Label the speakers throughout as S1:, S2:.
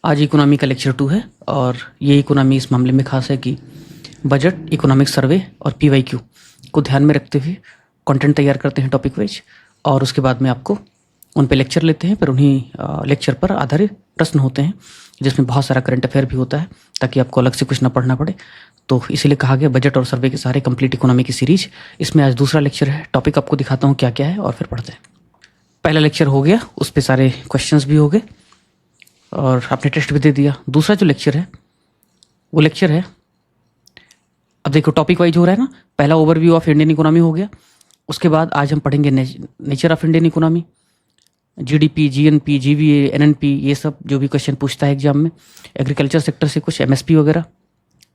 S1: आज इकोनॉमी का लेक्चर 2 है और ये इकोनॉमी इस मामले में खास है कि बजट, इकोनॉमिक सर्वे और पीवाईक्यू को ध्यान में रखते हुए कंटेंट तैयार करते हैं टॉपिक वाइज, और उसके बाद में आपको उन पे लेक्चर लेते हैं। फिर उन्हीं लेक्चर पर आधारित प्रश्न होते हैं जिसमें बहुत सारा करंट अफेयर भी होता है, ताकि आपको अलग से कुछ ना पढ़ना पड़े। तो इसीलिए कहा गया बजट और सर्वे के सारे कंप्लीट इकोनॉमी की सीरीज। इसमें आज दूसरा लेक्चर है। टॉपिक आपको दिखाता हूँ क्या क्या है और फिर पढ़ते हैं। पहला लेक्चर हो गया, उस पर सारे क्वेश्चंस भी हो गए और आपने टेस्ट भी दे दिया। दूसरा जो लेक्चर है वो लेक्चर है, अब देखो टॉपिक वाइज हो रहा है ना। पहला ओवरव्यू ऑफ इंडियन इकोनॉमी हो गया, उसके बाद आज हम पढ़ेंगे nature of Indian economy, GDP, GNP, GVA, NNP, ये सब जो भी क्वेश्चन पूछता है एग्जाम में। एग्रीकल्चर सेक्टर से कुछ एमएसपी वगैरह,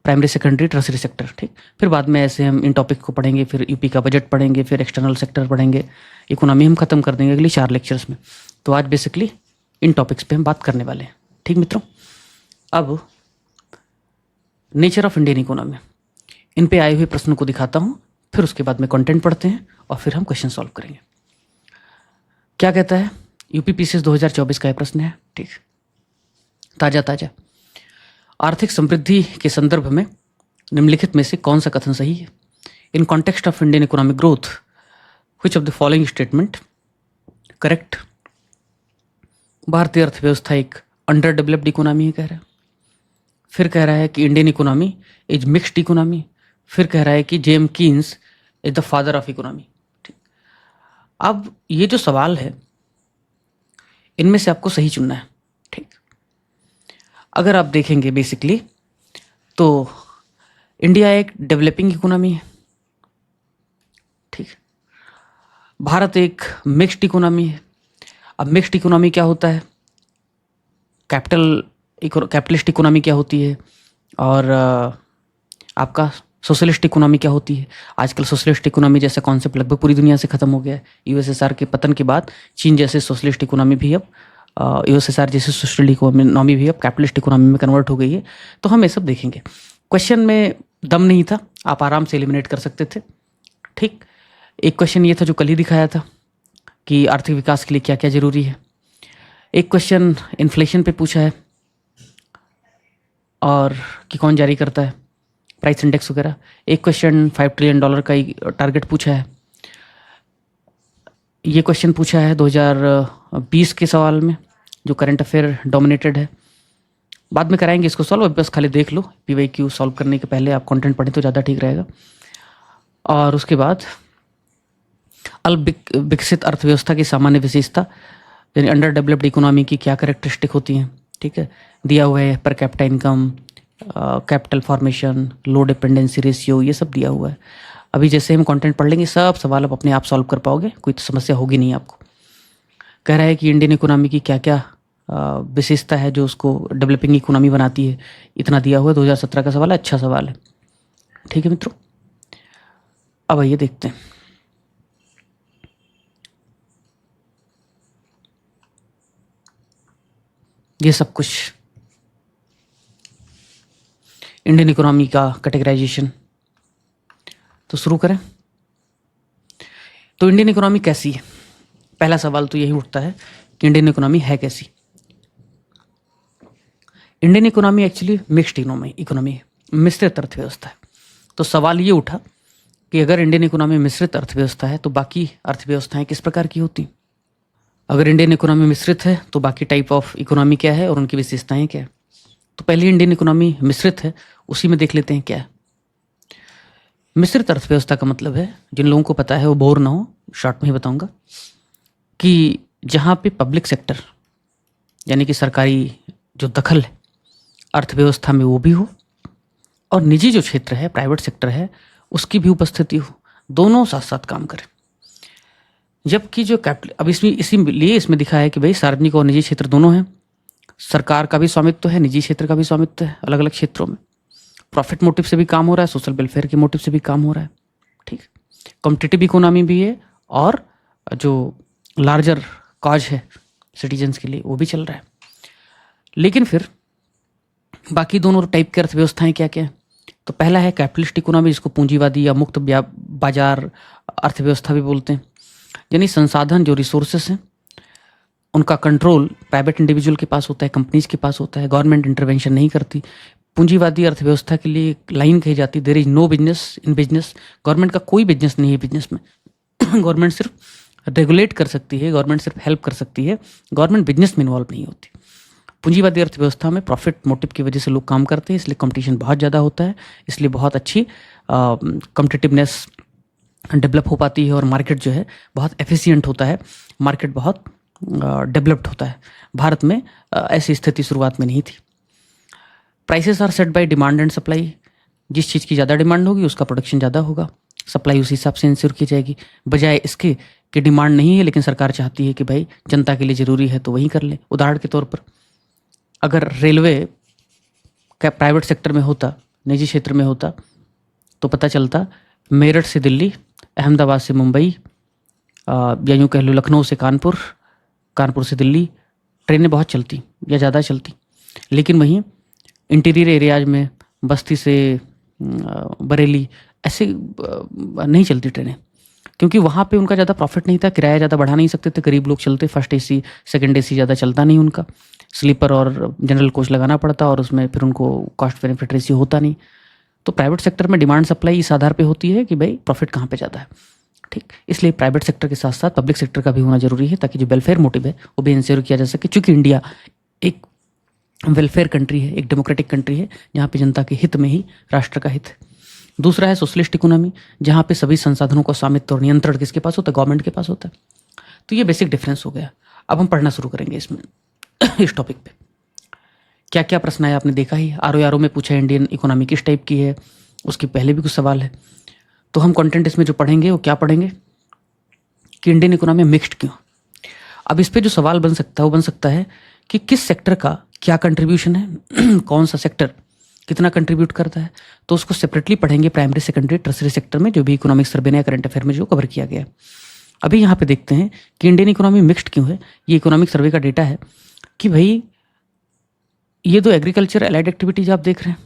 S1: प्राइमरी सेकेंडरी टर्सरी सेक्टर, ठीक। फिर बाद में ऐसे हम इन टॉपिक को पढ़ेंगे, फिर यूपी का बजट पढ़ेंगे, फिर एक्सटर्नल सेक्टर पढ़ेंगे, इकोनॉमी हम खत्म कर देंगे अगली 4 लेक्चर्स में। तो आज बेसिकली इन टॉपिक्स पे हम बात करने वाले हैं, ठीक मित्रों। अब नेचर ऑफ इंडियन इकोनॉमी, इन पे आए हुए प्रश्नों को दिखाता हूँ, फिर उसके बाद में कंटेंट पढ़ते हैं और फिर हम क्वेश्चन सॉल्व करेंगे। क्या कहता है, यूपी पीसीएस 2024 का यह प्रश्न है, ठीक, ताजा ताजा। आर्थिक समृद्धि के संदर्भ में निम्नलिखित में से कौन सा कथन सही है? In context of Indian economic growth which of the following statement correct? भारतीय अर्थव्यवस्था एक अंडर डेवलप्ड इकोनॉमी है, कह रहा है। फिर कह रहा है कि Indian economy is mixed economy. फिर कह रहा है कि James Keynes is the father of economy, ठीक। अब ये जो सवाल है, इनमें से आपको सही चुनना है, ठीक। अगर आप देखेंगे बेसिकली तो इंडिया एक डेवलपिंग इकोनॉमी है, ठीक। भारत एक मिक्स्ड इकोनॉमी है। अब मिक्स्ड इकोनॉमी क्या होता है, कैपिटलिस्ट इकोनॉमी क्या होती है, और आपका सोशलिस्ट इकोनॉमी क्या होती है। आजकल सोशलिस्ट इकोनॉमी जैसा कॉन्सेप्ट लगभग पूरी दुनिया से खत्म हो गया है। यूएसएसआर के पतन के बाद चीन जैसे सोशलिस्ट इकोनॉमी भी अब यूएसएसआर जैसे सोशलिस्ट इकोनॉमी भी अब कैपिटलिस्ट इकोनॉमी में कन्वर्ट हो गई है। तो हम ये सब देखेंगे। क्वेश्चन में दम नहीं था, आप आराम से एलिमिनेट कर सकते थे, ठीक। एक क्वेश्चन ये था जो कल ही दिखाया था कि आर्थिक विकास के लिए क्या क्या जरूरी है। एक क्वेश्चन इन्फ्लेशन पे पूछा है और कि कौन जारी करता है, प्राइस इंडेक्स वगैरह। एक क्वेश्चन $5 ट्रिलियन का ही टारगेट पूछा है। ये क्वेश्चन पूछा है 2020 के सवाल में, जो करंट अफेयर डोमिनेटेड है। बाद में कराएंगे इसको सॉल्व, बस खाली देख लो। पीवाईक्यू सॉल्व करने के पहले आप कंटेंट पढ़ें तो ज़्यादा ठीक रहेगा। और उसके बाद अल्प विकसित अर्थव्यवस्था की सामान्य विशेषता, यानी अंडर डेवलप्ड इकोनॉमी की क्या कैरेक्टरिस्टिक होती हैं, ठीक है। दिया हुआ है per capita income, capital formation, लो डिपेंडेंसी रेशियो, ये सब दिया हुआ है। अभी जैसे हम कंटेंट पढ़ लेंगे सब सवाल आप अपने आप सॉल्व कर पाओगे, कोई तो समस्या होगी नहीं आपको। कह रहा है कि इंडियन इकोनॉमी की क्या क्या विशेषता है जो उसको डेवलपिंग इकोनॉमी बनाती है। इतना दिया हुआ है, 2017 का सवाल है, अच्छा सवाल है, ठीक है मित्रों। अब आइए देखते हैं। ये सब कुछ इंडियन इकोनॉमी का कैटेगराइजेशन। तो शुरू करें। तो इंडियन इकोनॉमी कैसी है, पहला सवाल तो यही उठता है कि इंडियन इकोनॉमी है कैसी। Indian economy actually mixed economy है, मिश्रित अर्थव्यवस्था है। तो सवाल ये उठा कि अगर इंडियन इकोनॉमी मिश्रित अर्थव्यवस्था है तो बाकी अर्थव्यवस्थाएं किस प्रकार की होती। अगर इंडियन इकोनॉमी मिश्रित है तो बाकी टाइप ऑफ इकोनॉमी क्या है और उनकी विशेषताएं क्या है। तो पहले इंडियन इकोनॉमी मिश्रित है, उसी में देख लेते हैं क्या है। मिश्रित अर्थव्यवस्था का मतलब है, जिन लोगों को पता है वो बोर ना हो, शॉर्ट में ही बताऊंगा, कि जहाँ पे पब्लिक सेक्टर यानी कि सरकारी जो दखल है अर्थव्यवस्था में वो भी हो, और निजी जो क्षेत्र है, प्राइवेट सेक्टर है, उसकी भी उपस्थिति हो, दोनों साथ साथ काम करें। जबकि जो कैपिटल, अब इसीलिए इसमें दिखा है कि भाई सार्वजनिक और निजी क्षेत्र दोनों हैं। सरकार का भी स्वामित्व है, निजी क्षेत्र का भी स्वामित्व है, अलग अलग क्षेत्रों में। प्रॉफिट मोटिव से भी काम हो रहा है, सोशल वेलफेयर के मोटिव से भी काम हो रहा है, ठीक। कॉम्पिटिटिव इकोनॉमी भी है, और जो लार्जर कॉज है सिटीजन्स के लिए वो भी चल रहा है। लेकिन फिर बाकी दोनों टाइप की अर्थव्यवस्थाएं क्या क्या है। तो पहला है कैपिटलिस्ट इकोनॉमी, जिसको पूंजीवादी या मुक्त बाजार अर्थव्यवस्था भी बोलते हैं। यानी संसाधन जो रिसोर्सेस हैं उनका कंट्रोल प्राइवेट इंडिविजुअल के पास होता है, कंपनीज के पास होता है, गवर्नमेंट इंटरवेंशन नहीं करती। पूंजीवादी अर्थव्यवस्था के लिए एक लाइन कही जाती है, there is no business in business. Government का कोई बिजनेस नहीं है बिजनेस में। गवर्नमेंट सिर्फ रेगुलेट कर सकती है, गवर्नमेंट सिर्फ हेल्प कर सकती है, गवर्नमेंट बिजनेस में इन्वॉल्व नहीं होती। पूंजीवादी अर्थव्यवस्था में प्रॉफिट मोटिव की वजह से लोग काम करते हैं, इसलिए कंपटीशन बहुत ज़्यादा होता है, इसलिए बहुत अच्छी कॉम्पिटिटिवनेस डेवलप हो पाती है और मार्केट जो है बहुत एफिशिएंट होता है, मार्केट बहुत डेवलप्ड होता है। भारत में ऐसी स्थिति शुरुआत में नहीं थी। Prices are set by demand and supply. जिस चीज़ की ज़्यादा डिमांड होगी उसका प्रोडक्शन ज़्यादा होगा, सप्लाई उस हिसाब से इंश्योर की जाएगी। बजाय इसके कि डिमांड नहीं है लेकिन सरकार चाहती है कि भाई जनता के लिए ज़रूरी है तो वही कर ले। उदाहरण के तौर पर अगर रेलवे क्या प्राइवेट सेक्टर में होता, निजी क्षेत्र में होता, तो पता चलता मेरठ से दिल्ली, अहमदाबाद से मुंबई, या यूँ कह लो लखनऊ से कानपुर, कानपुर से दिल्ली ट्रेनें बहुत चलती या ज़्यादा चलती। लेकिन वहीं इंटीरियर एरियाज में बस्ती से बरेली ऐसे नहीं चलती ट्रेनें, क्योंकि वहाँ पे उनका ज़्यादा प्रॉफिट नहीं था, किराया ज़्यादा बढ़ा नहीं सकते थे, गरीब लोग चलते, फर्स्ट एसी सेकंड एसी ज़्यादा चलता नहीं उनका, स्लीपर और जनरल कोच लगाना पड़ता और उसमें फिर उनको कॉस्ट बेनिफिट रेशियो होता नहीं। तो प्राइवेट सेक्टर में डिमांड सप्लाई इस आधार पे होती है कि भाई प्रॉफिट कहाँ पे ज़्यादा है, ठीक। इसलिए प्राइवेट सेक्टर के साथ साथ पब्लिक सेक्टर का भी होना जरूरी है, ताकि जो वेलफेयर मोटिव है वो भी इंश्योर किया जा सके। चूँकि इंडिया एक वेलफेयर कंट्री है, एक डेमोक्रेटिक कंट्री है, जहाँ पे जनता के हित में ही राष्ट्र का हित है। दूसरा है सोशलिस्ट इकोनॉमी, जहाँ पे सभी संसाधनों का स्वामित्व और नियंत्रण किसके पास होता है, गवर्नमेंट के पास होता है। तो ये बेसिक डिफरेंस हो गया। अब हम पढ़ना शुरू करेंगे इसमें इस टॉपिक पे। क्या क्या प्रश्न है आपने देखा ही, आर में पूछा है इंडियन इकोनॉमी किस टाइप की है, उसके पहले भी कुछ सवाल है। तो हम कंटेंट इसमें जो पढ़ेंगे वो क्या पढ़ेंगे कि इंडियन इकोनॉमी मिक्स्ड क्यों। अब इस पे जो सवाल बन सकता है वो बन सकता है कि किस सेक्टर का क्या कंट्रीब्यूशन है, कौन सा सेक्टर कितना कंट्रीब्यूट करता है। तो उसको सेपरेटली पढ़ेंगे प्राइमरी सेकेंडरी टर्सरी सेक्टर में, जो भी इकोनॉमिक सर्वे या करंट अफेयर में जो कवर किया गया है। अभी यहाँ पे देखते हैं कि इंडियन इकोनॉमी मिक्स्ड क्यों है। ये इकोनॉमिक सर्वे का डेटा है कि भाई ये दो एग्रीकल्चर एलाइड एक्टिविटीज आप देख रहे हैं,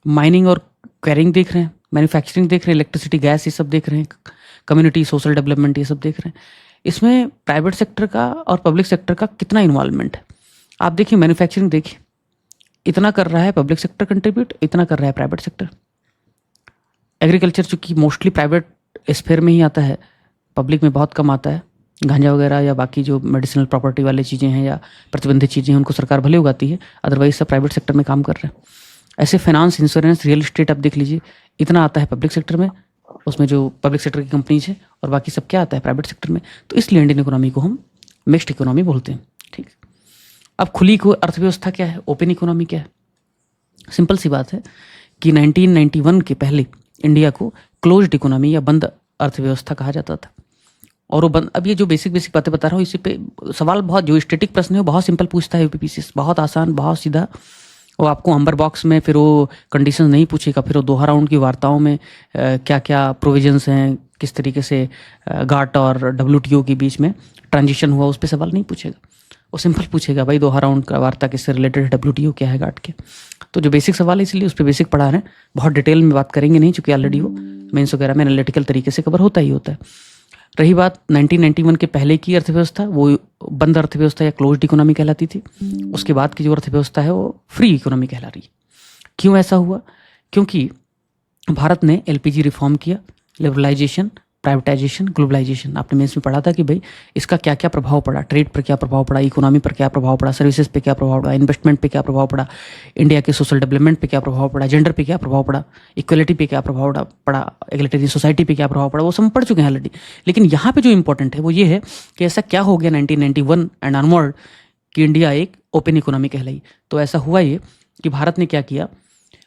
S1: माइनिंग और क्वेरिंग देख रहे हैं, मैन्युफैक्चरिंग देख रहे हैं, इलेक्ट्रिसिटी गैस ये सब देख रहे हैं, कम्युनिटी सोशल डेवलपमेंट ये सब देख रहे हैं। इसमें प्राइवेट सेक्टर का और पब्लिक सेक्टर का कितना इन्वॉल्वमेंट है। आप देखिए मैन्युफैक्चरिंग देखिए, इतना कर रहा है पब्लिक सेक्टर कंट्रीब्यूट, इतना कर रहा है प्राइवेट सेक्टर। एग्रीकल्चर चूँकि मोस्टली प्राइवेट स्फेयर में ही आता है, पब्लिक में बहुत कम आता है। गांजा वगैरह या बाकी जो मेडिसिनल प्रॉपर्टी वाली चीज़ें हैं या प्रतिबंधित चीज़ें हैं उनको सरकार भले उगाती है, अदरवाइज सब प्राइवेट सेक्टर में काम कर रहे हैं। ऐसे फाइनेंस, इंश्योरेंस, रियल इस्टेट आप देख लीजिए, इतना आता है पब्लिक सेक्टर में, उसमें जो पब्लिक सेक्टर की कंपनीज है, और बाकी सब क्या आता है प्राइवेट सेक्टर में। तो इसलिए इंडियन इकोनॉमी को हम मिक्स्ड इकोनॉमी बोलते हैं, ठीक। अब खुली अर्थव्यवस्था क्या है, ओपन इकोनॉमी क्या है। सिंपल सी बात है कि 1991 के पहले इंडिया को क्लोज्ड इकोनॉमी या बंद अर्थव्यवस्था कहा जाता था। और वो बंद, अब ये जो बेसिक बातें बता रहा हूँ, इसी पे सवाल बहुत, जो स्टैटिक प्रश्न है वो बहुत सिंपल पूछता है यूपीपीसीएस, बहुत आसान, बहुत सीधा। वो आपको अंबर बॉक्स में फिर वो कंडीशन नहीं पूछेगा, फिर वो दोहा राउंड की वार्ताओं में क्या क्या प्रोविजंस हैं, किस तरीके से गाट और डब्ल्यूटीओ के बीच में ट्रांजिशन हुआ, उस पर सवाल नहीं पूछेगा। वो सिंपल पूछेगा भाई दोहा राउंड का वार्ता किससे रिलेटेड है, डब्ल्यूटीओ क्या है, गाट के। तो जो बेसिक सवाल है इसलिए उस पर बेसिक पढ़ा रहे हैं, बहुत डिटेल में बात करेंगे नहीं, चूँकि ऑलरेडी वो मेंस वगैरह में एनालिटिकल तरीके से कवर होता ही होता है। रही बात 1991 के पहले की अर्थव्यवस्था, वो बंद अर्थव्यवस्था या क्लोज्ड इकोनॉमी कहलाती थी। उसके बाद की जो अर्थव्यवस्था है वो फ्री इकोनॉमी कहला रही है। क्यों ऐसा हुआ? क्योंकि भारत ने एलपीजी रिफॉर्म किया, लिबरलाइजेशन, प्राइवेटाइजेशन, ग्लोबलाइजेशन। आपने मेंस में पढ़ा था कि भाई इसका क्या क्या प्रभाव पड़ा, ट्रेड पर क्या प्रभाव पड़ा, इकोनॉमी पर क्या प्रभाव पड़ा, सर्विसेज पे क्या प्रभाव पड़ा, इन्वेस्टमेंट पे क्या प्रभाव पड़ा, इंडिया के सोशल डेवलपमेंट पे क्या प्रभाव पड़ा, जेंडर पे क्या प्रभाव पड़ा, इक्वलिटी पे क्या प्रभाव पड़ा, एगलिटेरियन सोसाइटी पे क्या प्रभाव पड़ा, वो सब पढ़ चुके हैं ऑलरेडी। लेकिन यहाँ पे जो इंपॉर्टेंट है वो ये है कि ऐसा क्या हो गया 1991 एंड ऑनवर्ड कि इंडिया एक ओपन इकोनॉमी कहलाई। तो ऐसा हुआ ये कि भारत ने क्या किया,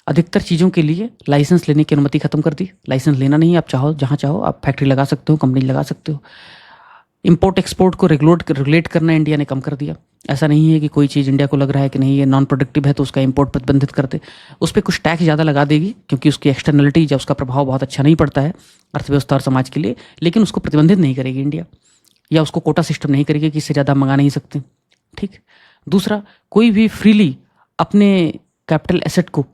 S1: अधिकतर चीज़ों के लिए लाइसेंस लेने की अनुमति खत्म कर दी। लाइसेंस लेना नहीं, आप चाहो जहाँ चाहो आप फैक्ट्री लगा सकते हो, कंपनी लगा सकते हो। इंपोर्ट एक्सपोर्ट को रेगुलेट करना इंडिया ने कम कर दिया। ऐसा नहीं है कि कोई चीज़ इंडिया को लग रहा है कि नहीं ये नॉन प्रोडक्टिव है तो उसका इंपोर्ट प्रतिबंधित कर दे, उस पर कुछ टैक्स ज़्यादा लगा देगी क्योंकि उसकी एक्सटर्नलिटी या उसका प्रभाव बहुत अच्छा नहीं पड़ता है अर्थव्यवस्था और समाज के लिए, लेकिन उसको प्रतिबंधित नहीं करेगी इंडिया, या उसको कोटा सिस्टम नहीं करेगी कि इससे ज़्यादा मंगा नहीं सकते, ठीक। दूसरा, कोई भी फ्रीली अपने कैपिटल एसेट को,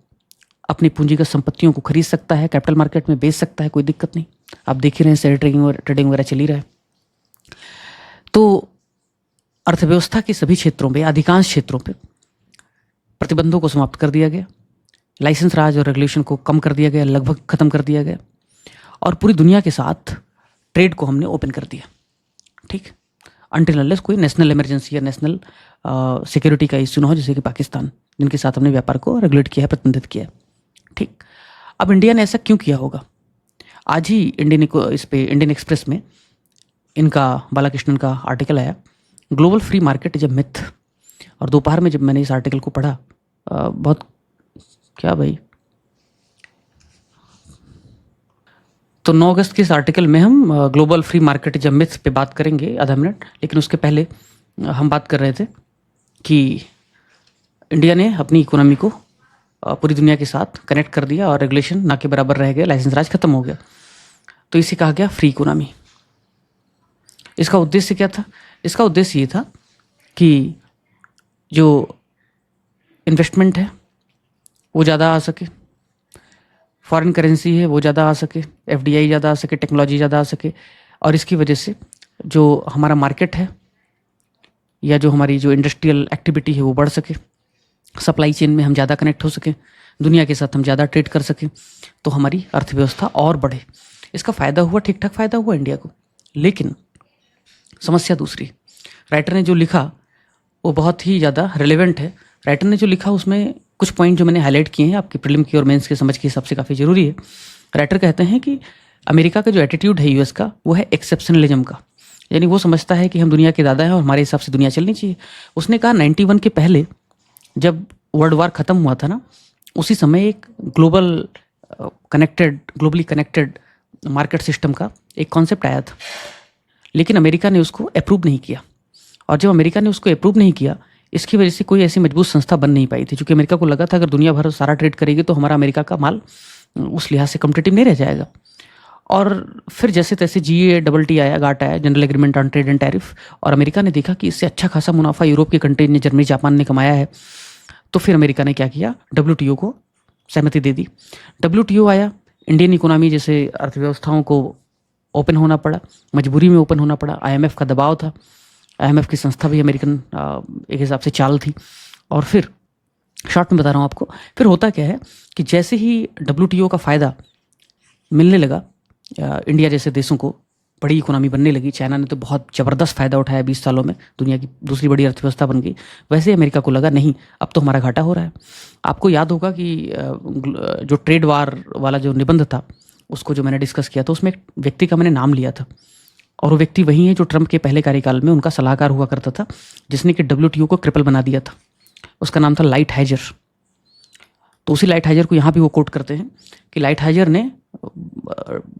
S1: अपनी पूंजीगत संपत्तियों को खरीद सकता है, कैपिटल मार्केट में बेच सकता है, कोई दिक्कत नहीं। आप देख ही रहे हैं शेयर ट्रेडिंग वगैरह चल ही रहा है। तो अर्थव्यवस्था के सभी क्षेत्रों में, अधिकांश क्षेत्रों पे प्रतिबंधों को समाप्त कर दिया गया, लाइसेंस राज और रेगुलेशन को कम कर दिया गया, लगभग खत्म कर दिया गया, और पूरी दुनिया के साथ ट्रेड को हमने ओपन कर दिया। ठीक, अनटिल अनलेस कोई नेशनल इमरजेंसी या नेशनल सिक्योरिटी का इश्यू ना हो, जैसे कि पाकिस्तान, जिनके साथ हमने व्यापार को रेगुलेट किया है, प्रतिबंधित किया है। ठीक, अब इंडिया ने ऐसा क्यों किया होगा? आज ही इंडियन एक्सप्रेस में इनका बालाकृष्णन का आर्टिकल आया, global free market is a myth. और दोपहर में जब मैंने इस आर्टिकल को पढ़ा, बहुत क्या भाई, तो 9 अगस्त के इस आर्टिकल में हम global free market is a myth पे बात करेंगे आधा मिनट। लेकिन उसके पहले हम बात कर रहे थे कि इंडिया ने अपनी इकोनॉमी को पूरी दुनिया के साथ कनेक्ट कर दिया और रेगुलेशन ना के बराबर रह गया, लाइसेंस राज खत्म हो गया, तो इसे कहा गया फ्री इकोनॉमी। इसका उद्देश्य क्या था? इसका उद्देश्य ये था कि जो इन्वेस्टमेंट है वो ज़्यादा आ सके, फॉरेन करेंसी है वो ज़्यादा आ सके, एफडीआई ज़्यादा आ सके, टेक्नोलॉजी ज़्यादा आ सके, और इसकी वजह से जो हमारा मार्केट है या जो हमारी जो इंडस्ट्रियल एक्टिविटी है वो बढ़ सके, सप्लाई चेन में हम ज़्यादा कनेक्ट हो सकें, दुनिया के साथ हम ज़्यादा ट्रेड कर सकें, तो हमारी अर्थव्यवस्था और बढ़े। इसका फ़ायदा हुआ, ठीक ठाक फ़ायदा हुआ इंडिया को। लेकिन समस्या दूसरी, राइटर ने जो लिखा वो बहुत ही ज़्यादा रिलेवेंट है। राइटर ने जो लिखा उसमें कुछ पॉइंट जो मैंने हाईलाइट किए हैं, आपकी प्रीलिम की और मेंस के समझ के हिसाब से काफ़ी ज़रूरी है। राइटर कहते हैं कि अमेरिका का जो एटीट्यूड है यूएस का, वो है एक्सेप्शनलिज्म का, यानी वो समझता है कि हम दुनिया के दादा हैं और हमारे हिसाब से दुनिया चलनी चाहिए। उसने कहा 91 के पहले जब वर्ल्ड वार ख़त्म हुआ था ना, उसी समय एक ग्लोबली कनेक्टेड मार्केट सिस्टम का एक कॉन्सेप्ट आया था, लेकिन अमेरिका ने उसको अप्रूव नहीं किया। और जब अमेरिका ने उसको अप्रूव नहीं किया, इसकी वजह से कोई ऐसी मजबूत संस्था बन नहीं पाई थी, क्योंकि अमेरिका को लगा था अगर दुनिया भर सारा ट्रेड करेगी तो हमारा अमेरिका का माल उस लिहाज से कम्पिटिटिव नहीं रह जाएगा। और फिर जैसे तैसे GATT आया, गाट आया, general agreement on trade and tariff, और अमेरिका ने देखा कि इससे अच्छा खासा मुनाफा यूरोप के कंट्री ने, जर्मनी, जापान ने कमाया है। तो फिर अमेरिका ने क्या किया, WTO को सहमति दे दी। WTO आया, इंडियन इकोनॉमी जैसे अर्थव्यवस्थाओं को ओपन होना पड़ा, मजबूरी में ओपन होना पड़ा, IMF का दबाव था, IMF की संस्था भी अमेरिकन एक हिसाब से चाल थी। और फिर शॉर्ट में बता रहा हूँ आपको, फिर होता क्या है कि जैसे ही WTO का फ़ायदा मिलने लगा इंडिया जैसे देशों को, बड़ी इकोनॉमी बनने लगी, चाइना ने तो बहुत ज़बरदस्त फ़ायदा उठाया 20 सालों में, दुनिया की दूसरी बड़ी अर्थव्यवस्था बन गई। वैसे अमेरिका को लगा नहीं, अब तो हमारा घाटा हो रहा है। आपको याद होगा कि जो ट्रेड वार वाला जो निबंध था, उसको जो मैंने डिस्कस किया था, उसमें एक व्यक्ति का मैंने नाम लिया था, और वो व्यक्ति वही है जो ट्रंप के पहले कार्यकाल में उनका सलाहकार हुआ करता था, जिसने कि WTO को क्रिपल बना दिया था। उसका नाम था लाइटहाइजर। तो उसी लाइटहाइजर को यहाँ भी वो कोट करते हैं कि लाइटहाइजर ने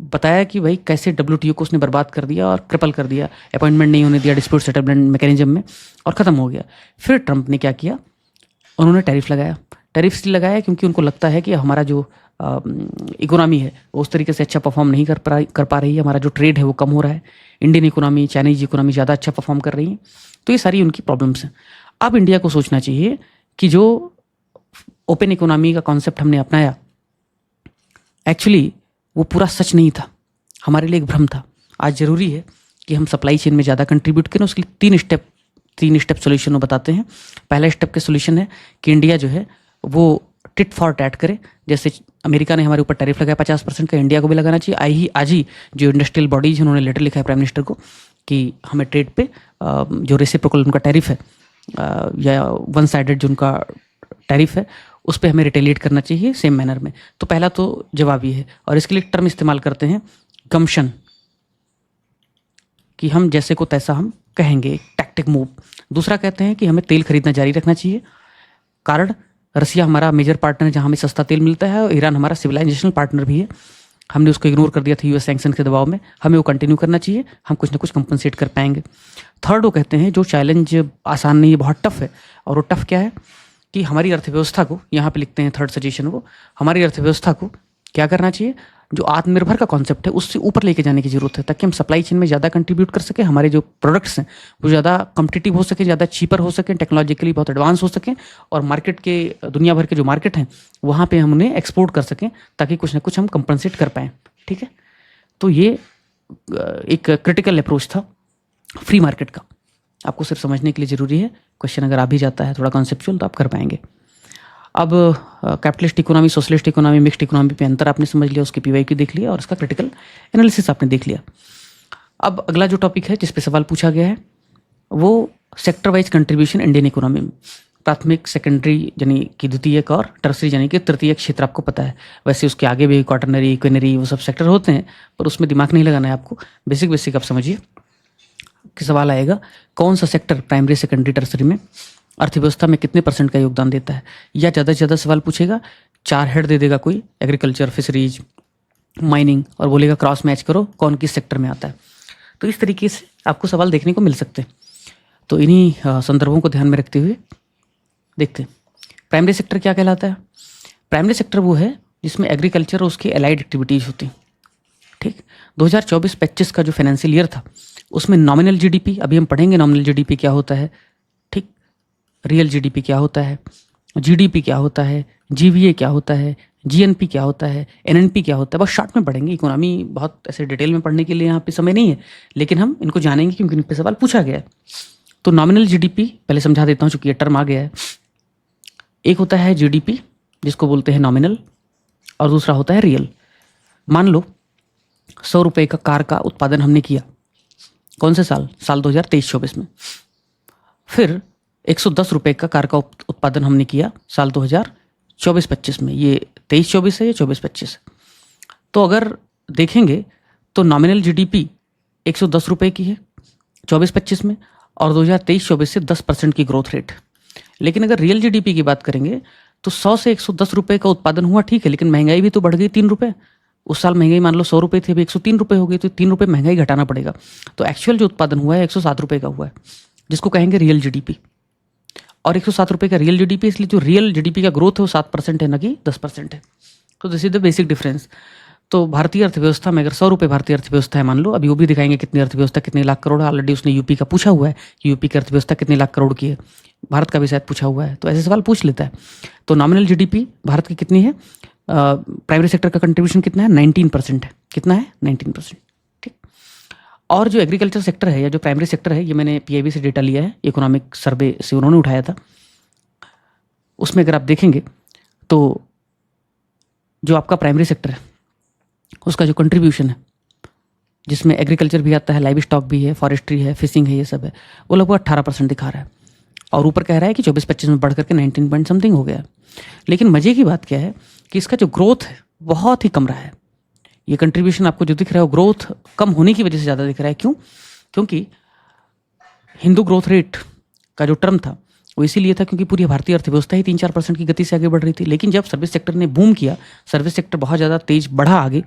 S1: बताया कि भाई कैसे WTO को उसने बर्बाद कर दिया और क्रिपल कर दिया, अपॉइंटमेंट नहीं होने दिया डिस्प्यूट सेटलमेंट मैकेनिज्म में, और ख़त्म हो गया। फिर ट्रंप ने क्या किया, उन्होंने टैरिफ लगाया। टैरिफ इसलिए लगाया क्योंकि उनको लगता है कि हमारा जो इकोनॉमी है वो उस तरीके से अच्छा परफॉर्म नहीं कर पा रही है, हमारा जो ट्रेड है वो कम हो रहा है, इंडियन इकोनॉमी, चाइनीज इकोनॉमी ज़्यादा अच्छा परफॉर्म कर रही है। तो ये सारी उनकी प्रॉब्लम्स हैं। अब इंडिया को सोचना चाहिए कि जो ओपन इकोनॉमी का कॉन्सेप्ट हमने अपनाया, एक्चुअली वो पूरा सच नहीं था, हमारे लिए एक भ्रम था। आज ज़रूरी है कि हम सप्लाई चेन में ज़्यादा कंट्रीब्यूट करें। उसके लिए तीन स्टेप सोल्यूशन वो बताते हैं। पहला स्टेप के सोल्यूशन है कि इंडिया जो है वो टिट फॉर टैट करे। जैसे अमेरिका ने हमारे ऊपर टैरिफ लगाया 50% का, इंडिया को भी लगाना चाहिए। आज ही जो इंडस्ट्रियल बॉडीज, उन्होंने लेटर लिखा है प्राइम मिनिस्टर को कि हमें ट्रेड पे जो रेसिप्रोकल उनका टैरिफ है या वन साइडेड जो उनका टैरिफ है, उस पर हमें रिटेलिएट करना चाहिए सेम मैनर में। तो पहला तो जवाब ये है, और इसके लिए टर्म इस्तेमाल करते हैं गम्शन, कि हम जैसे को तैसा हम कहेंगे, टैक्टिक मूव। दूसरा कहते हैं कि हमें तेल खरीदना जारी रखना चाहिए, कारण रसिया हमारा मेजर पार्टनर है जहाँ हमें सस्ता तेल मिलता है, और ईरान हमारा सिविलाइजेशनल पार्टनर भी है। हमने उसको इग्नोर कर दिया था यूएस सैंक्शन के दबाव में, हमें वो कंटिन्यू करना चाहिए, हम कुछ ना कुछ कंपनसेट कर पाएंगे। थर्ड वो कहते हैं जो चैलेंज आसान नहीं है, बहुत टफ है, और वो टफ क्या है कि हमारी अर्थव्यवस्था को, यहाँ पे लिखते हैं थर्ड सजेशन वो, हमारी अर्थव्यवस्था को क्या करना चाहिए, जो आत्मनिर्भर का कॉन्सेप्ट है उससे ऊपर लेके जाने की जरूरत है, ताकि हम सप्लाई चेन में ज़्यादा कंट्रीब्यूट कर सकें, हमारे जो प्रोडक्ट्स हैं वो ज़्यादा कम्पिटिटिव हो सके, ज़्यादा चीपर हो सकें, टेक्नोलॉजिकली बहुत एडवांस हो सकें, और मार्केट के, दुनिया भर के जो मार्केट हैं वहाँ पे हम उन्हें एक्सपोर्ट कर सकें, ताकि कुछ ना कुछ हम कंपनसेट कर पाएँ। ठीक है, तो ये एक क्रिटिकल अप्रोच था फ्री मार्केट का। आपको सिर्फ समझने के लिए ज़रूरी है। क्वेश्चन अगर आ भी जाता है थोड़ा कॉन्सेप्चुअल तो आप कर पाएंगे। अब capitalist economy, socialist economy, mixed economy पे अंतर आपने समझ लिया, उसकी पीवाई देख लिया और उसका क्रिटिकल एनालिसिस आपने देख लिया। अब अगला जो टॉपिक है जिस पे सवाल पूछा गया है वो sector wise contribution Indian economy में। प्राथमिक, सेकेंडरी यानी कि द्वितीयक और टर्सरी यानी कि तृतीयक क्षेत्र आपको पता है। वैसे उसके आगे भी क्वाटरनरी, इक्विनरी वो सब सेक्टर होते हैं, पर उसमें दिमाग नहीं लगाना है आपको। बेसिक बेसिक आप समझिए कि सवाल आएगा कौन सा सेक्टर प्राइमरी, सेकेंडरी, टर्सरी में अर्थव्यवस्था में कितने % का योगदान देता है। या ज़्यादा से ज़्यादा सवाल पूछेगा, 4 हेड दे देगा कोई, एग्रीकल्चर, फिशरीज, माइनिंग, और बोलेगा क्रॉस मैच करो कौन किस सेक्टर में आता है। तो इस तरीके से आपको सवाल देखने को मिल सकते हैं। तो इन्हीं संदर्भों को ध्यान में रखते हुए देखते हैं प्राइमरी सेक्टर क्या कहलाता है। प्राइमरी सेक्टर वो है जिसमें एग्रीकल्चर और उसकी एलाइड एक्टिविटीज़ होती हैं। ठीक, 2024-25 का जो फाइनेंशियल ईयर था उसमें नॉमिनल जीडीपी, अभी हम पढ़ेंगे नॉमिनल जीडीपी क्या होता है, ठीक, रियल जीडीपी क्या होता है, जीडीपी क्या होता है, जीवीए क्या होता है, जीएनपी क्या होता है, एनएनपी क्या होता है, बस शॉर्ट में पढ़ेंगे। इकोनॉमी बहुत ऐसे डिटेल में पढ़ने के लिए यहाँ पे समय नहीं है, लेकिन हम इनको जानेंगे क्योंकि इन पे सवाल पूछा गया है। तो नॉमिनल जीडीपी पहले समझा देता हूँ चूंकि ये टर्म आ गया है। एक होता है जीडीपी जिसको बोलते हैं नॉमिनल, और दूसरा होता है रियल। मान लो 100 रुपये का कार का उत्पादन हमने किया, कौन से साल 2023-24 में। फिर 110 रुपये का कार का उत्पादन हमने किया साल 2024-25 में। ये 23-24 है, ये 24-25 है। तो अगर देखेंगे तो नॉमिनल जीडीपी 110 रुपये की है 24-25 में, और 2023-24 से 10% की ग्रोथ रेट। लेकिन अगर रियल जीडीपी की बात करेंगे तो 100 से 110 रुपये का उत्पादन हुआ, ठीक है, लेकिन महंगाई भी तो बढ़ गई 3 रुपये। उस साल महंगाई मान लो 100 रुपये थी, अभी 103 रुपये हो गई, तो 3 रुपये महंगाई घटाना पड़ेगा। तो एक्चुअल जो उत्पादन हुआ है 107 रुपये का हुआ है, जिसको कहेंगे रियल जीडीपी। और 107 रुपये का रियल जीडीपी, इसलिए जो रियल जीडीपी का ग्रोथ है वो 7% है, ना कि 10% है। तो this is the basic difference. तो भारतीय अर्थव्यवस्था में अगर 100 रुपये भारतीय अर्थव्यवस्था है मान लो, अभी वो भी दिखाएंगे कितनी अर्थव्यवस्था कितने लाख करोड़ है। ऑलरेडी उसने यूपी का पूछा हुआ है कि यूपी की अर्थव्यवस्था कितने लाख करोड़ की है, भारत का भी शायद पूछा हुआ है, तो ऐसे सवाल पूछ लेता है। तो नॉमिनल जीडीपी भारत की कितनी है, प्राइमरी सेक्टर का कंट्रीब्यूशन कितना है, 19% है। कितना है, 19%। ठीक, और जो एग्रीकल्चर सेक्टर है या जो प्राइमरी सेक्टर है, ये मैंने पीआईबी से डेटा लिया है, इकोनॉमिक सर्वे से उन्होंने उठाया था। उसमें अगर आप देखेंगे तो जो आपका प्राइमरी सेक्टर है उसका जो कंट्रीब्यूशन है, जिसमें एग्रीकल्चर भी आता है, लाइव स्टॉक भी है, फॉरेस्ट्री है, फिशिंग है, ये सब है, वो लगभग 18% दिखा रहा है। और ऊपर कह रहा है कि 24-25 में बढ़ करके 19 पॉइंट समथिंग हो गया। लेकिन मजे की बात क्या है कि इसका जो ग्रोथ है बहुत ही कम रहा है। ये कंट्रीब्यूशन आपको जो दिख रहा है वो ग्रोथ कम होने की वजह से ज़्यादा दिख रहा है। क्यों? क्योंकि हिंदू ग्रोथ रेट का जो टर्म था वो इसीलिए था क्योंकि पूरी भारतीय अर्थव्यवस्था ही 3-4% की गति से आगे बढ़ रही थी। लेकिन जब सर्विस सेक्टर ने बूम किया, सर्विस सेक्टर बहुत ज़्यादा तेज बढ़ा आगे,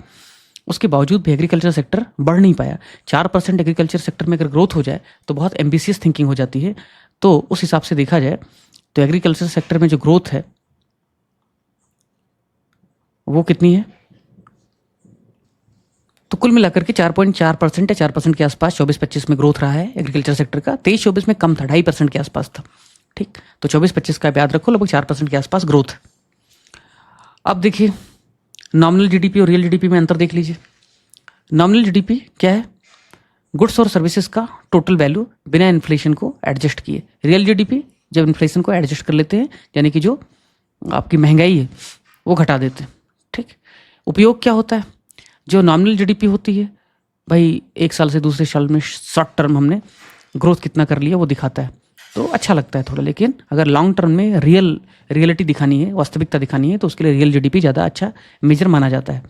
S1: उसके बावजूद भी एग्रीकल्चर सेक्टर बढ़ नहीं पाया। 4% एग्रीकल्चर सेक्टर में अगर ग्रोथ हो जाए तो बहुत एम्बिशियस थिंकिंग हो जाती है। तो उस हिसाब से देखा जाए तो एग्रीकल्चर सेक्टर में जो ग्रोथ है वो कितनी है, तो कुल मिलाकर के 4.4% या 4% के आसपास 24-25 में ग्रोथ रहा है एग्रीकल्चर सेक्टर का। 23-24 में कम था, 2.5% के आसपास था। ठीक, तो 24-25 का याद रखो, लगभग 4% के आसपास ग्रोथ। अब देखिए नॉमिनल जीडीपी और रियल जीडीपी में अंतर देख लीजिए। नॉमिनल जीडीपी क्या है, गुड्स और सर्विसेज का टोटल वैल्यू बिना इन्फ्लेशन को एडजस्ट किए। रियल जीडीपी जब इन्फ्लेशन को एडजस्ट कर लेते हैं, यानी कि जो आपकी महंगाई है वो घटा देते हैं। ठीक, उपयोग क्या होता है, जो नॉमिनल जीडीपी होती है भाई एक साल से दूसरे साल में शॉर्ट टर्म हमने ग्रोथ कितना कर लिया वो दिखाता है, तो अच्छा लगता है थोड़ा। लेकिन अगर लॉन्ग टर्म में रियलिटी दिखानी है, वास्तविकता दिखानी है, तो उसके लिए रियल जीडीपी ज़्यादा अच्छा मेजर माना जाता है।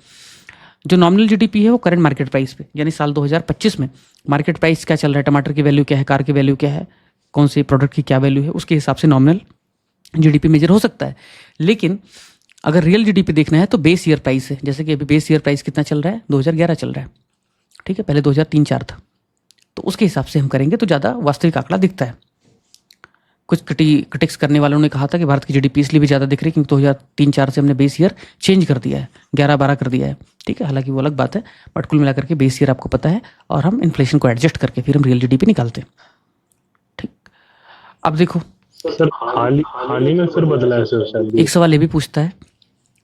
S1: जो नॉमिनल जीडीपी है वो करंट मार्केट प्राइस पे, यानी साल 2025 में मार्केट प्राइस क्या चल रहा है, टमाटर की वैल्यू क्या है, कार की वैल्यू क्या है, कौन से प्रोडक्ट की क्या वैल्यू है, उसके हिसाब से नॉमिनल जीडीपी मेजर हो सकता है। लेकिन अगर रियल जीडीपी देखना है तो बेस ईयर प्राइस है। जैसे कि अभी बेस ईयर प्राइस कितना चल रहा है, 2011 चल रहा है। ठीक है, पहले 2003-4 था, तो उसके हिसाब से हम करेंगे तो ज़्यादा वास्तविक आंकड़ा दिखता है। कुछ क्रिटिक्स करने वालों ने कहा था कि भारत की जीडीपी इसलिए भी ज़्यादा दिख रही है क्योंकि 2003-4 से हमने बेस ईयर चेंज कर दिया है, 11-12 कर दिया है। ठीक है, हालांकि वो अलग बात है, बट कुल मिलाकर के बेस ईयर आपको पता है, और हम इन्फ्लेशन को एडजस्ट करके फिर हम रियल जीडीपी निकालते हैं। ठीक, अब देखो
S2: सर हाल ही में फिर बदला है सर शायद।
S1: एक सवाल ये भी पूछता है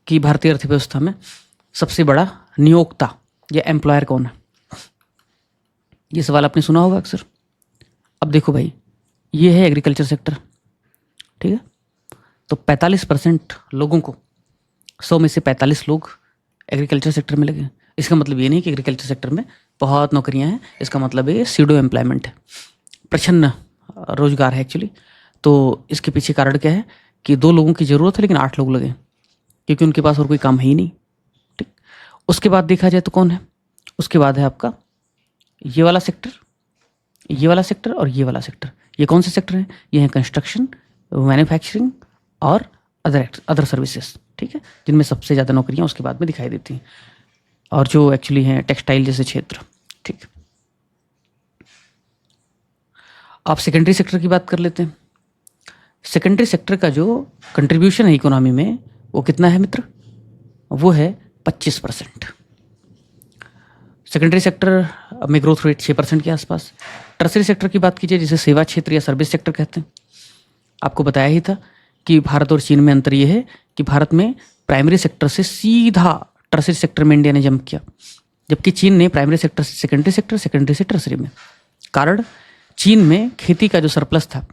S1: कि भारतीय अर्थव्यवस्था में सबसे बड़ा नियोक्ता या एम्प्लॉयर कौन है। ये सवाल आपने सुना होगा अक्सर। अब देखो भाई, ये है एग्रीकल्चर सेक्टर, ठीक है। तो 45% लोगों को, 100 में से 45 लोग एग्रीकल्चर सेक्टर में लगे। इसका मतलब ये नहीं कि एग्रीकल्चर सेक्टर में बहुत नौकरियां हैं, इसका मतलब ये सीडो एम्प्लॉयमेंट है, प्रछन्न रोजगार है एक्चुअली। तो इसके पीछे कारण क्या है कि 2 लोगों की ज़रूरत है लेकिन 8 लोग लगे, क्योंकि उनके पास और कोई काम है ही नहीं, ठीक। उसके बाद देखा जाए तो कौन है, उसके बाद है आपका ये वाला सेक्टर, ये वाला सेक्टर और ये वाला सेक्टर। ये कौन से सेक्टर हैं? ये हैं कंस्ट्रक्शन, मैन्युफैक्चरिंग और अदर सर्विसेज, ठीक है, जिनमें सबसे ज़्यादा नौकरियां उसके बाद में दिखाई देती हैं, और जो एक्चुअली हैं टेक्सटाइल जैसे क्षेत्र, ठीक। आप सेकेंडरी सेक्टर की बात कर लेते हैं। सेकेंडरी सेक्टर का जो कंट्रीब्यूशन है इकोनॉमी में वो कितना है मित्र? वो है 25%। सेकेंडरी सेक्टर में ग्रोथ रेट 6% के आसपास। टर्सरी सेक्टर की बात कीजिए, जिसे सेवा क्षेत्र या सर्विस सेक्टर कहते हैं। आपको बताया ही था कि भारत और चीन में अंतर यह है कि भारत में प्राइमरी सेक्टर से सीधा टर्सरी सेक्टर में इंडिया ने जंप किया, जबकि चीन ने प्राइमरी सेक्टर से सेकेंडरी सेक्टर, सेकेंडरी से टर्सरी में। कारण, चीन में खेती का जो सरप्लस था,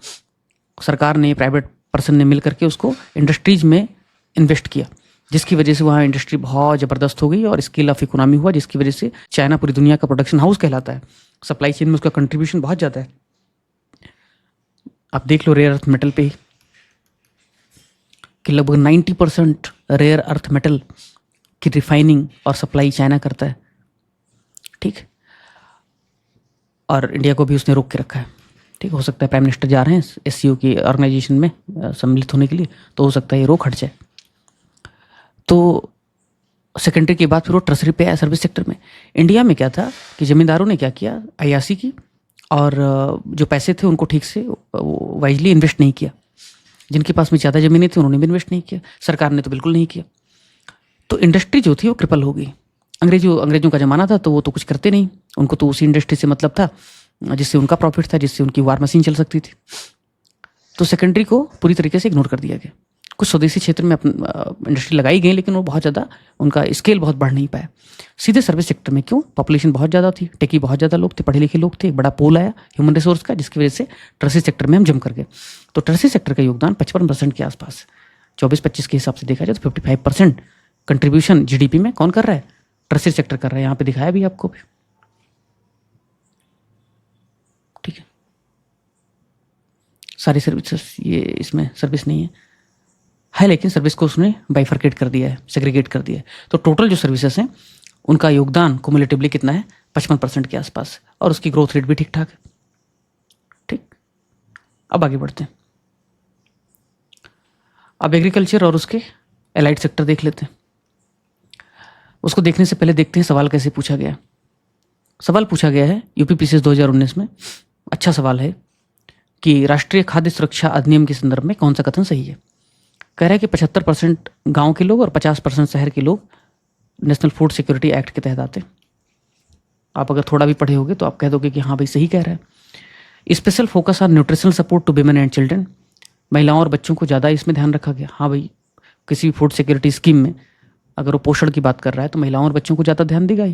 S1: सरकार ने, प्राइवेट पर्सन ने मिल करके उसको इंडस्ट्रीज में इन्वेस्ट किया, जिसकी वजह से वहाँ इंडस्ट्री बहुत ज़बरदस्त हो गई और स्केल ऑफ इकोनॉमी हुआ, जिसकी वजह से चाइना पूरी दुनिया का प्रोडक्शन हाउस कहलाता है। सप्लाई चेन में उसका कंट्रीब्यूशन बहुत ज़्यादा है। आप देख लो रेयर अर्थ मेटल पे ही कि लगभग 90% रेयर अर्थ मेटल की रिफाइनिंग और सप्लाई चाइना करता है, ठीक। और इंडिया को भी उसने रोक के रखा है, ठीक। हो सकता है प्राइम मिनिस्टर जा रहे हैं SCO की ऑर्गेनाइजेशन में सम्मिलित होने के लिए, तो हो सकता है ये रोक हट जाए। तो सेकेंडरी के बाद फिर वो टर्सरी पे आया, सर्विस सेक्टर में। इंडिया में क्या था कि ज़मींदारों ने क्या किया, अय्याशी की, और जो पैसे थे उनको ठीक से वाइजली इन्वेस्ट नहीं किया। जिनके पास में ज़्यादा ज़मीनें थी उन्होंने भी इन्वेस्ट नहीं किया, सरकार ने तो बिल्कुल नहीं किया। तो इंडस्ट्री जो थी वो क्रिपल हो गई। अंग्रेजों का ज़माना था तो वो तो कुछ करते नहीं, उनको तो उसी इंडस्ट्री से मतलब था जिससे उनका प्रॉफिट था, जिससे उनकी वार मशीन चल सकती थी। तो सेकेंडरी को पूरी तरीके से इग्नोर कर दिया गया। कुछ स्वदेशी क्षेत्र में इंडस्ट्री लगाई गई, लेकिन वो बहुत ज़्यादा, उनका स्केल बहुत बढ़ नहीं पाया। सीधे सर्विस सेक्टर में क्यों? पॉपुलेशन बहुत ज़्यादा थी, टेकी बहुत ज़्यादा लोग थे, पढ़े लिखे लोग थे, एक बड़ा पोल आया ह्यूमन रिसोर्स का, जिसकी वजह से टर्सरी सेक्टर में हम जम कर गए। तो टर्सरी सेक्टर का योगदान 55% के आसपास, 24-25 के हिसाब से देखा जाए तो 55% कंट्रीब्यूशन GDP में कौन कर रहा है? टर्सरी सेक्टर कर रहा है। यहाँ पे दिखाया भी आपको भी, ठीक है। सारी सर्विसेज, ये इसमें सर्विस नहीं है, लेकिन सर्विस को उसने बाइफरकेट कर दिया है, सेग्रीगेट कर दिया है। तो टोटल जो सर्विसेज हैं उनका योगदान कुमुलेटिवली कितना है? 55% के आसपास, और उसकी ग्रोथ रेट भी ठीक ठाक है, ठीक। अब आगे बढ़ते हैं। अब एग्रीकल्चर और उसके एलाइड सेक्टर देख लेते हैं। उसको देखने से पहले देखते हैं सवाल कैसे पूछा गया। सवाल पूछा गया है UPPCS 2019 में, अच्छा सवाल है, कि राष्ट्रीय खाद्य सुरक्षा अधिनियम के संदर्भ में कौन सा कथन सही है। कह रहा है कि 75% गांव के लोग और 50% शहर के लोग नेशनल फूड सिक्योरिटी एक्ट के तहत आते हैं। आप अगर थोड़ा भी पढ़े होगे तो आप कह दोगे कि हाँ भाई सही कह रहा है। Special focus on nutritional support to women and children, महिलाओं और बच्चों को ज़्यादा इसमें ध्यान रखा गया। हाँ भाई, किसी भी फूड सिक्योरिटी स्कीम में अगर वो पोषण की बात कर रहा है तो महिलाओं और बच्चों को ज़्यादा ध्यान देगा ही,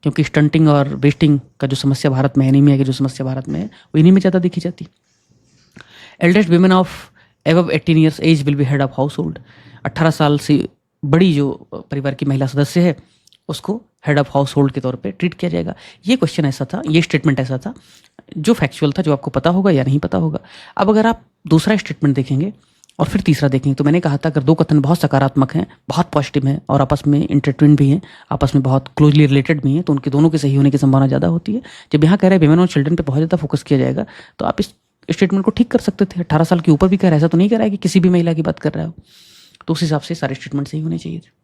S1: क्योंकि स्टंटिंग और वेस्टिंग का जो समस्या भारत में, एनीमिया की जो समस्या भारत में है, वो इन्हीं में ज़्यादा देखी जाती। Eldest women of above 18 years age will be head of household, 18 साल से बड़ी जो परिवार की महिला सदस्य है उसको हेड ऑफ हाउस होल्ड के तौर पे ट्रीट किया जाएगा। ये क्वेश्चन ऐसा था, ये स्टेटमेंट ऐसा था जो फैक्चुअल था, जो आपको पता होगा या नहीं पता होगा। अब अगर आप दूसरा स्टेटमेंट देखेंगे और फिर तीसरा देखेंगे, तो मैंने कहा था अगर दो कथन बहुत सकारात्मक हैं, बहुत पॉजिटिव हैं और आपस में इंटरट्विन भी हैं, आपस में बहुत क्लोजली रिलेटेड भी हैं, तो उनके दोनों के सही होने की संभावना ज़्यादा होती है। जब यहाँ कह रहे हैं विमेन और चिल्ड्रन पे बहुत ज़्यादा फोकस किया जाएगा, तो आप इस स्टेटमेंट को ठीक कर सकते थे। 18 साल के ऊपर भी कह रहा है, ऐसा तो नहीं कह रहा है कि किसी भी महिला की बात कर रहा हो, तो उस हिसाब से सारे स्टेटमेंट सही होने चाहिए थे।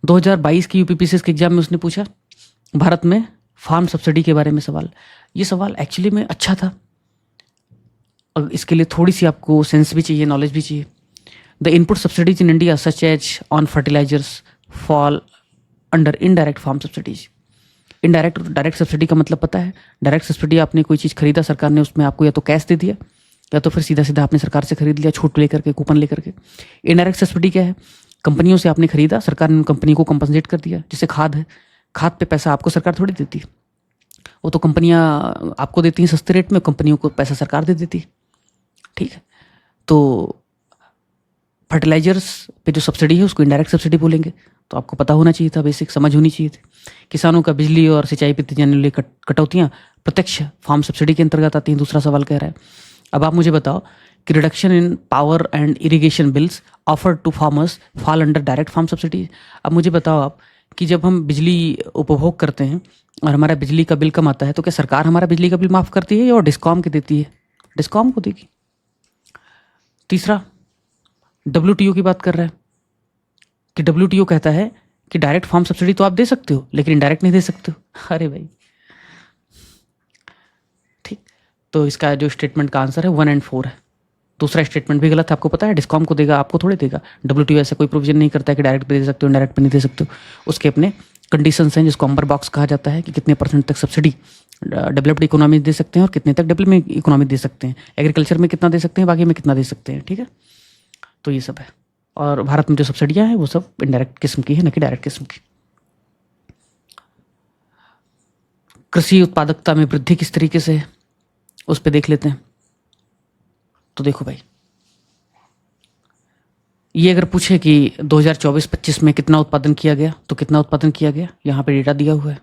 S1: 2022 की UPPCS के एग्जाम में उसने पूछा भारत में फार्म सब्सिडी के बारे में सवाल। ये सवाल एक्चुअली में अच्छा था, इसके लिए थोड़ी सी आपको सेंस भी चाहिए, नॉलेज भी चाहिए। The input subsidies in India such as on fertilizers fall under indirect farm subsidies. Indirect और डायरेक्ट सब्सिडी का मतलब पता है? डायरेक्ट सब्सिडी, आपने कोई चीज़ खरीदा, सरकार ने उसमें आपको या तो कैश दे दिया या तो फिर सीधा सीधा आपने सरकार से खरीद लिया, छूट लेकर के, कूपन लेकर के। इनडायरेक्ट सब्सिडी क्या है? कंपनियों से आपने खरीदा, सरकार ने उन कंपनी को कंपनसेट कर दिया, जैसे खाद है, खाद पे पैसा आपको सरकार थोड़ी देती है, वो तो कंपनियां आपको देती हैं सस्ते रेट में, कंपनियों को पैसा सरकार दे देती है, ठीक है। तो फर्टिलाइजर्स पे जो सब्सिडी है उसको इनडायरेक्ट सब्सिडी बोलेंगे। तो आपको पता होना चाहिए था, बेसिक समझ होनी चाहिए थी। किसानों का बिजली और सिंचाई पे दी जाने वाली कटौतियाँ प्रत्यक्ष फार्म सब्सिडी के अंतर्गत आती हैं, दूसरा सवाल कह रहा है। अब आप मुझे बताओ कि reduction in power and irrigation bills offered to farmers fall under direct farm subsidy. अब मुझे बताओ आप कि जब हम बिजली उपभोग करते हैं और हमारा बिजली का बिल कम आता है तो क्या सरकार हमारा बिजली का बिल माफ़ करती है या डिस्कॉम की देती है? डिस्कॉम को देगी। तीसरा, WTO की बात कर रहा है कि WTO कहता है कि डायरेक्ट फार्म सब्सिडी तो आप दे सकते हो लेकिन इनडायरेक्ट नहीं दे सकते हो। अरे भाई, ठीक। तो इसका जो स्टेटमेंट का आंसर है 1 और 4 है। दूसरा स्टेटमेंट भी गलत है, आपको पता है। डिस्कॉम को देगा, आपको थोड़े देगा। WTO ऐसा कोई प्रोविजन नहीं करता है कि डायरेक्ट पे दे सकते हो, इनडायरेक्ट पे नहीं दे सकते हो। उसके अपने कंडीशंस हैं जिसको अम्बर बॉक्स कहा जाता है कि कितने % तक सब्सिडी डेवलप्ड इकोनॉमी दे सकते हैं और कितने तक डेवलपिंग इकोनॉमी दे सकते हैं। एग्रीकल्चर में कितना दे सकते हैं, बाकी में कितना दे सकते हैं, ठीक है। तो ये सब है। और भारत में जो सब्सिडियां हैं वो सब इनडायरेक्ट किस्म की है, न कि डायरेक्ट किस्म की। कृषि उत्पादकता में वृद्धि किस तरीके से है उस पर देख लेते हैं। तो देखो भाई, ये अगर पूछे कि 2024-25 में कितना उत्पादन किया गया तो कितना उत्पादन किया गया, यहाँ पे डेटा दिया हुआ है।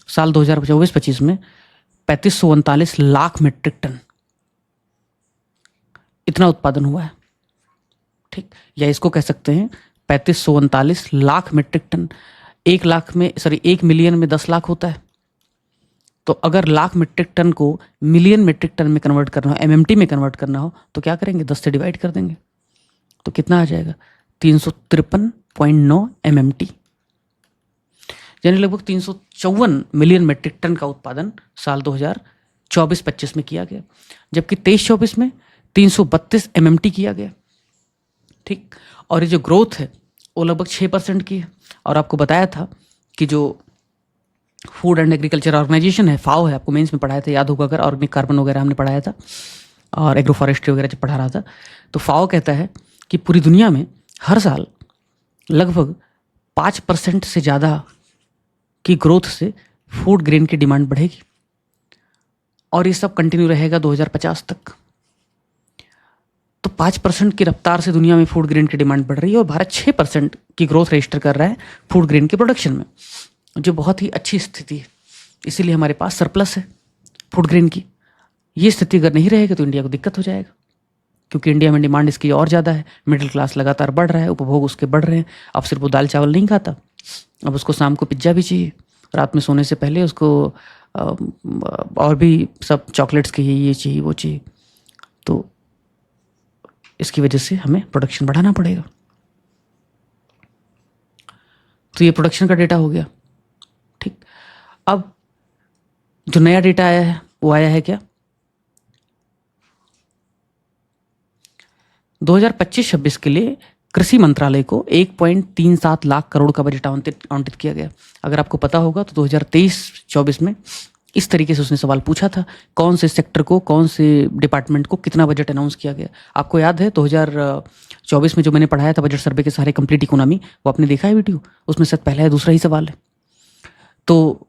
S1: साल 2024-25 में 3539 लाख मीट्रिक टन इतना उत्पादन हुआ है, ठीक। या इसको कह सकते हैं 3539 लाख मीट्रिक टन। 1 मिलियन में 10 लाख होता है। तो अगर लाख मीट्रिक टन को मिलियन मीट्रिक टन में कन्वर्ट करना हो, MMT में कन्वर्ट करना हो, तो क्या करेंगे? 10 से डिवाइड कर देंगे। तो कितना आ जाएगा? 353.9 MMT, यानी लगभग 354 मिलियन मीट्रिक टन का उत्पादन साल 2024-25 में किया गया। जबकि 23-24 में 332 MMT किया गया, ठीक। और ये जो ग्रोथ है वो लगभग 6% की है। और आपको बताया था कि जो फूड एंड एग्रीकल्चर ऑर्गेनाइजेशन है, FAO है, आपको मेंस में पढ़ाया था, याद होगा अगर। ऑर्गेनिक कार्बन वगैरह हमने पढ़ाया था और एग्रो फॉरेस्ट्री वगैरह जब पढ़ा रहा था, तो FAO कहता है कि पूरी दुनिया में हर साल लगभग 5% से ज़्यादा की ग्रोथ से फूड ग्रेन की डिमांड बढ़ेगी और ये सब कंटिन्यू रहेगा 2050 तक। तो 5% की रफ्तार से दुनिया में फूड ग्रेन की डिमांड बढ़ रही है और भारत 6% की ग्रोथ रजिस्टर कर रहा है फूड ग्रेन के प्रोडक्शन में, जो बहुत ही अच्छी स्थिति है। इसीलिए हमारे पास सरप्लस है फूड ग्रेन की। ये स्थिति अगर नहीं रहेगी तो इंडिया को दिक्कत हो जाएगा, क्योंकि इंडिया में डिमांड इसकी और ज़्यादा है। मिडिल क्लास लगातार बढ़ रहा है, उपभोग उसके बढ़ रहे हैं। अब सिर्फ वो दाल चावल नहीं खाता, अब उसको शाम को पिज्ज़ा भी चाहिए, रात में सोने से पहले उसको और भी सब चॉकलेट्स के ये चाहिए वो चाहिए। तो इसकी वजह से हमें प्रोडक्शन बढ़ाना पड़ेगा। तो ये प्रोडक्शन का डेटा हो गया, ठीक। अब जो नया डेटा आया है वो आया है क्या? 2025-26 के लिए कृषि मंत्रालय को 1.37 लाख करोड़ का बजट आवंटित किया गया। अगर आपको पता होगा तो 2023-24 में इस तरीके से उसने सवाल पूछा था, कौन से सेक्टर को, कौन से डिपार्टमेंट को कितना बजट अनाउंस किया गया। आपको याद है 2024 में जो मैंने पढ़ाया था बजट सर्वे के सारे कंप्लीट इकोनॉमी, वो आपने देखा है वीडियो? उसमें शायद पहला या दूसरा ही सवाल है। तो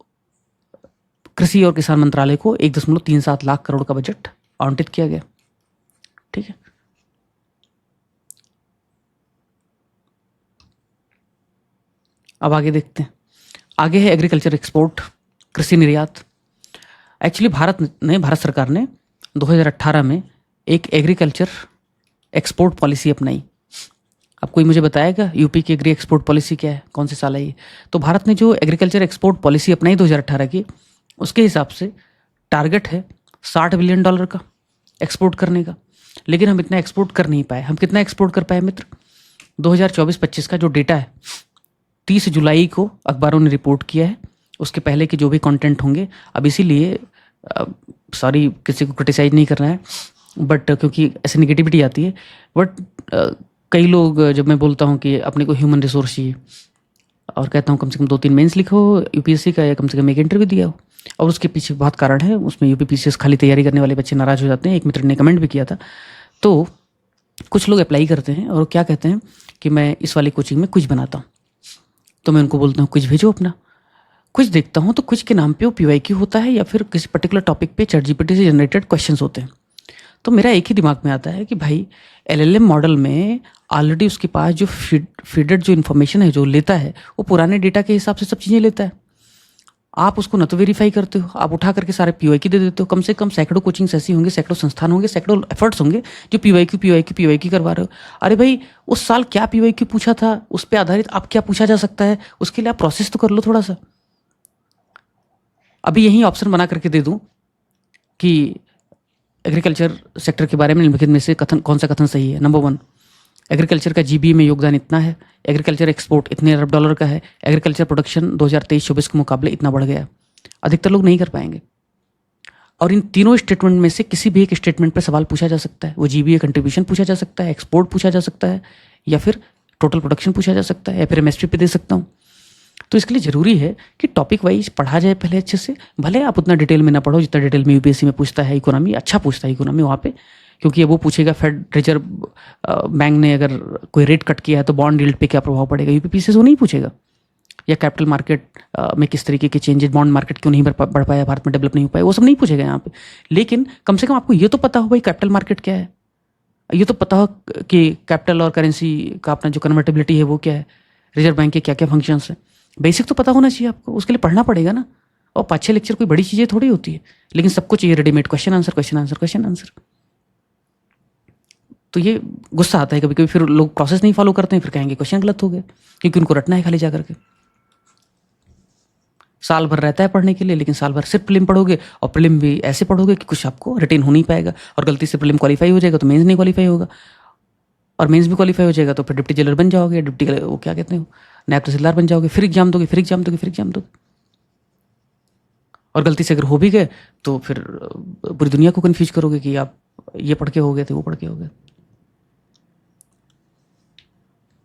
S1: कृषि और किसान मंत्रालय को 1.37 लाख करोड़ का बजट आवंटित किया गया, ठीक है। अब आगे देखते हैं। आगे है एग्रीकल्चर एक्सपोर्ट, कृषि निर्यात। एक्चुअली भारत सरकार ने 2018 में एक एग्रीकल्चर एक्सपोर्ट पॉलिसी अपनाई। अब कोई मुझे बताएगा यूपी की एग्री एक्सपोर्ट पॉलिसी क्या है, कौन से साल है ये? तो भारत ने जो एग्रीकल्चर एक्सपोर्ट पॉलिसी अपनाई 2018 की, उसके हिसाब से टारगेट है $60 बिलियन का एक्सपोर्ट करने का। लेकिन हम इतना एक्सपोर्ट कर नहीं पाए। हम कितना एक्सपोर्ट कर पाए मित्र? 2024-25 का जो डेटा है 30 जुलाई को अखबारों ने रिपोर्ट किया है। उसके पहले के जो भी कंटेंट होंगे, अब इसीलिए सॉरी किसी को क्रिटिसाइज नहीं करना है, बट क्योंकि ऐसे नेगेटिविटी आती है। बट कई लोग, जब मैं बोलता हूँ कि अपने को ह्यूमन रिसोर्स चाहिए और कहता हूँ कम से कम 2-3 मेंस लिखो यूपीएससी का, या कम से कम एक इंटरव्यू दिया हो, और उसके पीछे बहुत कारण है। उसमें यूपीपीसीएस खाली तैयारी करने वाले बच्चे नाराज़ हो जाते हैं। एक मित्र ने कमेंट भी किया था। तो कुछ लोग अप्लाई करते हैं और क्या कहते हैं कि मैं इस वाली कोचिंग में क्विज बनाता हूँ। तो मैं उनको बोलता हूँ क्विज भेजो अपना। क्विज देखता हूँ तो क्विज के नाम पे वो पीवाईक्यू होता है या फिर किसी पर्टिकुलर टॉपिक पे चैटजीपीटी से जनरेटेड क्वेश्चंस होते हैं। तो मेरा एक ही दिमाग में आता है कि भाई एलएलएम मॉडल में ऑलरेडी उसके पास जो फीडेड जो इन्फॉर्मेशन है जो लेता है वो पुराने डेटा के हिसाब से सब चीज़ें लेता है। आप उसको न तो वेरीफाई करते हो, आप उठा करके सारे पीवाईक्यू दे देते हो। कम से कम सैकड़ों कोचिंग्स ऐसी होंगे, सैकड़ों संस्थान होंगे, सैकड़ों एफर्ट्स होंगे जो पीवाईक्यू करवा रहे हो। अरे भाई उस साल क्या पीवाईक्यू पूछा था, उस पर आधारित अब क्या पूछा जा सकता है, उसके लिए आप प्रोसेस तो कर लो थोड़ा सा। अभी यही ऑप्शन बना करके दे दूं कि एग्रीकल्चर सेक्टर के बारे में निम्नलिखित में से कथन कौन सा कथन सही है। नंबर 1, एग्रीकल्चर का जीबीए में योगदान इतना है, एग्रीकल्चर एक्सपोर्ट इतने अरब डॉलर का है, एग्रीकल्चर प्रोडक्शन 2023-24 के मुकाबले इतना बढ़ गया। अधिकतर लोग नहीं कर पाएंगे। और इन तीनों स्टेटमेंट में से किसी भी एक स्टेटमेंट पर सवाल पूछा जा सकता है। वो जीबीए कंट्रीब्यूशन पूछा जा सकता है, एक्सपोर्ट पूछा जा सकता है, या फिर टोटल प्रोडक्शन पूछा जा सकता है, या फिर एमएसपी पे दे सकता हूँ। तो इसके लिए ज़रूरी है कि टॉपिक वाइज पढ़ा जाए पहले अच्छे से। भले आप उतना डिटेल में ना पढ़ो जितना डिटेल में यूपीएससी में पूछता है। इकोनॉमी अच्छा पूछता है इकोनॉमी वहाँ पे, क्योंकि वो पूछेगा फेड रिजर्व बैंक ने अगर कोई रेट कट किया है तो बॉन्ड यील्ड पे क्या प्रभाव पड़ेगा। यूपीपीसी से वो नहीं पूछेगा। या कैपिटल मार्केट में किस तरीके के चेंजेस, बॉन्ड मार्केट क्यों नहीं बढ़ पाया, भारत में डेवलप नहीं हो पाया, वो सब नहीं पूछेगा यहाँ पे। लेकिन कम से कम आपको ये तो पता हो भाई कैपिटल मार्केट क्या है, ये तो पता हो कि कैपिटल और करेंसी का अपना जो कन्वर्टेबिलिटी है वो क्या है, रिजर्व बैंक के क्या क्या फंक्शंस है। बेसिक तो पता होना चाहिए आपको, उसके लिए पढ़ना पड़ेगा ना। और 5-6 लेक्चर कोई बड़ी चीज़ें थोड़ी होती है, लेकिन सबको चाहिए readymade question answer question answer question answer. तो ये गुस्सा आता है कभी कभी, फिर लोग प्रोसेस नहीं फॉलो करते हैं, फिर कहेंगे क्वेश्चन गलत हो गया, क्योंकि उनको रटना है खाली जा करके। साल भर रहता है पढ़ने के लिए, लेकिन साल भर सिर्फ प्रीलिम पढ़ोगे, और प्रीलिम भी ऐसे पढ़ोगे कि कुछ आपको रिटेन हो नहीं पाएगा। और गलती से प्रीलिम क्वालीफाई हो जाएगा तो मेंस नहीं क्वालीफाई होगा, और मेंस भी क्वालीफाई हो जाएगा तो फिर डिप्टी जेलर बन जाओगे, डिप्टी वो क्या कहते हैं नायब तहसीलदार बन जाओगे, फिर एग्जाम दोगे, फिर एग्जाम दोगे, फिर एग्जाम दोगे। और गलती से अगर हो भी गए तो फिर पूरी दुनिया को कन्फ्यूज करोगे कि आप ये पढ़ के हो गए थे, वो पढ़ के हो गए।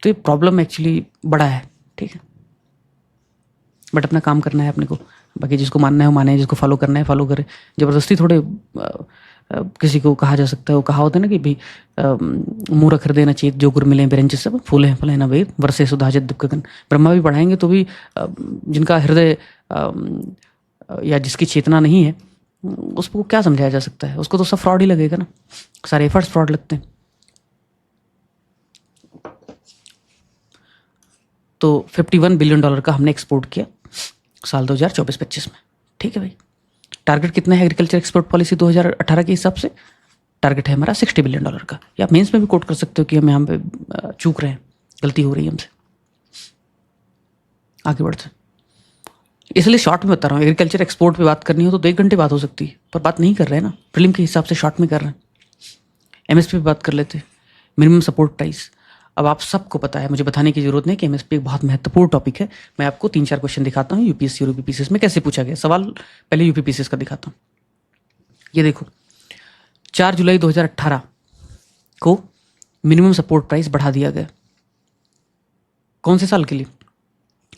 S1: तो ये प्रॉब्लम एक्चुअली बड़ा है, ठीक है। बट अपना काम करना है अपने को। बाकी जिसको मानना है वो माने, जिसको फॉलो करना है फॉलो करे। ज़बरदस्ती थोड़े किसी को कहा जा सकता है। वो कहा होता है ना कि भाई मूर्ख हृदय न चेत जो गुर मिले बिरंच सब फूले फले न वेद वर्षे सुधाजत दुखगन। ब्रह्मा भी पढ़ाएंगे तो भी जिनका हृदय या जिसकी चेतना नहीं है उसको क्या समझाया जा सकता है, उसको तो सब फ्रॉड ही लगेगा ना। सारे एफर्ट्स फ्रॉड लगते हैं। तो $51 बिलियन का हमने एक्सपोर्ट किया साल 2024-25 में, ठीक है भाई। टारगेट कितना है एग्रीकल्चर एक्सपोर्ट पॉलिसी 2018 के हिसाब से? टारगेट है हमारा $60 बिलियन का। या आप मेंस में भी कोट कर सकते हो कि हम यहाँ पे चूक रहे हैं, गलती हो रही है हमसे। आगे बढ़ते, इसलिए शॉर्ट में बता रहा हूँ। एग्रीकल्चर एक्सपोर्ट पे बात करनी हो तो 1 घंटे बात हो सकती है, पर बात नहीं कर रहे हैं ना, प्रीलिम के हिसाब से शॉर्ट में कर रहे हैं। एमएसपी पे बात कर लेते, मिनिमम सपोर्ट प्राइस। अब आप सबको पता है, मुझे बताने की जरूरत नहीं कि एमएसपी एक बहुत महत्वपूर्ण टॉपिक है। मैं आपको 3-4 क्वेश्चन दिखाता हूँ यूपीएससी और यूपीपीसीएस में कैसे पूछा गया सवाल। पहले यूपीपीसीएस का दिखाता हूँ। ये देखो, 4 जुलाई 2018 को मिनिमम सपोर्ट प्राइस बढ़ा दिया गया। कौन से साल के लिए?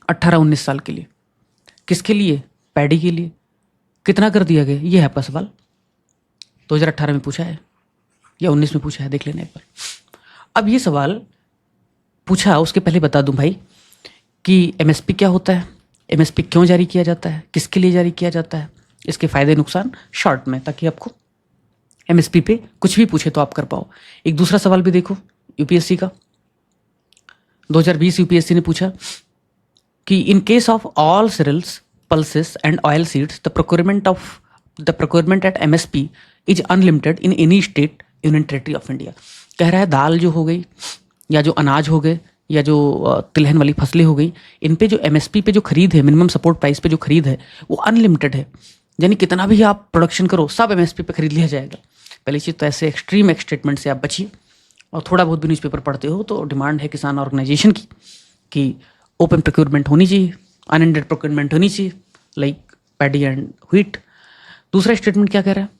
S1: 18-19 साल के लिए। किसके लिए? पैडी के लिए। कितना कर दिया गया? ये है आपका सवाल। 2018 में पूछा है या 19 में पूछा है, देख लेना एक बार। अब ये सवाल पूछा, उसके पहले बता दूं भाई कि एमएसपी क्या होता है, एमएसपी क्यों जारी किया जाता है, किसके लिए जारी किया जाता है, इसके फायदे नुकसान शॉर्ट में, ताकि आपको एमएसपी पे कुछ भी पूछे तो आप कर पाओ। एक दूसरा सवाल भी देखो यूपीएससी का। 2020 यूपीएससी ने पूछा कि in case of all cereals, pulses and oil seeds, the procurement at MSP is unlimited in any state union territory of India। कह रहा है दाल जो हो गई, या जो अनाज हो गए, या जो तिलहन वाली फसलें हो गई, इन पे जो एमएसपी पे जो खरीद है, मिनिमम सपोर्ट प्राइस पे जो खरीद है, वो अनलिमिटेड है। यानी कितना भी आप प्रोडक्शन करो सब एमएसपी पे खरीद लिया जाएगा। पहली चीज़ तो ऐसे एक्सट्रीम स्टेटमेंट से आप बचिए। और थोड़ा बहुत भी न्यूज़पेपर पढ़ते हो तो डिमांड है किसान ऑर्गेनाइजेशन की कि ओपन प्रोक्योरमेंट होनी चाहिए, अनएंडेड प्रोक्योरमेंट होनी चाहिए, लाइक पैडी एंड व्हीट। दूसरा स्टेटमेंट क्या कह रहा है?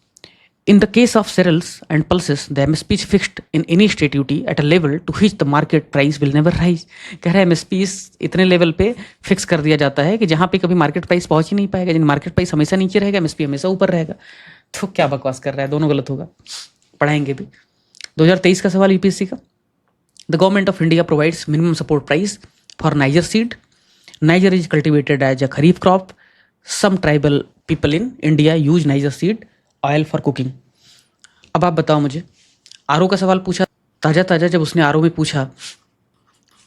S1: In the case of cereals and pulses, the MSP is fixed in any state duty at a level to which the market price will never rise। कह रहा है MSP इतने level पे फिक्स कर दिया जाता है कि जहाँ पे कभी मार्केट प्राइस पहुंच ही नहीं पाएगा। यानी मार्केट प्राइस हमेशा नीचे रहेगा, एमएसपी हमेशा ऊपर रहेगा। तो क्या बकवास कर रहा है, दोनों गलत होगा, पढ़ाएंगे भी। 2023 का सवाल यूपीएससी का। The government of India provides minimum support price for niger seed. Niger is cultivated as a kharif crop some tribal people in India use niger seed oil for cooking. अब आप बताओ मुझे, आरओ का सवाल पूछा ताज़ा ताज़ा, जब उसने आरओ में पूछा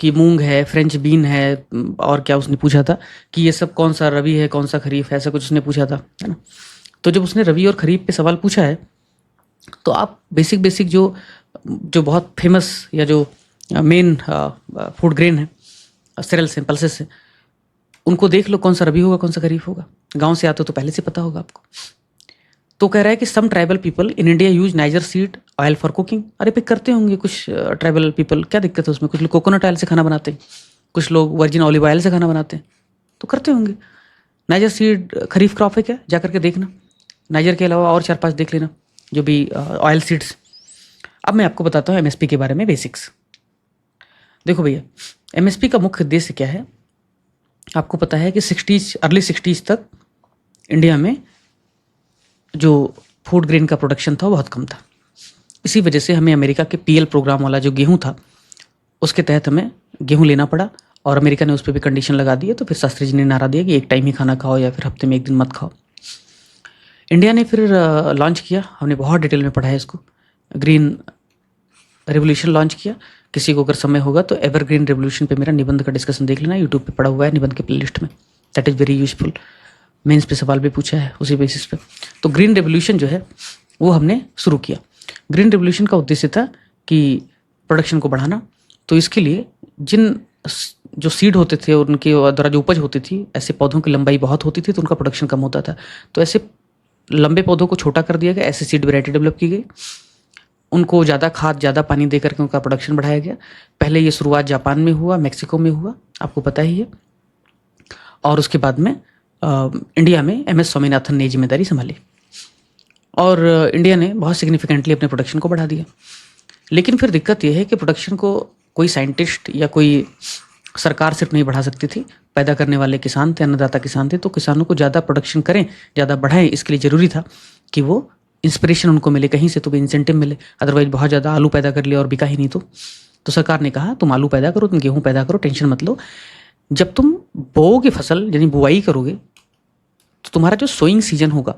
S1: कि मूंग है, फ्रेंच बीन है, और क्या उसने पूछा था कि ये सब कौन सा रबी है कौन सा खरीफ है, ऐसा कुछ उसने पूछा था, है ना। तो जब उसने रबी और खरीफ पे सवाल पूछा है, तो आप बेसिक बेसिक जो जो बहुत फेमस या जो मेन फूड ग्रेन है, सेरेल्स हैं, पल्सेस हैं, उनको देख लो कौन सा रबी होगा कौन सा खरीफ होगा। गांव से आते हो तो पहले से पता होगा आपको। तो कह रहा है कि some tribal people in India use niger seed oil for cooking. अरे पे करते होंगे कुछ ट्राइबल पीपल, क्या दिक्कत है उसमें। कुछ लोग कोकोनट ऑयल से खाना बनाते हैं, कुछ लोग वर्जिन ऑलिव ऑयल से खाना बनाते हैं, तो करते होंगे। नाइजर सीड खरीफ क्रॉप है क्या, जा करके देखना। नाइजर के अलावा और 4-5 देख लेना जो भी ऑयल सीड्स। अब मैं आपको बताता हूँ एमएसपी के बारे में बेसिक्स। देखो भैया, एमएसपी का मुख्य उद्देश्य क्या है, आपको पता है कि अर्ली 60s तक इंडिया में जो फूड ग्रेन का प्रोडक्शन था वो बहुत कम था। इसी वजह से हमें अमेरिका के पीएल प्रोग्राम वाला जो गेहूं था उसके तहत हमें गेहूं लेना पड़ा, और अमेरिका ने उस पर भी कंडीशन लगा दी है। तो फिर शास्त्री जी ने नारा दिया कि एक टाइम ही खाना खाओ या फिर हफ्ते में एक दिन मत खाओ। इंडिया ने फिर लॉन्च किया, हमने बहुत डिटेल में पढ़ा है इसको, ग्रीन रेवोल्यूशन लॉन्च किया। किसी को अगर समय होगा तो एवरग्रीन रेवोल्यूशन पे मेरा निबंध का डिस्कशन देख लेना, यूट्यूब पे पड़ा हुआ है निबंध के प्लेलिस्ट में। That is very useful. Mains पे सवाल भी पूछा है उसी बेसिस पे। तो ग्रीन रेवोल्यूशन जो है वो हमने शुरू किया। ग्रीन रेवोल्यूशन का उद्देश्य था कि प्रोडक्शन को बढ़ाना। तो इसके लिए जो सीड होते थे और उनके द्वारा जो उपज होती थी, ऐसे पौधों की लंबाई बहुत होती थी तो उनका प्रोडक्शन कम होता था। तो ऐसे लंबे पौधों को छोटा कर दिया गया, ऐसे सीड वैरायटी डेवलप की गई, उनको ज़्यादा खाद ज़्यादा पानी दे करके उनका प्रोडक्शन बढ़ाया गया। पहले ये शुरुआत जापान में हुआ, मैक्सिको में हुआ, आपको पता ही है। और उसके बाद में इंडिया में एमएस स्वामीनाथन ने जिम्मेदारी संभाली और इंडिया ने बहुत सिग्निफिकेंटली अपने प्रोडक्शन को बढ़ा दिया। लेकिन फिर दिक्कत यह है कि प्रोडक्शन को कोई साइंटिस्ट या कोई सरकार सिर्फ नहीं बढ़ा सकती थी। पैदा करने वाले किसान थे, अन्नदाता किसान थे। तो किसानों को ज़्यादा प्रोडक्शन करें, ज़्यादा बढ़ाएं, इसके लिए ज़रूरी था कि वो इंस्पिरेशन उनको मिले, कहीं से तो भी इंसेंटिव मिले। अदरवाइज बहुत ज़्यादा आलू पैदा कर लिया और बिका ही नहीं तो सरकार ने कहा तुम आलू पैदा करो, तुम गेहूँ पैदा करो, टेंशन मत लो। जब तुम बोओगे फसल, यानी बुआई करोगे, तो तुम्हारा जो सोइंग सीजन होगा,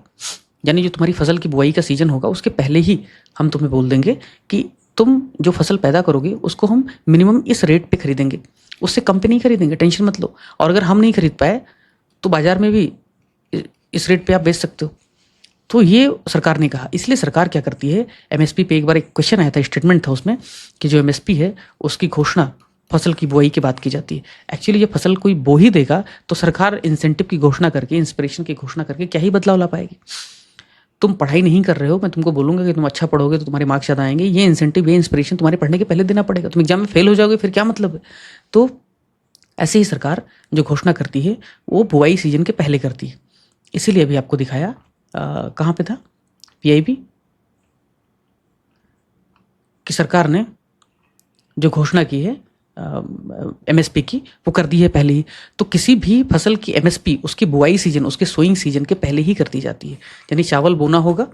S1: यानी जो तुम्हारी फसल की बुआई का सीजन होगा, उसके पहले ही हम तुम्हें बोल देंगे कि तुम जो फसल पैदा करोगे उसको हम मिनिमम इस रेट पे खरीदेंगे, उससे कम पे नहीं खरीदेंगे, टेंशन मत लो। और अगर हम नहीं खरीद पाए तो बाजार में भी इस रेट पे आप बेच सकते हो। तो ये सरकार ने कहा। इसलिए सरकार क्या करती है, एमएसपी पे एक बार एक क्वेश्चन आया था, स्टेटमेंट था उसमें कि जो एमएसपी है उसकी घोषणा फसल की बुआई के बाद की जाती है। एक्चुअली ये फसल कोई बो ही देगा तो सरकार इंसेंटिव की घोषणा करके, इंस्पिरेशन की घोषणा करके क्या ही बदलाव ला पाएगी। तुम पढ़ाई नहीं कर रहे हो, मैं तुमको बोलूंगा कि तुम अच्छा पढ़ोगे तो तुम्हारे मार्क्स ज़्यादा आएंगे, ये इंसेंटिव, ये इंस्पिरेशन तुम्हारे पढ़ने के पहले देना पड़ेगा। तुम एग्जाम में फेल हो जाओगे फिर क्या मतलब है। तो ऐसे ही सरकार जो घोषणा करती है वो बुआई सीजन के पहले करती है। इसीलिए अभी आपको दिखाया, कहाँ पे था, पीआईबी, कि सरकार ने जो घोषणा की है एमएसपी की वो कर दी है पहले ही। तो किसी भी फसल की एमएसपी उसकी बुआई सीजन, उसके सोइंग सीजन के पहले ही कर दी जाती है। यानी चावल बोना होगा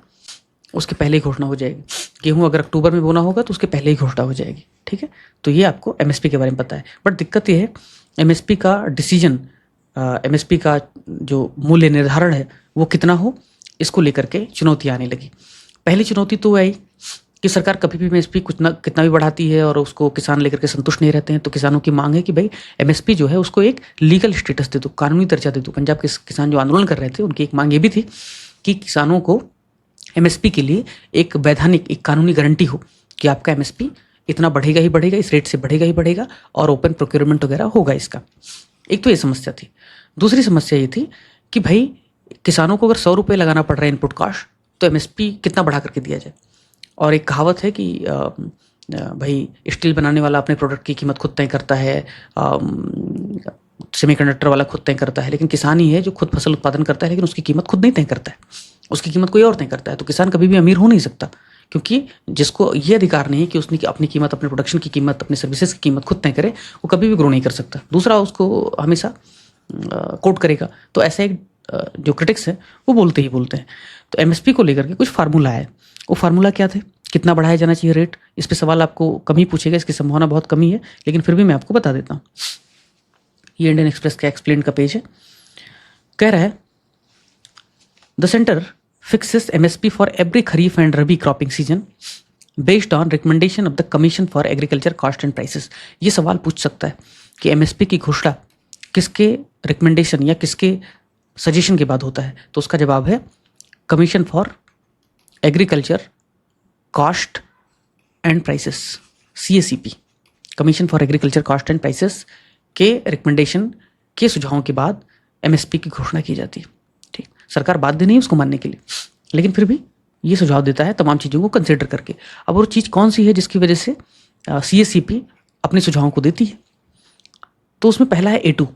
S1: उसके पहले ही घोषणा हो जाएगी, गेहूं अगर अक्टूबर में बोना होगा तो उसके पहले ही घोषणा हो जाएगी। ठीक है, तो ये आपको एमएसपी के बारे में पता है। बट दिक्कत ये है, एमएसपी का डिसीजन, एमएसपी का जो मूल्य निर्धारण है वो कितना हो, इसको लेकर के चुनौतियाँ आने लगी। पहली चुनौती तो आई कि सरकार कभी भी एमएसपी कितना भी बढ़ाती है और उसको किसान लेकर के संतुष्ट नहीं रहते हैं। तो किसानों की मांग है कि भाई एमएसपी जो है उसको एक लीगल स्टेटस दे दो, कानूनी दर्जा दे दो। पंजाब के किसान जो आंदोलन कर रहे थे उनकी एक मांग ये भी थी कि किसानों को एमएसपी के लिए एक वैधानिक, एक कानूनी गारंटी हो कि आपका एमएसपी इतना बढ़ेगा ही बढ़ेगा, इस रेट से बढ़ेगा ही बढ़ेगा, और ओपन प्रोक्योरमेंट वगैरह होगा इसका। एक तो ये समस्या थी। दूसरी समस्या ये थी कि भाई किसानों को अगर 100 रुपये लगाना पड़ रहा है इनपुट कॉस्ट, तो एमएसपी कितना बढ़ा करके दिया जाए। और एक कहावत है कि भाई स्टील बनाने वाला अपने प्रोडक्ट की कीमत खुद तय करता है, सेमीकंडक्टर वाला खुद तय करता है, लेकिन किसान ही है जो खुद फसल उत्पादन करता है लेकिन उसकी कीमत खुद नहीं तय करता है, उसकी कीमत कोई और तय करता है। तो किसान कभी भी अमीर हो नहीं सकता, क्योंकि जिसको ये अधिकार नहीं है कि उसने अपनी कीमत, अपने प्रोडक्शन की कीमत, अपने सर्विसेज की कीमत खुद तय करे, वो कभी भी ग्रो नहीं कर सकता। दूसरा उसको हमेशा कोट करेगा। तो ऐसा एक जो क्रिटिक्स हैं वो बोलते ही बोलते हैं। तो एमएसपी को लेकर के कुछ फार्मूला है। वो फार्मूला क्या थे, कितना बढ़ाया जाना चाहिए रेट, इस पे सवाल आपको कम ही पूछेगा, इसकी संभावना बहुत कम ही है, लेकिन फिर भी मैं आपको बता देता हूँ। ये इंडियन एक्सप्रेस का एक्सप्लेन का पेज है। कह रहा है the centre fixes MSP for every kharif and rabi cropping season based on recommendation of the commission for agriculture cost and prices. ये सवाल पूछ सकता है कि एमएसपी की घोषणा किसके रिकमेंडेशन या किसके सजेशन के बाद होता है, तो उसका जवाब है commission for agriculture cost and prices, CACP, commission for agriculture cost and prices के रिकमेंडेशन के सुझावों के बाद एमएसपी की घोषणा की जाती है। ठीक, सरकार बाध्य नहीं उसको मानने के लिए, लेकिन फिर भी ये सुझाव देता है तमाम चीज़ों को कंसिडर करके। अब वो चीज़ कौन सी है जिसकी वजह से CACP अपने सुझावों को देती है, तो उसमें पहला है A2।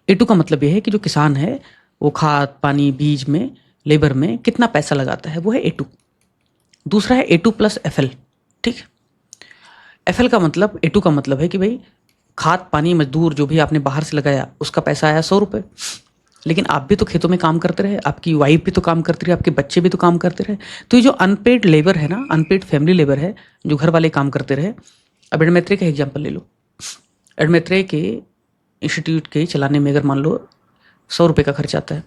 S1: A2 का मतलब यह है कि जो किसान है वो खाद पानी बीज में लेबर में कितना पैसा लगाता है, वो है A2। दूसरा है A2 प्लस FL। ठीक, FL का मतलब, A2 का मतलब है कि भाई खाद पानी मजदूर जो भी आपने बाहर से लगाया उसका पैसा आया 100 रुपये, लेकिन आप भी तो खेतों में काम करते रहे, आपकी वाइफ भी तो काम करती रहे, आपके बच्चे भी तो काम करते रहे। तो ये जो अनपेड लेबर है ना, अनपेड फैमिली लेबर है, जो घर वाले काम करते रहे। अब एडमेत्रे का एग्जाम्पल ले लो। एडमेत्रे के इंस्टीट्यूट के चलाने में अगर मान लो 100 रुपये का खर्च आता है।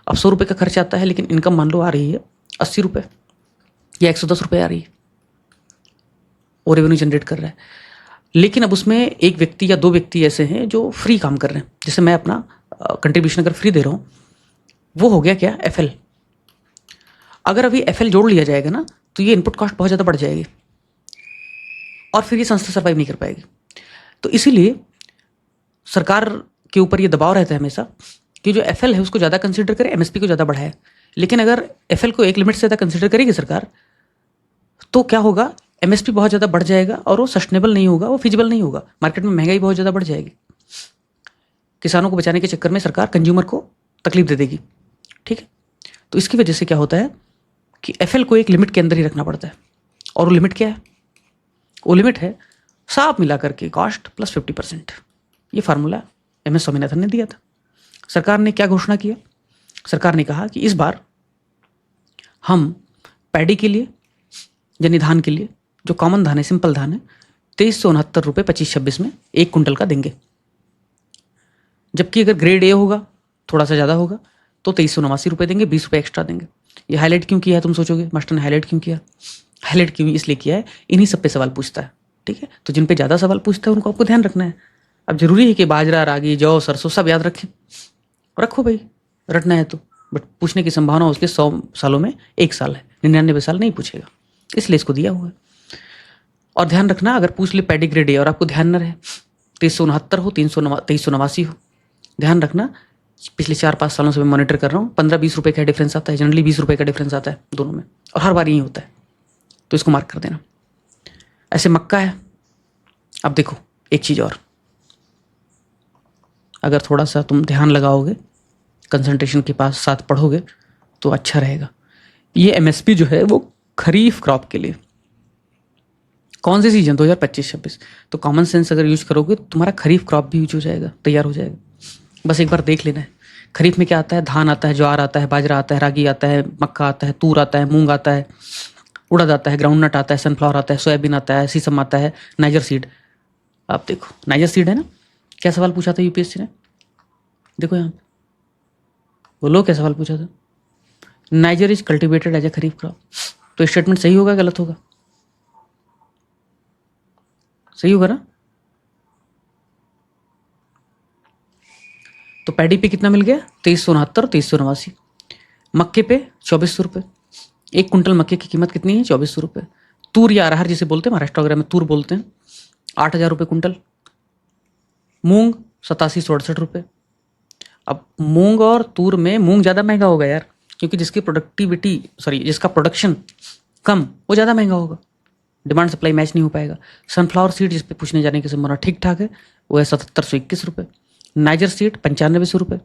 S1: अब 100 रुपये का खर्च आता है, लेकिन इनकम मान लो आ रही है 80 रुपये या 110 रुपये आ रही है, और रेवेन्यू जनरेट कर रहा है। लेकिन अब उसमें एक व्यक्ति या दो व्यक्ति ऐसे हैं जो फ्री काम कर रहे हैं, जैसे मैं अपना कंट्रीब्यूशन अगर फ्री दे रहा हूँ, वो हो गया क्या, FL। अगर अभी FL जोड़ लिया जाएगा ना, तो ये इनपुट कॉस्ट बहुत ज़्यादा बढ़ जाएगी और फिर ये संस्था सर्वाइव नहीं कर पाएगी। तो इसीलिए सरकार के ऊपर ये दबाव रहता है हमेशा कि जो FL है उसको ज़्यादा कंसिडर करे, MSP को ज़्यादा बढ़ाए। लेकिन अगर FL को एक लिमिट से ज़्यादा कंसिडर करेगी सरकार, तो क्या होगा, MSP बहुत ज़्यादा बढ़ जाएगा और वो सस्टेनेबल नहीं होगा, वो फिजिबल नहीं होगा। मार्केट में महंगाई बहुत ज़्यादा बढ़ जाएगी। किसानों को बचाने के चक्कर में सरकार कंज्यूमर को तकलीफ दे देगी। ठीक है, तो इसकी वजह से क्या होता है कि FL को एक लिमिट के अंदर ही रखना पड़ता है। और वो लिमिट क्या है, वो लिमिट है साफ मिला करके कॉस्ट प्लस 50%। ये फार्मूला MS स्वामीनाथन ने दिया था। सरकार ने क्या घोषणा किया, सरकार ने कहा कि इस बार हम पैडी के लिए, यानी धान के लिए, जो कॉमन धान है, सिंपल धान है, 2369 रुपये 25-26 में 1 कुंटल का देंगे। जबकि अगर ग्रेड A होगा, थोड़ा सा ज़्यादा होगा, तो 2389 रुपये देंगे, 20 रुपये एक्स्ट्रा देंगे। ये हाईलाइट क्यों किया है, तुम सोचोगे मास्टर ने हाईलाइट क्यों किया। हाईलाइट क्यों इसलिए किया है, इन्हीं सब पे सवाल पूछता है। ठीक है, तो जिन पे ज़्यादा सवाल पूछता है उनको आपको ध्यान रखना है। अब जरूरी है कि बाजरा रागी जौ सरसों सब याद रखें, रखो भाई, रटना है तो, बट पूछने की संभावना उसके 100 सालों में 1 साल है, 99 साल नहीं पूछेगा, इसलिए इसको दिया हुआ है। और ध्यान रखना, अगर पूछ ले पैडी ग्रेड A और आपको ध्यान न रहे, 2369 हो, 2389 हो, ध्यान रखना पिछले 4-5 सालों से मैं मॉनिटर कर रहा हूँ, 15-20 रुपये का डिफरेंस आता है, जनरली 20 रुपये का डिफरेंस आता है दोनों में, और हर बार यही होता है। तो इसको मार्क कर देना। ऐसे मक्का है। अब देखो एक चीज़ और, अगर थोड़ा सा तुम ध्यान लगाओगे, कंसंट्रेशन के पास साथ पढ़ोगे तो अच्छा रहेगा। ये MSP जो है वो खरीफ क्रॉप के लिए, कौन से सीजन 2025-26, तो कॉमन सेंस अगर यूज करोगे तो तुम्हारा खरीफ क्रॉप भी यूज हो जाएगा, तैयार हो जाएगा। बस एक बार देख लेना है। खरीफ में क्या आता है, धान आता है, ज्वार आता है, बाजरा आता है, रागी आता है, मक्का आता है, तूर आता है, मूंग आता है, उड़द आता है, ग्राउंडनट आता है, सनफ्लावर आता है, सोयाबीन आता है, सीसम आता है, नाइजर सीड। आप देखो नाइजर सीड है ना, क्या सवाल पूछा था UPSC ने, देखो यहाँ पे, बोलो क्या सवाल पूछा था, niger is cultivated as a kharif crop. तो स्टेटमेंट सही होगा गलत होगा, सही होगा ना। तो पैडी पे कितना मिल गया, 2369 और 2389। मक्के पे 2400 रुपये, 1 कुंटल मक्के की कीमत कितनी है, 2400 रुपये। तूर या अरहर जिसे बोलते हैं, महाराष्ट्र वगैरह में तूर बोलते हैं, 8000 रुपये कुंटल। मूंग 8768 रुपये। अब मूंग और तूर में मूंग ज़्यादा महंगा होगा यार, क्योंकि जिसका प्रोडक्शन कम, वो ज़्यादा महंगा होगा, डिमांड सप्लाई मैच नहीं हो पाएगा। सनफ्लावर सीड जिस पे पूछने जाने की संभावना ठीक ठाक है, वो है 7721 रुपये। नाइजर सीड 9500 रुपये।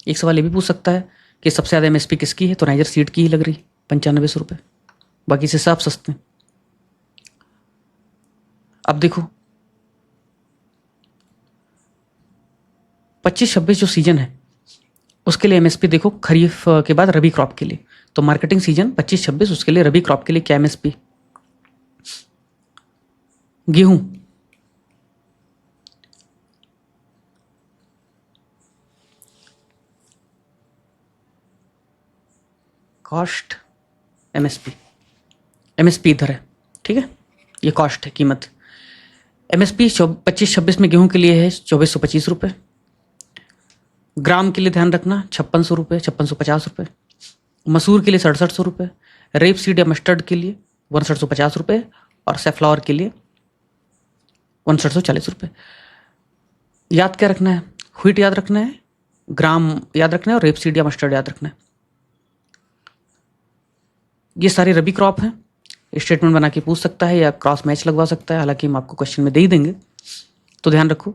S1: एक सवाल ये भी पूछ सकता है कि सबसे ज़्यादा MSP किसकी है, तो नाइजर सीड की ही लग रही, 9500 रुपये, बाकी से सब सस्ते हैं। अब देखो 25-26 जो सीजन है उसके लिए MSP देखो, खरीफ के बाद रबी क्रॉप के लिए, तो मार्केटिंग सीजन 25-26, उसके लिए रबी क्रॉप के लिए क्या MSP, गेहूं कॉस्ट, एमएसपी, एमएसपी इधर है, ठीक है, ये कॉस्ट है, कीमत। एमएसपी 25-26 में गेहूं के लिए है 2425 रुपये, ग्राम के लिए ध्यान रखना 5600 रुपये, 5650 रुपये, मसूर के लिए 6700 रुपये, रेप सीड या मस्टर्ड के लिए 6750 रुपये, और सेफ्लावर के लिए 6740 रुपये। याद क्या रखना है? व्हीट याद रखना है, ग्राम याद रखना है, और रेप सीड या मस्टर्ड याद रखना है। ये सारे रबी क्रॉप हैं, स्टेटमेंट बना के पूछ सकता है या क्रॉस मैच लगवा सकता है, हालांकि हम आपको क्वेश्चन में दे ही देंगे, तो ध्यान रखो।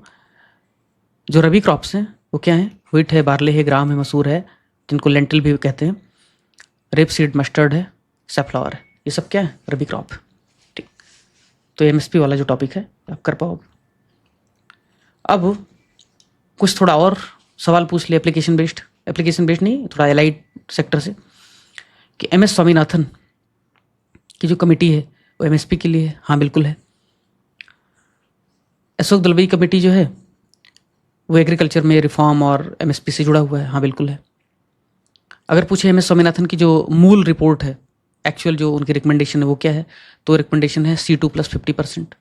S1: जो रबी क्रॉप्स हैं वो क्या हैं? व्हीट है, बार्ले है, ग्राम है, मसूर है, जिनको लेंटिल भी कहते हैं, रेप सीड, मस्टर्ड है, सेफ्लावर है, ये सब क्या है? रबी क्रॉप। ठीक, तो एमएसपी वाला जो टॉपिक है आप कर पाओगे। अब कुछ थोड़ा और सवाल पूछ ले एप्लीकेशन बेस्ड नहीं, थोड़ा एलाइड सेक्टर से, कि एमएस स्वामीनाथन की जो कमेटी है वो एमएसपी के लिए है? हाँ बिल्कुल है। अशोक दलबई कमेटी जो है वो एग्रीकल्चर में रिफॉर्म और एमएसपी से जुड़ा हुआ है? हाँ बिल्कुल है। अगर पूछे एमएस स्वामीनाथन की जो मूल रिपोर्ट है, एक्चुअल जो उनकी रिकमेंडेशन है वो क्या है, तो रिकमेंडेशन है C2 + 50%,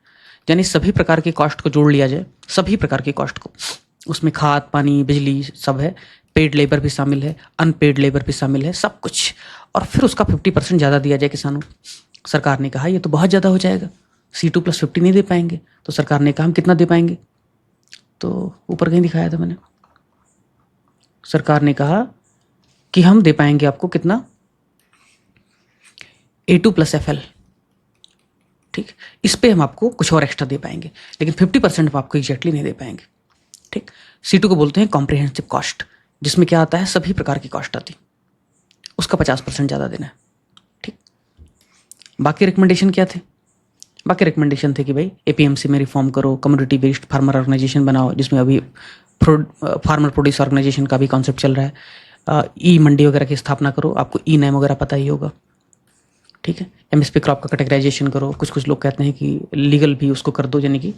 S1: यानी सभी प्रकार के कॉस्ट को जोड़ लिया जाए, सभी प्रकार के कॉस्ट को, उसमें खाद, पानी, बिजली सब है, पेड लेबर भी शामिल है, अनपेड लेबर भी शामिल है, सब कुछ, और फिर उसका 50% ज़्यादा दिया जाए किसानों को। सरकार ने कहा ये तो बहुत ज़्यादा हो जाएगा, C2 + 50 नहीं दे पाएंगे, तो सरकार ने कहा हम कितना दे पाएंगे, तो ऊपर कहीं दिखाया था मैंने, सरकार ने कहा कि हम दे पाएंगे आपको कितना, A2 + FL। ठीक, इस पे हम आपको कुछ और एक्स्ट्रा दे पाएंगे, लेकिन 50% हम आपको एग्जैक्टली नहीं दे पाएंगे। ठीक, C2 को बोलते हैं कॉम्प्रिहेंसिव कॉस्ट, जिसमें क्या आता है, सभी प्रकार की कॉस्ट आती, उसका 50% ज़्यादा देना है। ठीक, बाकी रिकमेंडेशन क्या थे? बाकी रिकमेंडेशन थे कि भाई APMC में रिफॉर्म करो, कम्युनिटी बेस्ड फार्मर ऑर्गेनाइजेशन बनाओ, जिसमें अभी फार्मर प्रोड्यूस ऑर्गेनाइजेशन का भी कॉन्सेप्ट चल रहा है, ई मंडी वगैरह की स्थापना करो, आपको ई नैम वगैरह पता ही होगा। ठीक है, एमएसपी क्रॉप का कैटेगराइजेशन करो, कुछ लोग कहते हैं कि लीगल भी उसको कर दो, यानी कि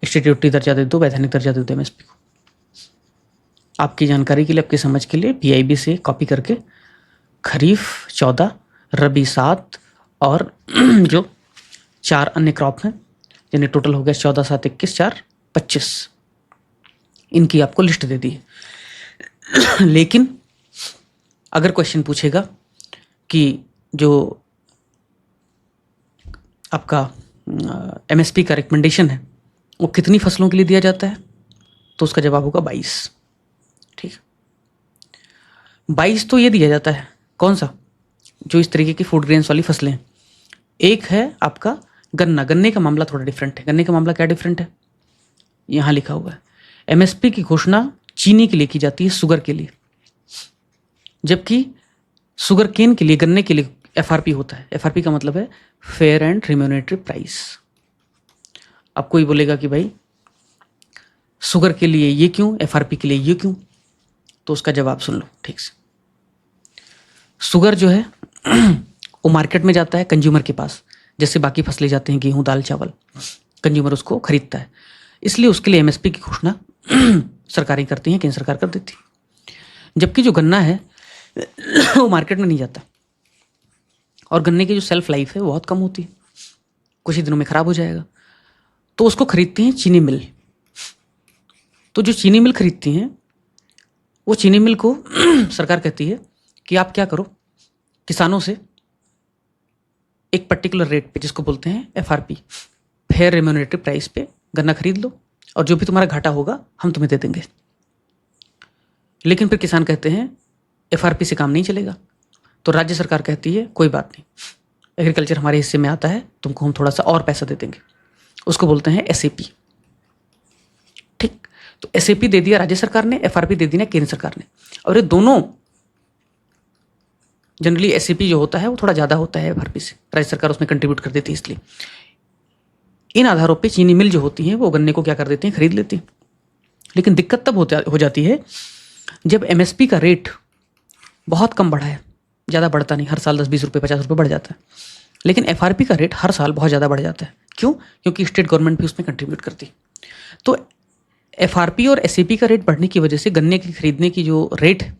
S1: स्टेट्यूटरी दर्जा दे दो, वैधानिक दर्जा दे दो एमएसपी को। आपकी जानकारी के लिए, आपकी समझ के लिए, PIB से कॉपी करके खरीफ 14, रबी 7 और जो 4 अन्य क्रॉप हैं, यानी टोटल हो गया 14, 7, 21, 4, 25, इनकी आपको लिस्ट दे दी है। लेकिन अगर क्वेश्चन पूछेगा कि जो आपका एमएसपी का रिकमेंडेशन है वो कितनी फसलों के लिए दिया जाता है, तो उसका जवाब होगा 22। ठीक, 22 तो ये दिया जाता है, कौन सा, जो इस तरीके की फूड ग्रेन्स वाली फसलें हैं। एक है आपका गन्ना, गन्ने का मामला थोड़ा डिफरेंट है। गन्ने का मामला क्या डिफरेंट है, यहाँ लिखा हुआ है, एमएसपी की घोषणा चीनी के लिए की जाती है, शुगर के लिए, जबकि शुगर केन के लिए, गन्ने के लिए FRP होता है। FRP का मतलब है फेयर एंड रिम्यूनरेटरी प्राइस। अब कोई बोलेगा कि भाई शुगर के लिए ये क्यों, FRP के लिए ये क्यों, तो उसका जवाब सुन लो ठीक से। शुगर जो है वो मार्केट में जाता है कंज्यूमर के पास, जैसे बाकी फसलें जाते हैं, गेहूं, दाल, चावल, कंज्यूमर उसको खरीदता है, इसलिए उसके लिए एमएसपी की घोषणा सरकारें करती हैं, केंद्र सरकार कर देती है। जबकि जो गन्ना है वो मार्केट में नहीं जाता, और गन्ने की जो सेल्फ लाइफ है वो बहुत कम होती है, कुछ ही दिनों में खराब हो जाएगा, तो उसको खरीदती हैं चीनी मिल। तो जो चीनी मिल खरीदती हैं, वो चीनी मिल को सरकार कहती है कि आप क्या करो, किसानों से एक पर्टिकुलर रेट पे, जिसको बोलते हैं FRP, फेयर रिम्यूनरेटरी प्राइस पे गन्ना खरीद लो, और जो भी तुम्हारा घाटा होगा हम तुम्हें दे देंगे। लेकिन फिर किसान कहते हैं FRP से काम नहीं चलेगा, तो राज्य सरकार कहती है कोई बात नहीं, एग्रीकल्चर हमारे हिस्से में आता है, तुमको हम थोड़ा सा और पैसा दे देंगे, उसको बोलते हैं SAP। ठीक, तो SAP दे दिया राज्य सरकार ने, FRP दे दिया केंद्र सरकार ने, और ये दोनों जनरली SAP जो होता है वो थोड़ा ज़्यादा होता है FRP से, राज्य सरकार उसमें कंट्रीब्यूट कर देती है। इसलिए इन आधारों पे चीनी मिल जो होती हैं वो गन्ने को क्या कर देती हैं, खरीद लेती हैं। लेकिन दिक्कत तब हो जाती है जब MSP का रेट बहुत कम बढ़ा है, ज़्यादा बढ़ता नहीं, हर साल 10-20 रुपये 50 रुपये बढ़ जाता है, लेकिन FRP का रेट हर साल बहुत ज़्यादा बढ़ जाता है। क्यों? क्योंकि स्टेट गवर्नमेंट भी उसमें कंट्रीब्यूट करती है। तो FRP और SAP का रेट बढ़ने की वजह से गन्ने की खरीदने की जो रेट है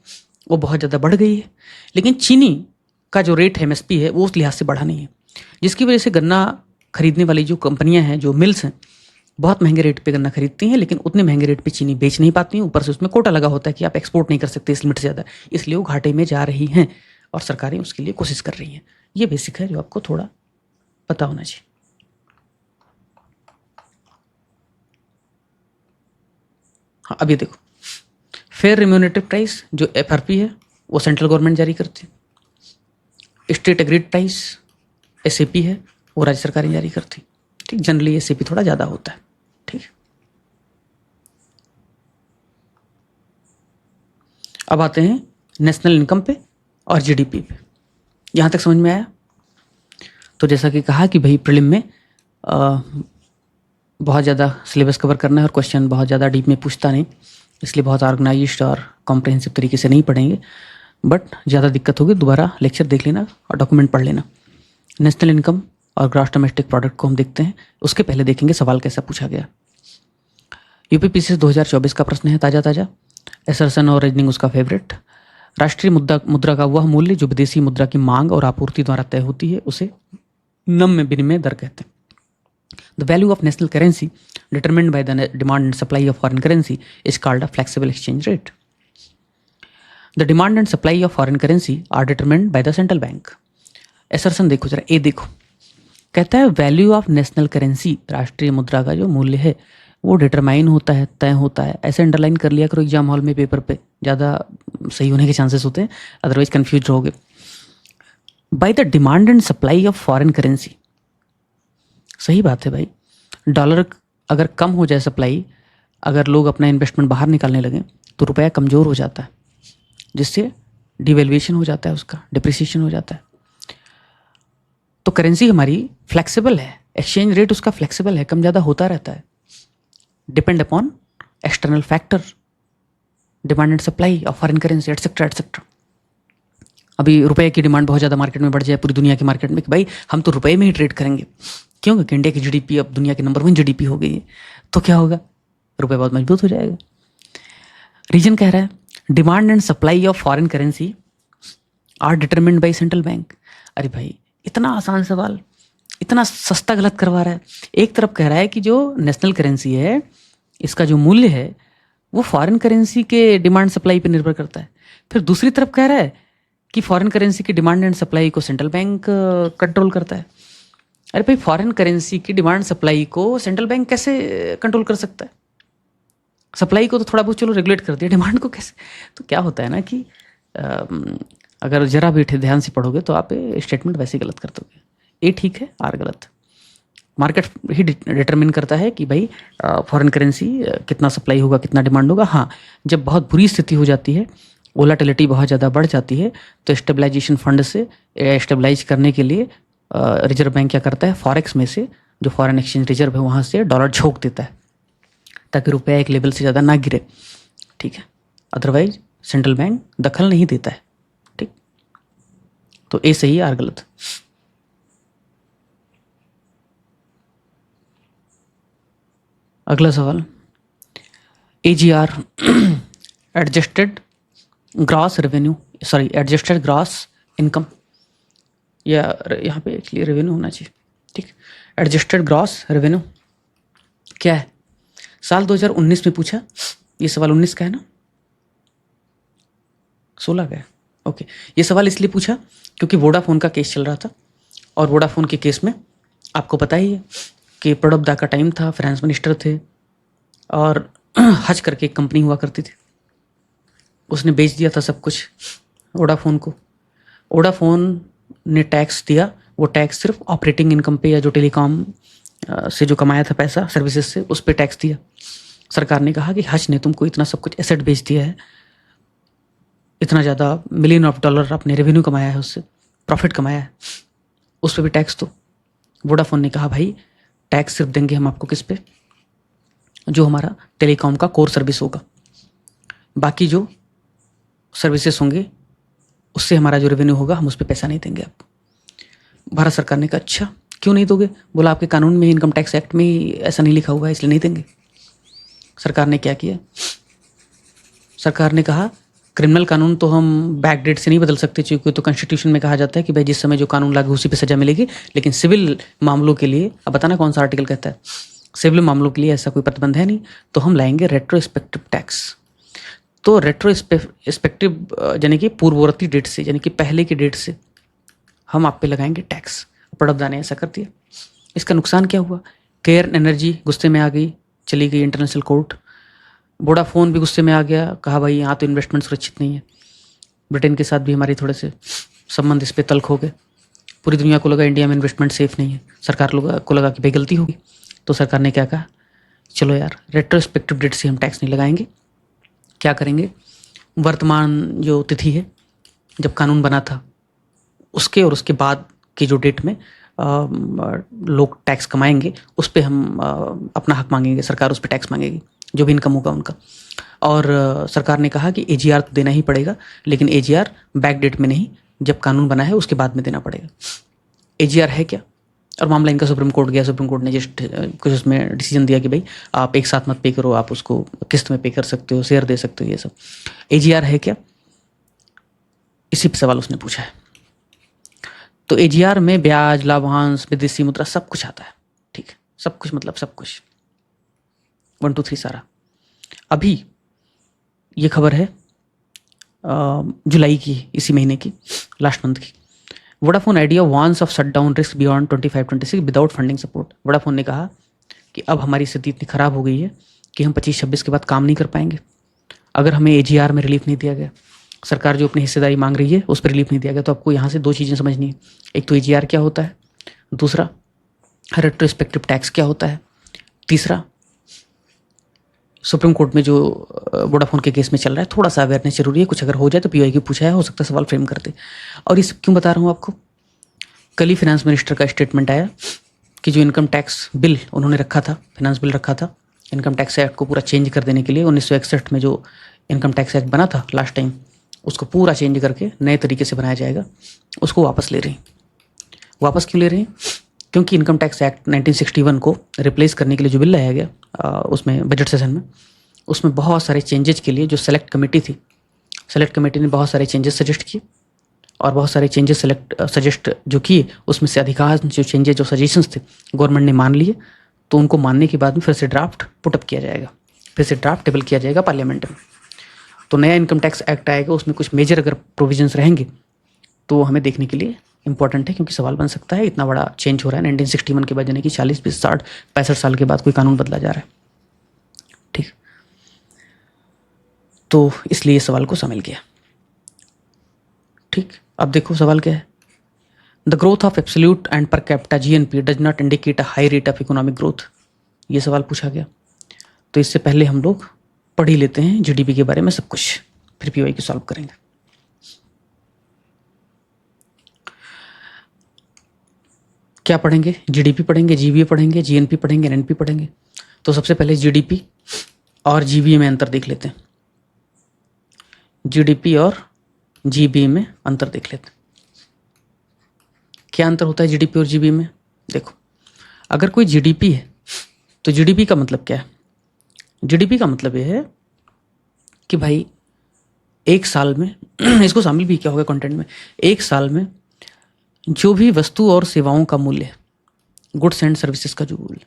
S1: वो बहुत ज़्यादा बढ़ गई है। लेकिन चीनी का जो रेट है एमएसपी है वो उस लिहाज से बढ़ा नहीं है, जिसकी वजह से गन्ना खरीदने वाली जो कंपनियां हैं, जो मिल्स हैं, बहुत महंगे रेट पे गन्ना खरीदती हैं, लेकिन उतने महंगे रेट पे चीनी बेच नहीं पाती हैं। ऊपर से उसमें कोटा लगा होता है कि आप एक्सपोर्ट नहीं कर सकते इस लिमिट से ज़्यादा, इसलिए वो घाटे में जा रही हैं और सरकारें उसके लिए कोशिश कर रही हैं। ये बेसिक है जो आपको थोड़ा पता होना चाहिए। हाँ, अब ये देखो, फेयर रिम्यूनेटिव प्राइस जो एफआरपी है वो सेंट्रल गवर्नमेंट जारी करती है। स्टेट एग्रीड प्राइस एसएपी है वो राज्य सरकारें जारी करती। ठीक, जनरली एसएपी थोड़ा ज़्यादा होता है। ठीक, अब आते हैं नेशनल इनकम पे और जीडीपी पे। यहाँ तक समझ में आया? तो जैसा कि कहा कि भाई प्रीलिम में बहुत ज़्यादा सिलेबस कवर करना है और क्वेश्चन बहुत ज़्यादा डीप में पूछता नहीं, इसलिए बहुत ऑर्गेनाइज्ड और कॉम्प्रहेंसिव तरीके से नहीं पढ़ेंगे। बट ज़्यादा दिक्कत होगी, दोबारा लेक्चर देख लेना और डॉक्यूमेंट पढ़ लेना। नेशनल इनकम और ग्रॉस डोमेस्टिक प्रोडक्ट को हम देखते हैं, उसके पहले देखेंगे सवाल कैसा पूछा गया। यूपीपीसीएस 2024 का प्रश्न है ताज़ा ताज़ा, एसरसन और रीजनिंग उसका फेवरेट। राष्ट्रीय मुद्रा का वह मूल्य जो विदेशी मुद्रा की मांग और आपूर्ति द्वारा तय होती है उसे नम्य विनिमय दर कहते हैं। The value of national currency determined by the demand and supply of foreign currency is called a flexible exchange rate. The demand and supply of foreign currency are determined by the central bank. एसरसन देखो जरा, ए देखो, कहता है value of national currency, राष्ट्रीय मुद्रा का जो मूल्य है वो डिटरमाइन होता है, तय होता है। ऐसे अंडरलाइन कर लिया करो एग्जाम हॉल में पेपर पे, ज़्यादा सही होने के चांसेस होते हैं, अदरवाइज कन्फ्यूज रहोगे। By the demand and supply of foreign currency, सही बात है भाई। डॉलर अगर कम हो जाए सप्लाई, अगर लोग अपना इन्वेस्टमेंट बाहर निकालने लगें तो रुपया कमज़ोर हो जाता है, जिससे डिवेल्युएशन हो जाता है, उसका डिप्रिसिएशन हो जाता है। तो करेंसी हमारी फ्लेक्सिबल है, एक्सचेंज रेट उसका फ्लेक्सिबल है, कम ज़्यादा होता रहता है, depend upon external factor, demand and supply of foreign currency etcetera etcetera. अभी रुपए की डिमांड बहुत ज़्यादा मार्केट में बढ़ जाए, पूरी दुनिया की मार्केट में, कि भाई हम तो रुपए में ही ट्रेड करेंगे, क्यों? क्योंकि इंडिया की जीडीपी अब दुनिया की नंबर 1 जीडीपी हो गई है, तो क्या होगा? रुपए बहुत मजबूत हो जाएगा। रीजन कह रहा है demand and supply of foreign currency are determined by central bank. अरे भाई इतना आसान सवाल, इतना सस्ता गलत करवा रहा है। एक तरफ कह रहा है कि जो नेशनल करेंसी है इसका जो मूल्य है वो फॉरेन करेंसी के डिमांड सप्लाई पर निर्भर करता है, फिर दूसरी तरफ कह रहा है कि फॉरेन करेंसी की डिमांड एंड सप्लाई को सेंट्रल बैंक कंट्रोल करता है। अरे भाई फॉरेन करेंसी की डिमांड सप्लाई को सेंट्रल बैंक कैसे कंट्रोल कर सकता है? सप्लाई को तो थोड़ा बहुत चलो रेगुलेट कर दिया, डिमांड को कैसे? तो क्या होता है ना कि अगर जरा भी ध्यान से पढ़ोगे तो आप स्टेटमेंट वैसे ही गलत कर दोगे। ए ठीक है, आर गलत। मार्केट ही डिटरमिन करता है कि भाई फॉरेन करेंसी कितना सप्लाई होगा, कितना डिमांड होगा। हाँ, जब बहुत बुरी स्थिति हो जाती है, वोलेटिलिटी बहुत ज़्यादा बढ़ जाती है, तो स्टेबलाइजेशन फंड से स्टेबलाइज करने के लिए रिजर्व बैंक क्या करता है, फॉरेक्स में से जो फॉरेन एक्सचेंज रिजर्व है वहाँ से डॉलर झोंक देता है ताकि रुपया एक लेवल से ज़्यादा ना गिरे। ठीक है, अदरवाइज सेंट्रल बैंक दखल नहीं देता है। ठीक, तो ए सही, आर गलत। अगला सवाल, AGR adjusted gross revenue, sorry adjusted gross income, या यहाँ पे क्लियर रेवेन्यू होना चाहिए। ठीक, एडजस्टेड ग्रॉस रेवेन्यू क्या है? साल 2019 में पूछा, ये सवाल 19 का है ना, 16 का है। ओके, ये सवाल इसलिए पूछा क्योंकि वोडाफोन का केस चल रहा था, और वोडाफोन के केस में आपको पता ही है कि प्रणब दा का टाइम था, फाइनेंस मिनिस्टर थे, और हज करके एक कंपनी हुआ करती थी, उसने बेच दिया था सब कुछ वोडाफोन को। वोडाफोन ने टैक्स दिया, वो टैक्स सिर्फ ऑपरेटिंग इनकम पे या जो टेलीकॉम से जो कमाया था पैसा सर्विसेज से, उस पे टैक्स दिया। सरकार ने कहा कि हज ने तुमको इतना सब कुछ एसेट बेच दिया है, इतना ज़्यादा मिलियन ऑफ डॉलर अपने रेवेन्यू कमाया है, उससे प्रॉफिट कमाया है, उस पर भी टैक्स दो। वोडाफोन ने कहा भाई टैक्स सिर्फ देंगे हम आपको किस पे, जो हमारा टेलीकॉम का कोर सर्विस होगा, बाकी जो सर्विसेज होंगे उससे हमारा जो रेवेन्यू होगा हम उस पर पैसा नहीं देंगे आपको। भारत सरकार ने कहा अच्छा क्यों नहीं दोगे? बोला आपके कानून में, इनकम टैक्स एक्ट में ऐसा नहीं लिखा हुआ है, इसलिए नहीं देंगे। सरकार ने क्या किया? सरकार ने कहा क्रिमिनल कानून तो हम बैक डेट से नहीं बदल सकते, क्योंकि तो कॉन्स्टिट्यूशन में कहा जाता है कि भाई जिस समय जो कानून लागू उसी पे सजा मिलेगी। लेकिन सिविल मामलों के लिए अब बताना कौन सा आर्टिकल कहता है, सिविल मामलों के लिए ऐसा कोई प्रतिबंध है नहीं, तो हम लाएंगे रेट्रोस्पेक्टिव टैक्स। तो रेट्रोस्पेक्टिव यानी कि पूर्ववर्ती डेट से, यानी कि पहले की डेट से हम आप पे लगाएंगे टैक्स। प्रणब ने ऐसा कर दिया। इसका नुकसान क्या हुआ? केयर एनर्जी गुस्से में आ गई, चली गई इंटरनेशनल कोर्ट। वोडाफोन भी गुस्से में आ गया, कहा भाई यहाँ तो इन्वेस्टमेंट सुरक्षित नहीं है। ब्रिटेन के साथ भी हमारे थोड़े से संबंध इस पर तल्ख हो गए। पूरी दुनिया को लगा इंडिया में इन्वेस्टमेंट सेफ नहीं है। सरकार को लगा कि भाई गलती होगी, तो सरकार ने क्या कहा, चलो यार रेट्रोस्पेक्टिव डेट से हम टैक्स नहीं लगाएंगे। क्या करेंगे, वर्तमान जो तिथि है जब कानून बना था उसके और उसके बाद की जो डेट में लोग टैक्स कमाएंगे उस पर हम अपना हक मांगेंगे, सरकार उस पर टैक्स मांगेगी जो भी इनकम होगा उनका। और सरकार ने कहा कि एजीआर तो देना ही पड़ेगा, लेकिन एजीआर बैक डेट में नहीं, जब कानून बना है उसके बाद में देना पड़ेगा। एजीआर है क्या? और मामला इनका सुप्रीम कोर्ट गया। सुप्रीम कोर्ट ने जस्ट कुछ उसमें डिसीजन दिया कि भाई आप एक साथ मत पे करो, आप उसको किस्त में पे कर सकते हो, शेयर दे सकते हो, ये सब। एजीआर है क्या, इसी पे सवाल उसने पूछा है। तो एजीआर में ब्याज, लाभांश, विदेशी मुद्रा सब कुछ आता है। ठीक है, सब कुछ मतलब सब कुछ, 1 2 3 सारा। अभी ये खबर है जुलाई की, इसी महीने की, लास्ट मंथ की। Vodafone idea warns of shut down risk beyond 25-26 without funding support. Vodafone ने कहा कि अब हमारी स्थिति इतनी खराब हो गई है कि हम 25-26 के बाद काम नहीं कर पाएंगे अगर हमें एजीआर में रिलीफ नहीं दिया गया। सरकार जो अपनी हिस्सेदारी मांग रही है उस पर रिलीफ नहीं दिया गया। तो आपको यहाँ से 2 चीज़ें समझनी है, एक तो एजीआर क्या होता है, दूसरा रेट्रोस्पेक्टिव टैक्स क्या होता है, तीसरा सुप्रीम कोर्ट में जो वोडाफोन के केस में चल रहा है, थोड़ा सा अवेयरनेस जरूरी है। कुछ अगर हो जाए तो पीवाई की पूछा है, हो सकता है सवाल फ्रेम करते। और ये सब क्यों बता रहा हूँ आपको, कल ही फाइनेंस मिनिस्टर का स्टेटमेंट आया कि जो इनकम टैक्स बिल उन्होंने रखा था, फाइनेंस बिल रखा था इनकम टैक्स एक्ट को पूरा चेंज कर देने के लिए, 1961 में जो इनकम टैक्स एक्ट बना था लास्ट टाइम, उसको पूरा चेंज करके नए तरीके से बनाया जाएगा, उसको वापस ले रही हैं। वापस क्यों ले रही हैं? क्योंकि इनकम टैक्स एक्ट 1961 को रिप्लेस करने के लिए जो बिल लाया गया उसमें बजट सेशन में, उसमें बहुत सारे चेंजेस के लिए जो सेलेक्ट कमेटी थी, सेलेक्ट कमेटी ने बहुत सारे चेंजेस सजेस्ट किए, और बहुत सारे चेंजेस सजेस्ट जो किए उसमें से अधिकांश जो चेंजेस, जो सजेशंस थे, गवर्नमेंट ने मान लिए। तो उनको मानने के बाद में फिर से ड्राफ्ट पुटअप किया जाएगा, फिर से ड्राफ्ट टेबल किया जाएगा पार्लियामेंट में। तो नया इनकम टैक्स एक्ट आएगा, उसमें कुछ मेजर अगर प्रोविजंस रहेंगे तो हमें देखने के लिए इंपॉर्टेंट है, क्योंकि सवाल बन सकता है इतना बड़ा चेंज हो रहा है 1961 के बाद, यानी कि 40 20 60 65 साल के बाद कोई कानून बदला जा रहा है। ठीक, तो इसलिए इस सवाल को शामिल किया। ठीक, अब देखो सवाल क्या है, the growth of absolute and per capita GNP does not indicate a high rate of economic growth. ये सवाल पूछा गया। तो इससे पहले हम लोग पढ़ ही लेते हैं जीडीपी के बारे में सब कुछ, फिर पीवाई की सॉल्व करेंगे। क्या पढ़ेंगे? जीडीपी पढ़ेंगे, जीबीए पढ़ेंगे, जीएनपी पढ़ेंगे, एनएनपी पढ़ेंगे। तो सबसे पहले जीडीपी और जीबीए में अंतर देख लेते हैं। जीडीपी और जीबीए में अंतर देख लेते हैं। क्या अंतर होता है जीडीपी और जीबीए में? देखो, अगर कोई जीडीपी है तो जीडीपी का मतलब क्या है? जीडीपी का मतलब यह है कि भाई एक साल में इसको शामिल भी क्या होगा कंटेंट में, एक साल में जो भी वस्तु और सेवाओं का मूल्य है, गुड्स एंड सर्विसेज का जो मूल्य,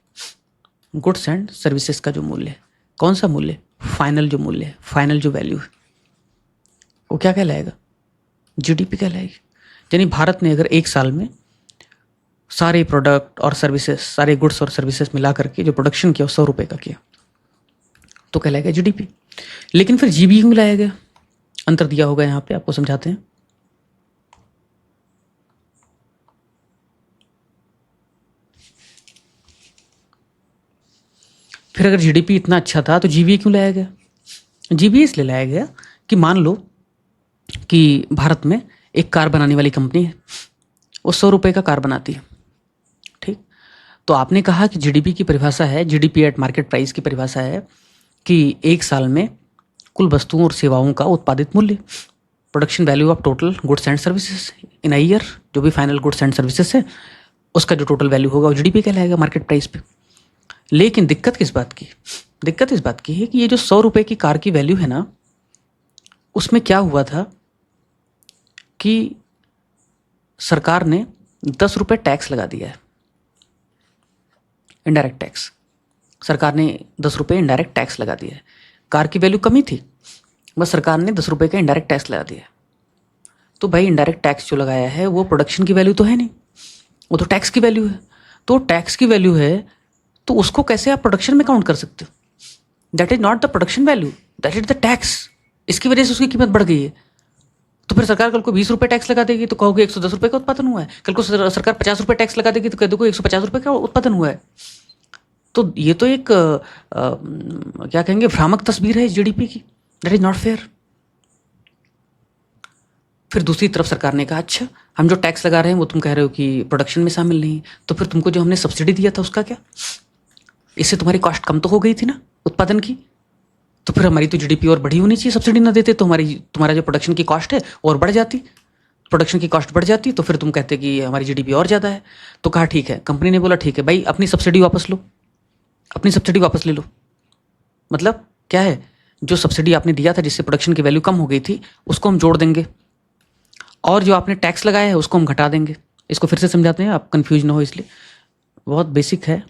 S1: गुड्स एंड सर्विसेज का जो मूल्य है, कौन सा मूल्य? फाइनल जो मूल्य है, फाइनल जो वैल्यू है, वो क्या कहलाएगा? जीडीपी कहलाएगी। यानी भारत ने अगर एक साल में सारे प्रोडक्ट और सर्विसेज, सारे गुड्स और सर्विसेज मिला करके जो प्रोडक्शन किया 100 रुपये का किया, तो कहलाएगा जीडीपी। लेकिन फिर जीबी क्यों लाया गया? अंतर दिया होगा यहाँ पे, आपको समझाते हैं। फिर अगर जीडीपी इतना अच्छा था तो जीबीए क्यों लाया गया? जीबीए इसलिए लाया गया कि मान लो कि भारत में एक कार बनाने वाली कंपनी है, वो 100 रुपये का कार बनाती है। ठीक, तो आपने कहा कि जीडीपी की परिभाषा है, जीडीपी एट मार्केट प्राइस की परिभाषा है कि एक साल में कुल वस्तुओं और सेवाओं का उत्पादित मूल्य, production value of total goods and services in a year, जो भी फाइनल गुड्स एंड सर्विसेज है उसका जो टोटल वैल्यू होगा वो जीडीपी कहलाएगा मार्केट प्राइस पे। लेकिन दिक्कत किस बात की? दिक्कत इस बात की है कि ये जो 100 रुपये की कार की वैल्यू है ना, उसमें क्या हुआ था कि सरकार ने 10 रुपये टैक्स लगा दिया है, इनडायरेक्ट टैक्स। सरकार ने 10 रुपये इनडायरेक्ट टैक्स लगा दिया है। कार की वैल्यू कमी थी, बस सरकार ने 10 रुपये का इनडायरेक्ट टैक्स लगा दिया है। तो भाई इनडायरेक्ट टैक्स जो लगाया है वो प्रोडक्शन की वैल्यू तो है नहीं, वो तो टैक्स की वैल्यू है। तो टैक्स की वैल्यू है तो उसको कैसे आप प्रोडक्शन में काउंट कर सकते हो? That is not the production value, that is the tax. इसकी वजह से उसकी कीमत बढ़ गई है। तो फिर सरकार कल को 20 रुपये टैक्स लगा देगी तो कहोगे 110 रुपये का उत्पादन हुआ है। कल को सरकार 50 रुपये टैक्स लगा देगी तो कह दोगे 150 रुपये का उत्पादन हुआ है। तो ये तो एक क्या कहेंगे, भ्रामक तस्वीर है जीडीपी की। That is not fair. फिर दूसरी तरफ सरकार ने कहा अच्छा हम जो टैक्स लगा रहे हैं वो तुम कह रहे हो कि प्रोडक्शन में शामिल नहीं, तो फिर तुमको जो हमने सब्सिडी दिया था उसका क्या? इससे तुम्हारी कॉस्ट कम तो हो गई थी ना उत्पादन की। तो फिर हमारी तो जीडीपी और बढ़ी होनी चाहिए। सब्सिडी ना देते तो तुम्हारा जो प्रोडक्शन की कॉस्ट है और बढ़ जाती, प्रोडक्शन की कॉस्ट बढ़ जाती, तो फिर तुम कहते कि हमारी जीडीपी और ज़्यादा है। तो कहा ठीक है, कंपनी ने बोला ठीक है भाई अपनी सब्सिडी वापस लो, अपनी सब्सिडी वापस ले लो। मतलब क्या है, जो सब्सिडी आपने दिया था जिससे प्रोडक्शन की वैल्यू कम हो गई थी उसको हम जोड़ देंगे, और जो आपने टैक्स लगाया है उसको हम घटा देंगे। इसको फिर से समझाते हैं, आप कंफ्यूज ना हो इसलिए, बहुत बेसिक है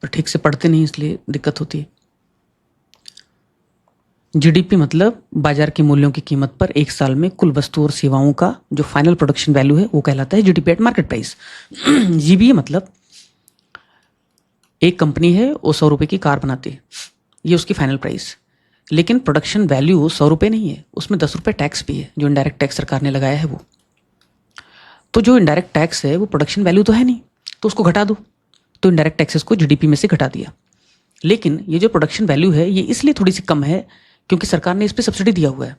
S1: पर ठीक से पढ़ते नहीं इसलिए दिक्कत होती है। जीडीपी मतलब बाजार के मूल्यों की कीमत पर एक साल में कुल वस्तु और सेवाओं का जो फाइनल प्रोडक्शन वैल्यू है वो कहलाता है GDP at market price. GBA मतलब एक कंपनी है वो 100 रुपये की कार बनाती है, ये उसकी फाइनल प्राइस। लेकिन प्रोडक्शन वैल्यू 100 रुपये नहीं है, उसमें 10 रुपये टैक्स भी है जो इनडायरेक्ट टैक्स सरकार ने लगाया है वो। तो जो इनडायरेक्ट टैक्स है वो प्रोडक्शन वैल्यू तो है नहीं, तो उसको घटा दो। तो इनडायरेक्ट टैक्सेस को जीडीपी में से घटा दिया। लेकिन ये जो प्रोडक्शन वैल्यू है ये इसलिए थोड़ी सी कम है क्योंकि सरकार ने इस पर सब्सिडी दिया हुआ है,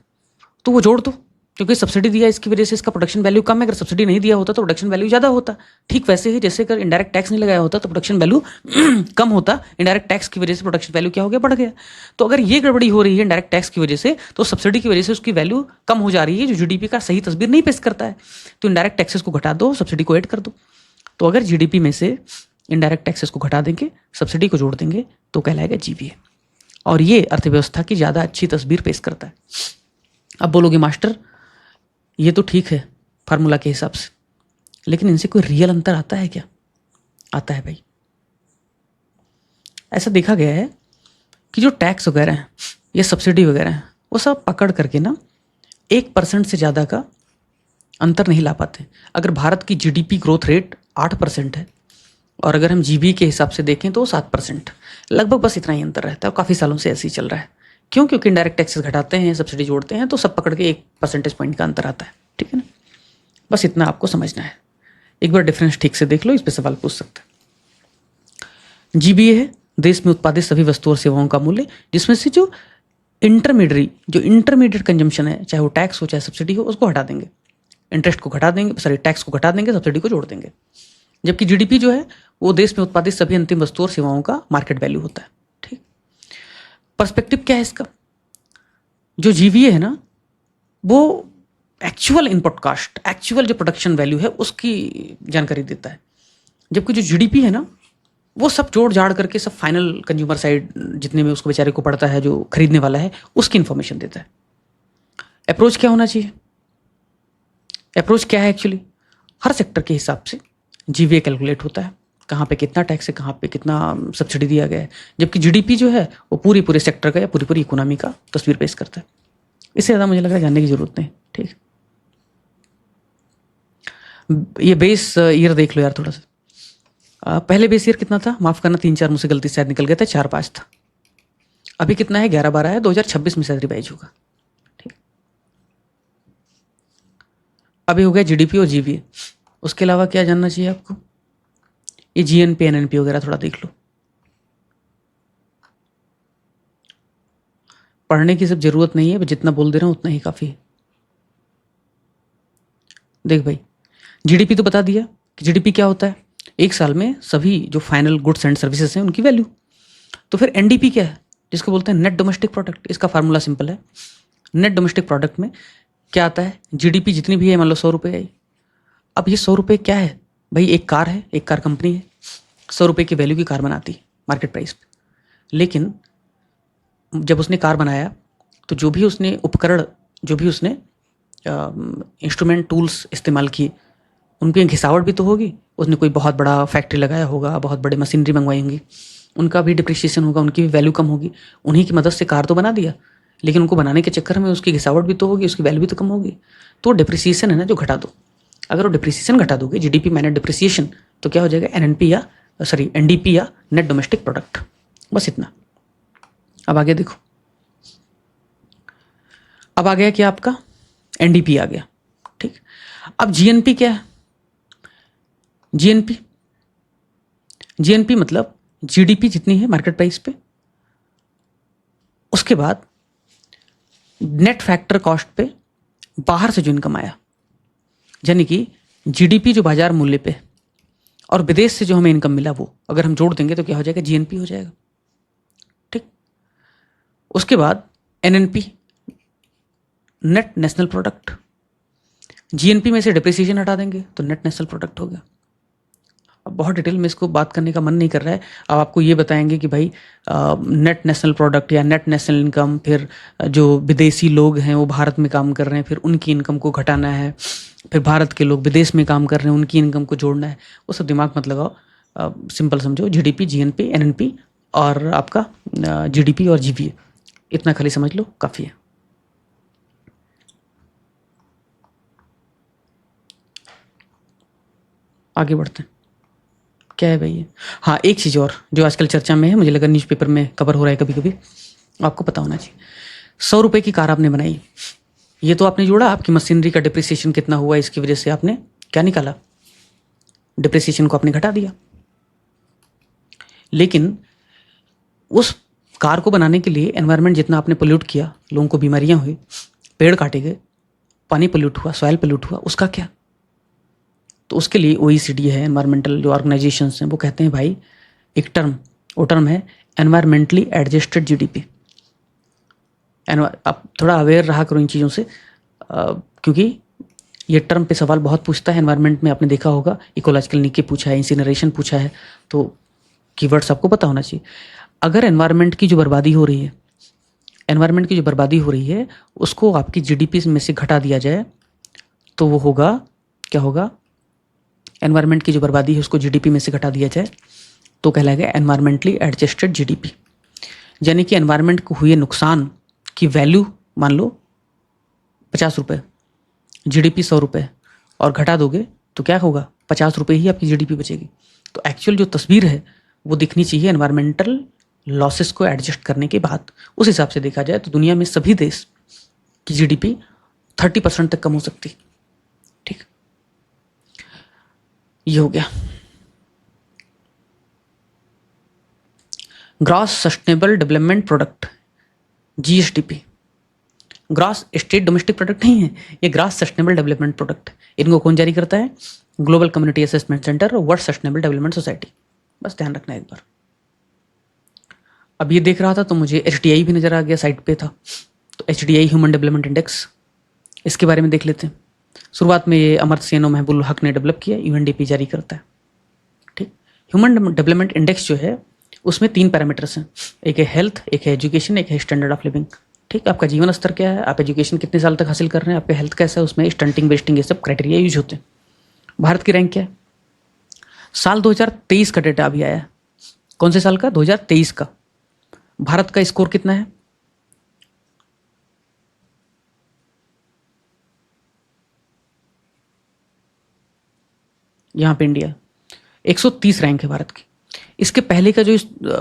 S1: तो वो जोड़ दो। क्योंकि सब्सिडी दिया इसकी वजह से इसका प्रोडक्शन वैल्यू कम है, अगर सब्सिडी नहीं दिया होता तो प्रोडक्शन वैल्यू ज़्यादा होता। ठीक वैसे ही जैसे अगर इनडायरेक्ट टैक्स नहीं लगाया होता तो प्रोडक्शन वैल्यू कम होता, इनडायरेक्ट टैक्स की वजह से प्रोडक्शन वैल्यू क्या हो गया, बढ़ गया। तो अगर ये गड़बड़ी हो रही है इनडायरेक्ट टैक्स की वजह से, तो सब्सिडी की वजह से उसकी वैल्यू कम हो जा रही है, जो जीडीपी का सही तस्वीर नहीं पेश करता है। तो इनडायरेक्ट टैक्सेस को घटा दो, सब्सिडी को ऐड कर दो। तो अगर जीडीपी में से इनडायरेक्ट टैक्सेस को घटा देंगे, सब्सिडी को जोड़ देंगे, तो कहलाएगा जीबीए। और ये अर्थव्यवस्था की ज़्यादा अच्छी तस्वीर पेश करता है। अब बोलोगे मास्टर ये तो ठीक है फार्मूला के हिसाब से, लेकिन इनसे कोई रियल अंतर आता है क्या? आता है भाई। ऐसा देखा गया है कि जो टैक्स वगैरह हैं या सब्सिडी वगैरह हैं वो सब पकड़ करके ना 1% से ज़्यादा का अंतर नहीं ला पाते। अगर भारत की जीडीपी ग्रोथ रेट 8% है और अगर हम जीबी के हिसाब से देखें तो 7%, लगभग बस इतना ही अंतर रहता है और काफ़ी सालों से ऐसे ही चल रहा है। क्यों? क्योंकि इंडायरेक्ट टैक्सेस घटाते हैं, सब्सिडी जोड़ते हैं, तो सब पकड़ के 1 परसेंटेज पॉइंट का अंतर आता है। ठीक है ना, बस इतना आपको समझना है। एक बार डिफरेंस ठीक से देख लो, इस पर सवाल पूछ सकते हैं। जीबीए है देश में उत्पादित सभी वस्तुओं और सेवाओं का मूल्य, जिसमें से जो इंटरमीडिएट कंजम्पशन है, चाहे वो टैक्स हो चाहे सब्सिडी हो, उसको हटा देंगे। इंटरेस्ट को घटा देंगे, सॉरी टैक्स को घटा देंगे, सब्सिडी को जोड़ देंगे। जबकि जीडीपी जो है वो देश में उत्पादित सभी अंतिम वस्तुओं और सेवाओं का मार्केट वैल्यू होता है। ठीक, पर्सपेक्टिव क्या है इसका? जो जीवीए है ना वो एक्चुअल इनपुट कॉस्ट, एक्चुअल जो प्रोडक्शन वैल्यू है उसकी जानकारी देता है, जबकि जो जीडीपी है ना वो सब जोड़ जाड़ करके सब फाइनल कंज्यूमर साइड जितने में उसको बेचारे को पड़ता है, जो खरीदने वाला है, उसकी इन्फॉर्मेशन देता है। अप्रोच क्या होना चाहिए? अप्रोच क्या है एक्चुअली? हर सेक्टर के हिसाब से जीवीए कैलकुलेट होता है, कहाँ पे कितना टैक्स है, कहाँ पे कितना सब्सिडी दिया गया है। जबकि जीडीपी जो है वो पूरे सेक्टर का या पूरी इकोनॉमी का तस्वीर पेश करता है। इससे ज़्यादा मुझे लग रहा है जानने की जरूरत नहीं। ठीक, ये बेस ईयर देख लो यार थोड़ा सा। पहले बेस ईयर कितना था, माफ़ करना 3-4 मुझसे गलती शायद निकल गया था, 4-5 था। अभी कितना है, 11-12 है, 2026 में शायद रिवाइज होगा। ठीक, अभी हो गया जीडीपी और जीबीए। उसके अलावा क्या जानना चाहिए आपको? ये जीएनपी एनएनपी वगैरह थोड़ा देख लो। पढ़ने की सब जरूरत नहीं है, जितना बोल दे रहा हूं उतना ही काफ़ी है। देख भाई, जीडीपी तो बता दिया कि जीडीपी क्या होता है, एक साल में सभी जो फाइनल गुड्स एंड सर्विसेज हैं उनकी वैल्यू। तो फिर एनडीपी क्या है, जिसको बोलते हैं नेट डोमेस्टिक प्रोडक्ट। इसका फार्मूला सिंपल है, नेट डोमेस्टिक प्रोडक्ट में क्या आता है, जीडीपी जितनी भी है, मान लो 100 रुपये आई। अब ये 100 रुपये क्या है भाई, एक कार है, एक कार कंपनी है, 100 रुपये की वैल्यू की कार बनाती है मार्केट प्राइस पे। लेकिन जब उसने कार बनाया तो जो भी उसने उपकरण, जो भी उसने इंस्ट्रूमेंट टूल्स इस्तेमाल किए, उनकी घिसावट भी तो होगी। उसने कोई बहुत बड़ा फैक्ट्री लगाया होगा, बहुत बड़े मशीनरी मंगवाई होंगी, उनका भी डिप्रिसिएशन होगा, उनकी भी वैल्यू कम होगी। उन्हीं की मदद से कार तो बना दिया, लेकिन उनको बनाने के चक्कर में उसकी घिसावट भी तो होगी, उसकी वैल्यू भी तो कम होगी। तो डिप्रिसिएशन है ना जो घटा दो। अगर वो डिप्रिसिएशन घटा दोगे, जीडीपी माइनस डिप्रिसिएशन, तो क्या हो जाएगा, एनएनपी या सॉरी एनडीपी या नेट डोमेस्टिक प्रोडक्ट। बस इतना। अब आगे देखो, अब आ गया क्या आपका एनडीपी आ गया। ठीक, अब जीएनपी क्या है? जीएनपी, जीएनपी मतलब जीडीपी जितनी है मार्केट प्राइस पे, उसके बाद नेट फैक्टर कॉस्ट पे बाहर से जो इनकम आया, यानी कि जीडीपी जो बाजार मूल्य पे और विदेश से जो हमें इनकम मिला, वो अगर हम जोड़ देंगे तो क्या हो जाएगा, जीएनपी हो जाएगा। ठीक, उसके बाद NNP, net national product. GNP में से डिप्रिसिएशन हटा देंगे तो नेट नेशनल प्रोडक्ट हो गया। अब बहुत डिटेल में इसको बात करने का मन नहीं कर रहा है। अब आपको ये बताएंगे कि भाई नेट नेशनल प्रोडक्ट या नेट नेशनल इनकम, फिर जो विदेशी लोग हैं वो भारत में काम कर रहे हैं, फिर उनकी इनकम को घटाना है, फिर भारत के लोग विदेश में काम कर रहे हैं, उनकी इनकम को जोड़ना है। वो सब दिमाग मत लगाओ, सिंपल समझो, जीडीपी, जीएनपी, एनएनपी और आपका जीडीपी और जीपीए, इतना खाली समझ लो, काफ़ी है। आगे बढ़ते हैं। क्या है भाई ये? हाँ, एक चीज़ और जो आजकल चर्चा में है, मुझे लगा न्यूज़पेपर में कवर हो रहा है कभी कभी, आपको पता होना चाहिए। 100 रुपये की कार आपने बनाई, ये तो आपने जोड़ा, आपकी मशीनरी का डिप्रिसिएशन कितना हुआ, इसकी वजह से आपने क्या निकाला, डिप्रिसिएशन को आपने घटा दिया। लेकिन उस कार को बनाने के लिए एनवायरनमेंट जितना आपने पोल्यूट किया, लोगों को बीमारियां हुई, पेड़ काटे गए, पानी पोल्यूट हुआ, सॉइल पोल्यूट हुआ, उसका क्या? तो उसके लिए ओईसीडी है, एनवायरमेंटल जो ऑर्गेनाइजेशंस हैं, वो कहते हैं भाई, एक टर्म, वो टर्म है एनवायरमेंटली एडजस्टेड जीडीपी। आप थोड़ा अवेयर रहा करो इन चीज़ों से, क्योंकि ये टर्म पे सवाल बहुत पूछता है एनवायरनमेंट में। आपने देखा होगा इकोलॉजिकल नीके पूछा है, इंसिनरेशन पूछा है, तो कीवर्ड्स आपको पता होना चाहिए। अगर एनवायरनमेंट की जो बर्बादी हो रही है, एनवायरनमेंट की जो बर्बादी हो रही है, उसको आपकी जीडीपी में से घटा दिया जाए तो वो होगा, क्या होगा, एनवायरनमेंट की जो बर्बादी है उसको जीडीपी में से घटा दिया जाए तो कहलाएगा एनवायरमेंटली एडजस्टेड जीडीपी। यानी कि एनवायरनमेंट को हुए नुकसान की वैल्यू मान लो 50 रुपये, जीडीपी 100 रुपये, और घटा दोगे तो क्या होगा, 50 रुपये ही आपकी जीडीपी बचेगी। तो एक्चुअल जो तस्वीर है वो दिखनी चाहिए एनवायरमेंटल लॉसेस को एडजस्ट करने के बाद। उस हिसाब से देखा जाए तो दुनिया में सभी देश की जीडीपी 30% तक कम हो सकती। ठीक, ये हो गया। Gross sustainable development product, GSDP. Gross state domestic product नहीं है, ये ग्रॉस सस्टेनेबल डेवलपमेंट प्रोडक्ट। इनको कौन जारी करता है? ग्लोबल कम्युनिटी असेसमेंट सेंटर और वर्ल्ड सस्टेनेबल डेवलपमेंट सोसाइटी। बस ध्यान रखना एक बार। अब ये देख रहा था तो मुझे एचडीआई भी नजर आ गया, साइट पे था। तो एचडीआई ह्यूमन डेवलपमेंट इंडेक्स, इसके बारे में देख लेते हैं। शुरुआत में ये अमर्त्य सेन और महबूब हक ने डेवलप किया, यूएनडीपी जारी करता है। ठीक, ह्यूमन डेवलपमेंट इंडेक्स जो है उसमें 3 पैरामीटर्स हैं, एक है हेल्थ, एक है एजुकेशन, एक है स्टैंडर्ड ऑफ लिविंग। ठीक, आपका जीवन स्तर क्या है, आप एजुकेशन कितने साल तक हासिल कर रहे हैं, आपका हेल्थ कैसा है, उसमें स्टंटिंग वेस्टिंग ये सब क्राइटेरिया यूज होते हैं। भारत की रैंक क्या है? साल 2023 का डेटा अभी आया है। कौन से साल का? 2023 का। भारत का स्कोर कितना है? यहाँ पे इंडिया 130 रैंक है भारत की। इसके पहले का जो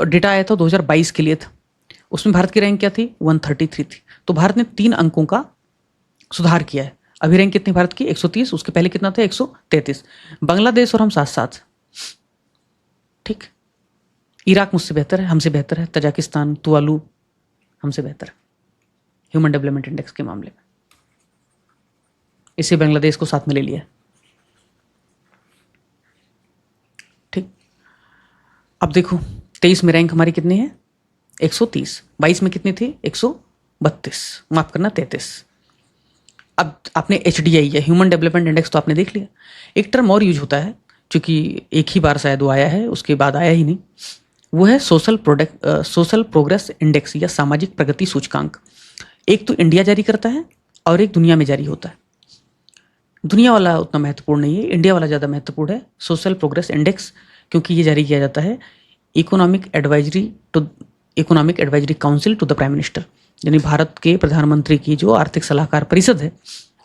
S1: डेटा आया था 2022 के लिए था, उसमें भारत की रैंक क्या थी? 133 थी। तो भारत ने 3 अंकों का सुधार किया है। अभी रैंक कितनी भारत की? 130। उसके पहले कितना था? 133। बांग्लादेश और हम साथ साथ। ठीक, इराक मुझसे बेहतर है, हमसे बेहतर है, तजाकिस्तान, तुवालू हमसे बेहतर है ह्यूमन डेवलपमेंट इंडेक्स के मामले में। इसे बांग्लादेश को साथ में ले लिया। ठीक, अब देखो 23 में रैंक हमारी कितनी है? 130। 22 में कितनी थी? 132, माफ करना 33। अब आपने एचडीआई या ह्यूमन डेवलपमेंट इंडेक्स तो आपने देख लिया। एक टर्म और यूज होता है, क्योंकि एक ही बार शायद वो आया है, उसके बाद आया ही नहीं, वो है सोशल प्रोग्रेस इंडेक्स या सामाजिक प्रगति सूचकांक। एक तो इंडिया जारी करता है और एक दुनिया में जारी होता है। दुनिया वाला उतना महत्वपूर्ण नहीं है, इंडिया वाला ज़्यादा महत्वपूर्ण है, सोशल प्रोग्रेस इंडेक्स, क्योंकि ये जारी किया जाता है economic advisory council to the prime minister, यानी भारत के प्रधानमंत्री की जो आर्थिक सलाहकार परिषद है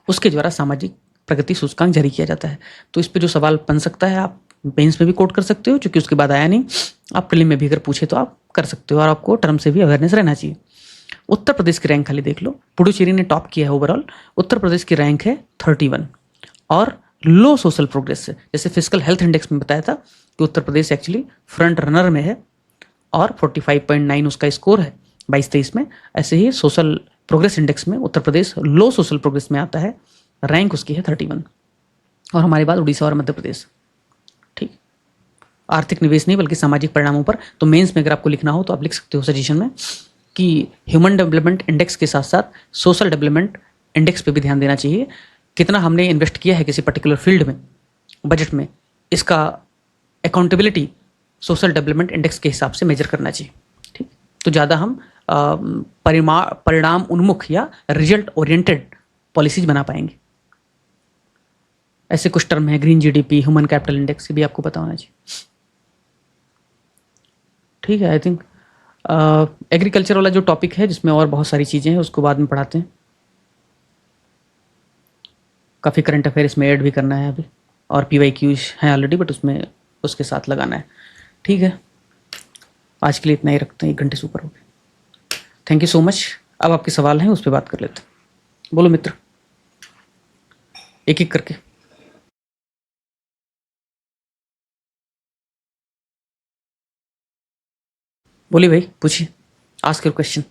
S1: उसके द्वारा सामाजिक प्रगति सूचकांक जारी किया जाता है। तो इस पे जो सवाल बन सकता है आप मेंस में भी कोट कर सकते हो, क्योंकि उसके बाद आया नहीं, आप प्रीलिम में भी अगर पूछे तो आप कर सकते हो, और आपको टर्म से भी अवेयरनेस रहना चाहिए। उत्तर प्रदेश की रैंक खाली देख लो, पुडुचेरी ने टॉप किया है ओवरऑल। उत्तर प्रदेश की रैंक है 31 और लो सोशल प्रोग्रेस से, जैसे फिजिकल हेल्थ इंडेक्स में बताया था कि Uttar Pradesh actually front runner में है और 45.9 उसका स्कोर है 22-23 में। ऐसे ही सोशल प्रोग्रेस इंडेक्स में उत्तर प्रदेश लो सोशल प्रोग्रेस में आता है, रैंक उसकी है 31। और हमारे बाद उड़ीसा और मध्य प्रदेश। ठीक, आर्थिक निवेश नहीं बल्कि सामाजिक परिणामों पर। तो मेंस में अगर आपको लिखना हो तो आप लिख सकते हो सजेशन में कि ह्यूमन डेवलपमेंट इंडेक्स के साथ साथ सोशल डेवलपमेंट इंडेक्स पे भी ध्यान देना चाहिए। कितना हमने इन्वेस्ट किया है किसी पर्टिकुलर फील्ड में बजट में, इसका अकाउंटेबिलिटी सोशल डेवलपमेंट इंडेक्स के हिसाब से मेजर करना चाहिए। ठीक, तो ज़्यादा हम परिणाम उन्मुख या रिजल्ट ओरिएंटेड पॉलिसीज बना पाएंगे। ऐसे कुछ टर्म है, green GDP, human capital index, भी आपको पता होना चाहिए। ठीक है, आई थिंक एग्रीकल्चर वाला जो टॉपिक है जिसमें और बहुत सारी चीज़ें हैं उसको बाद में पढ़ाते हैं। काफ़ी करंट अफेयर इसमें ऐड भी करना है अभी, और PYQs हैं ऑलरेडी, बट उसमें उसके साथ लगाना है। ठीक है, आज के लिए इतना ही रखते हैं, 1 घंटे से ऊपर हो गए। Thank you so much. अब आपके सवाल हैं उस पर बात कर लेते हैं। बोलो मित्र, एक एक करके। बोलिए भाई, पूछिए, आस्क योर क्वेश्चन।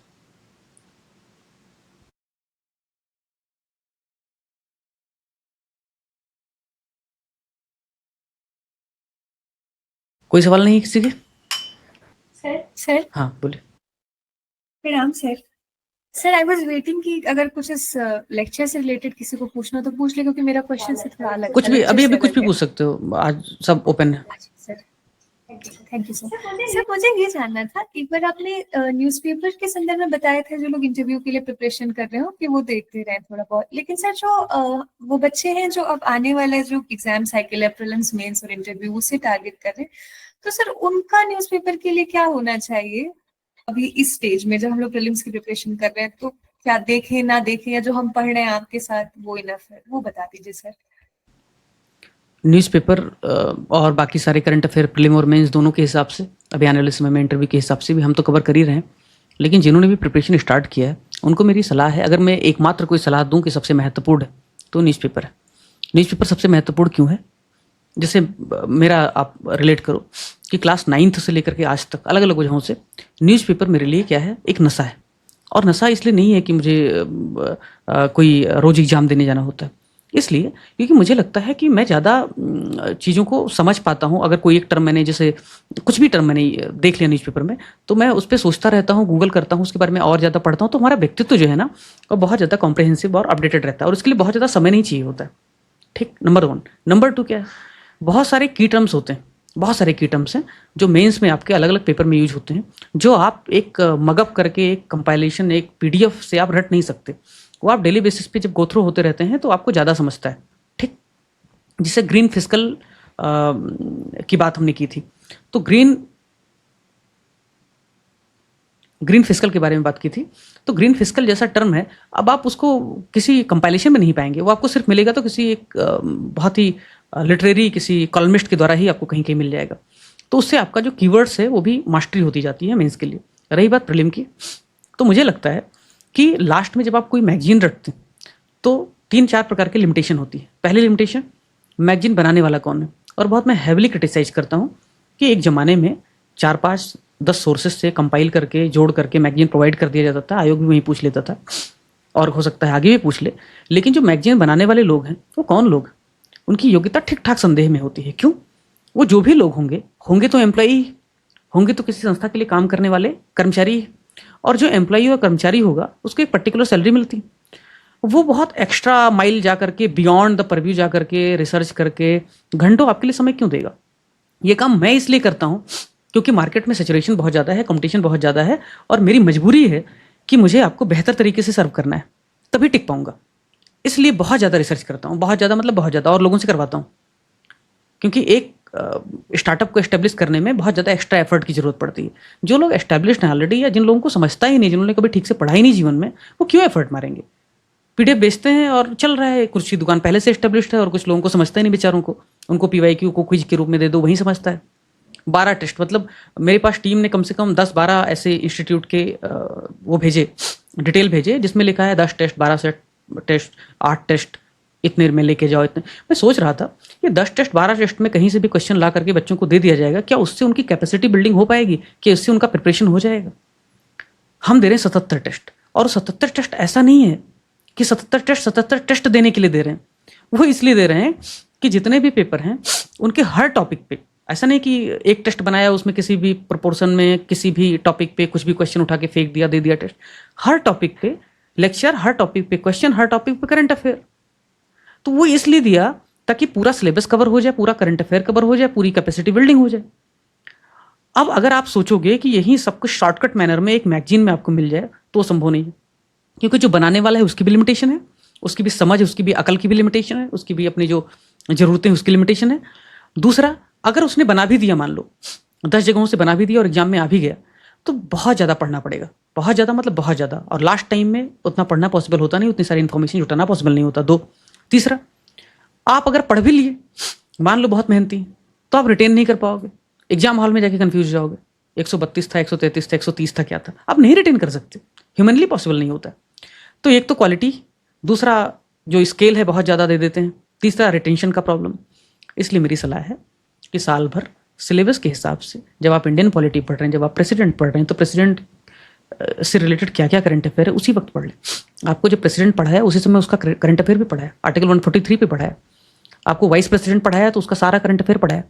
S1: कोई सवाल नहीं किसी के?
S3: सर
S1: हाँ बोलिए।
S3: प्रणाम sir. Sir I was waiting कि अगर कुछ इस लेक्चर से रिलेटेड किसी को पूछना तो पूछ ले, क्योंकि मेरा क्वेश्चन से थोड़ा अलग
S1: कुछ भी
S3: lecture
S1: अभी
S3: से
S1: कुछ
S3: अलग
S1: भी
S3: है।
S1: पूछ सकते हो, आज सब ओपन है।
S3: Sir thank you sir. Sir मुझे ये जानना था, एक बार आपने न्यूज़पेपर के संदर्भ में बताया था जो लोग इंटरव्यू के लिए प्रिपरेशन कर रहे हो कि वो देखते रहे थोड़ा बहुत, लेकिन सर जो वो बच्चे हैं जो अब आने वाले जो एग्जाम साइकिल है, प्रीलिम्स मेंस और इंटरव्यू, उसे टारगेट कर रहे हैं, तो सर उनका न्यूज़पेपर के लिए क्या होना चाहिए अभी इस स्टेज में जब हम लोग प्रीलिम्स की प्रिपरेशन कर रहे हैं? तो क्या देखें ना देखें, या जो हम पढ़ रहे हैं आपके साथ वो इनफ है, वो बता दीजिए सर।
S1: न्यूज़पेपर और बाकी सारे करंट अफेयर प्रीलिम और मेंस दोनों के हिसाब से, अभी आने वाले समय में इंटरव्यू के हिसाब से भी हम तो कवर कर ही रहे हैं, लेकिन जिन्होंने भी प्रिपरेशन स्टार्ट किया है उनको मेरी सलाह है, अगर मैं एकमात्र कोई सलाह दूं कि सबसे महत्वपूर्ण है तो न्यूज़पेपर है। न्यूज़पेपर सबसे महत्वपूर्ण क्यों है? जैसे मेरा आप रिलेट करो कि क्लास 9th से लेकर के आज तक अलग अलग वजहों से न्यूज़पेपर मेरे लिए क्या है, एक नशा है। और नशा इसलिए नहीं है कि मुझे कोई रोज़ एग्ज़ाम देने जाना होता है, इसलिए क्योंकि मुझे लगता है कि मैं ज़्यादा चीज़ों को समझ पाता हूँ। अगर कोई एक टर्म मैंने, जैसे कुछ भी टर्म मैंने देख लिया न्यूज़पेपर में, तो मैं उस पर सोचता रहता हूँ, गूगल करता हूँ, उसके बारे में और ज़्यादा पढ़ता हूँ, तो हमारा व्यक्तित्व जो है ना वो बहुत ज़्यादा कॉम्प्रहेंसिव और अपडेटेड रहता है, और उसके लिए बहुत ज़्यादा समय नहीं चाहिए होता है। ठीक, नंबर 1। नंबर 2 क्या है, बहुत सारे की टर्म्स होते हैं, बहुत सारे की टर्म्स हैं जो मेंस में आपके अलग अलग पेपर में यूज होते हैं, जो आप एक मगअप करके, एक कंपाइलेशन, एक PDF से आप रट नहीं सकते। वो आप डेली बेसिस पे जब गो थ्रू होते रहते हैं तो आपको ज़्यादा समझता है। ठीक, जिससे ग्रीन फिजिकल की बात हमने की थी, तो ग्रीन फिजिकल के बारे में बात की थी, तो ग्रीन फिजिकल जैसा टर्म है, अब आप उसको किसी कंपाइलेशन में नहीं पाएंगे, वो आपको सिर्फ मिलेगा तो किसी एक बहुत ही लिटरेरी किसी कॉलमिस्ट के द्वारा ही आपको कहीं कहीं मिल जाएगा। तो उससे आपका जो कीवर्ड्स है वो भी मास्टरी होती जाती है मेंस के लिए। रही बात प्रीलिम की, तो मुझे लगता है कि लास्ट में जब आप कोई मैगजीन रखते हैं तो 3-4 प्रकार की लिमिटेशन होती है। पहली लिमिटेशन, मैगजीन बनाने वाला कौन है, और बहुत मैं हैविली क्रिटिसाइज करता हूँ कि एक ज़माने में 4-5-10 सोर्सेज से कंपाइल करके, जोड़ करके मैगजीन प्रोवाइड कर दिया जाता था, आयोग भी वहीं पूछ लेता था, और हो सकता है आगे भी पूछ ले। लेकिन जो मैगजीन बनाने वाले लोग हैं वो कौन लोग, उनकी योग्यता ठीक ठाक संदेह में होती है। क्यों? वो जो भी लोग होंगे तो एम्प्लॉई होंगे, तो किसी संस्था के लिए काम करने वाले कर्मचारी, और जो एम्प्लॉई और कर्मचारी होगा उसको एक पर्टिकुलर सैलरी मिलती है। वो बहुत एक्स्ट्रा माइल जा करके, बियॉन्ड द परव्यू जा करके, रिसर्च करके घंटों आपके लिए समय क्यों देगा? ये काम मैं इसलिए करता हूँ क्योंकि मार्केट में सैचुरेशन बहुत ज़्यादा है, कंपटीशन बहुत ज़्यादा है, और मेरी मजबूरी है कि मुझे आपको बेहतर तरीके से सर्व करना है, तभी टिक पाऊंगा। इसलिए बहुत ज़्यादा रिसर्च करता हूँ, बहुत ज़्यादा मतलब बहुत ज़्यादा, और लोगों से करवाता हूँ, क्योंकि एक स्टार्टअप को एस्टेब्लिश करने में बहुत ज़्यादा एक्स्ट्रा एफर्ट की जरूरत पड़ती है। जो लोग एस्टेब्लिश्ड हैं ऑलरेडी, या जिन लोगों को समझता ही नहीं, जिन्होंने कभी ठीक से पढ़ा ही नहीं जीवन में, वो क्यों एफर्ट मारेंगे? पीडीएफ बेचते हैं और चल रहा है, कुछ की दुकान पहले से एस्टेब्लिश्ड है, और कुछ लोगों को समझता ही नहीं बेचारों को, उनको पीवाईक्यू को क्विज के रूप में दे दो, वही समझता है। 12 टेस्ट, मतलब मेरे पास टीम ने कम से कम 10-12 ऐसे इंस्टीट्यूट के वो भेजे, डिटेल भेजे, जिसमें लिखा है 10 टेस्ट, 12 सेट टेस्ट, 8 टेस्ट, इतने में लेके जाओ, इतने। मैं सोच रहा था ये 10 टेस्ट 12 टेस्ट में कहीं से भी क्वेश्चन ला करके बच्चों को दे दिया जाएगा, क्या उससे उनकी कैपेसिटी बिल्डिंग हो पाएगी? क्या उससे उनका प्रिपरेशन हो जाएगा? हम दे रहे हैं 77 टेस्ट, और 77 टेस्ट ऐसा नहीं है कि 77 टेस्ट देने के लिए दे रहे हैं, वो इसलिए दे रहे हैं कि जितने भी पेपर हैं उनके हर टॉपिक पे, ऐसा नहीं कि एक टेस्ट बनाया उसमें किसी भी प्रोपोर्शन में किसी भी टॉपिक पे कुछ भी क्वेश्चन उठा के फेंक दिया, दे दिया टेस्ट। हर टॉपिक पे लेक्चर, हर टॉपिक पे क्वेश्चन, हर टॉपिक पे करंट अफेयर। तो वो इसलिए दिया ताकि पूरा सिलेबस कवर हो जाए, पूरा करंट अफेयर कवर हो जाए, पूरी कैपेसिटी बिल्डिंग हो जाए। अब अगर आप सोचोगे कि यही सब कुछ शॉर्टकट मैनर में एक मैगजीन में आपको मिल जाए, तो संभव नहीं है, क्योंकि जो बनाने वाला है उसकी भी लिमिटेशन है, उसकी भी समझ, उसकी भी अकल की भी लिमिटेशन है, उसकी भी अपनी जो जरूरतें हैं उसकी लिमिटेशन है। दूसरा, अगर उसने बना भी दिया, मान लो 10 जगहों से बना भी दिया और एग्जाम में आ भी गया, तो बहुत ज़्यादा पढ़ना पड़ेगा, बहुत ज़्यादा मतलब बहुत ज़्यादा, और लास्ट टाइम में उतना पढ़ना पॉसिबल होता नहीं, उतनी सारी इन्फॉर्मेशन जुटाना पॉसिबल नहीं होता। 2, तीसरा, आप अगर पढ़ भी लिए, मान लो बहुत मेहनती, तो आप रिटेन नहीं कर पाओगे, एग्जाम हॉल में जाके कंफ्यूज हो जाओगे, 132 था, 133 था, 130 था, क्या था, आप नहीं रिटेन कर सकते, ह्यूमनली पॉसिबल नहीं होता। तो एक तो क्वालिटी, दूसरा जो स्केल है बहुत ज़्यादा दे देते हैं, तीसरा रिटेंशन का प्रॉब्लम। इसलिए मेरी सलाह है कि साल भर सिलेबस के हिसाब से, जब आप इंडियन पॉलिटी पढ़ रहे हैं, जब आप प्रेसिडेंट पढ़ रहे हैं, तो प्रेसिडेंट से रिलेटेड क्या क्या करंट अफेयर है उसी वक्त पढ़ लें। आपको जब प्रेसिडेंट पढ़ाया उसी समय उसका करंट अफेयर भी पढ़ाया, आर्टिकल 143 पे पढ़ाया। आपको वाइस प्रेसिडेंट पढ़ाया तो उसका सारा करंट अफेयर पढ़ाया।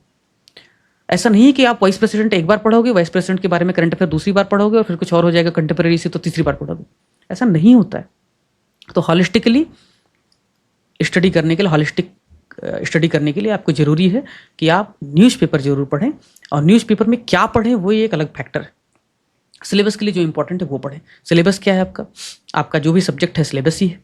S1: ऐसा नहीं है कि आप वाइस प्रेसिडेंट एक बार पढ़ोगे, वाइस प्रेसिडेंट के बारे में करंट अफेयर दूसरी बार पढ़ोगे, और फिर कुछ और हो जाएगा कंटेम्प्रेरी से तो तीसरी बार पढ़ोगे। ऐसा नहीं होता है। तो हॉलिस्टिकली स्टडी करने के लिए, हॉलिस्टिक स्टडी करने के लिए आपको ज़रूरी है कि आप न्यूज़पेपर जरूर पढ़ें, और न्यूज़पेपर में क्या पढ़ें वो एक अलग फैक्टर है। सिलेबस के लिए जो इंपॉर्टेंट है वो पढ़ें। सिलेबस क्या है आपका जो भी सब्जेक्ट है सिलेबस ही है।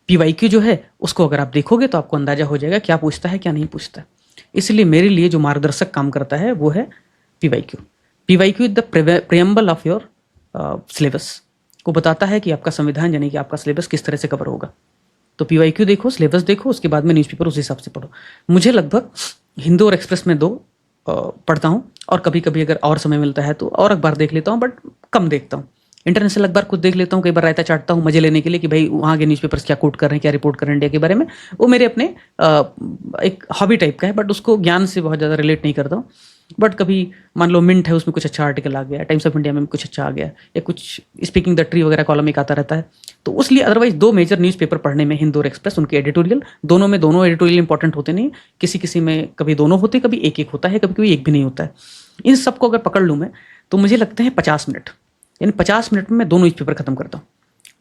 S1: पीवाईक्यू जो है उसको अगर आप देखोगे तो आपको अंदाजा हो जाएगा क्या पूछता है क्या नहीं पूछता है। इसलिए मेरे लिए जो मार्गदर्शक काम करता है वो है PYQ. PYQ is the preamble of your syllabus, को बताता है कि आपका संविधान यानी कि आपका सिलेबस किस तरह से कवर होगा। तो पीवाईक्यू देखो, सिलेबस देखो, उसके बाद में न्यूज़पेपर उस हिसाब से पढ़ो। मुझे लगभग हिंदू और एक्सप्रेस में 2 पढ़ता हूँ, और कभी कभी अगर और समय मिलता है तो और अखबार देख लेता हूँ, बट कम देखता हूँ। इंटरनेशनल अखबार कुछ देख लेता हूँ, कई बार रायता चाटता हूँ मजे लेने के लिए कि भाई वहाँ के न्यूज़पेपर्स क्या कोट कर रहे हैं, क्या रिपोर्ट कर रहे हैं इंडिया के बारे में। वो मेरे अपने एक हॉबी टाइप का है, बट उसको ज्ञान से बहुत ज़्यादा रिलेट नहीं करता हूँ। बट कभी मान लो मिंट है, उसमें कुछ अच्छा आर्टिकल आ गया, टाइम्स ऑफ इंडिया में कुछ अच्छा आ गया, या कुछ स्पीकिंग द ट्री वगैरह कॉलम एक आता रहता है। तो उसलिए अदरवाइज 2 मेजर न्यूज़पेपर पढ़ने में, हिंदू और एक्सप्रेस, उनके एडिटोरियल, दोनों एडिटोरियल इंपॉर्टेंट होते नहीं, किसी में कभी दोनों होते, कभी एक होता है, कभी कभी एक भी नहीं होता है। इन सबको अगर पकड़ लूँ मैं तो मुझे लगते हैं 50 मिनट, यानी 50 मिनट में मैं 2 न्यूज़पेपर खत्म करता हूँ।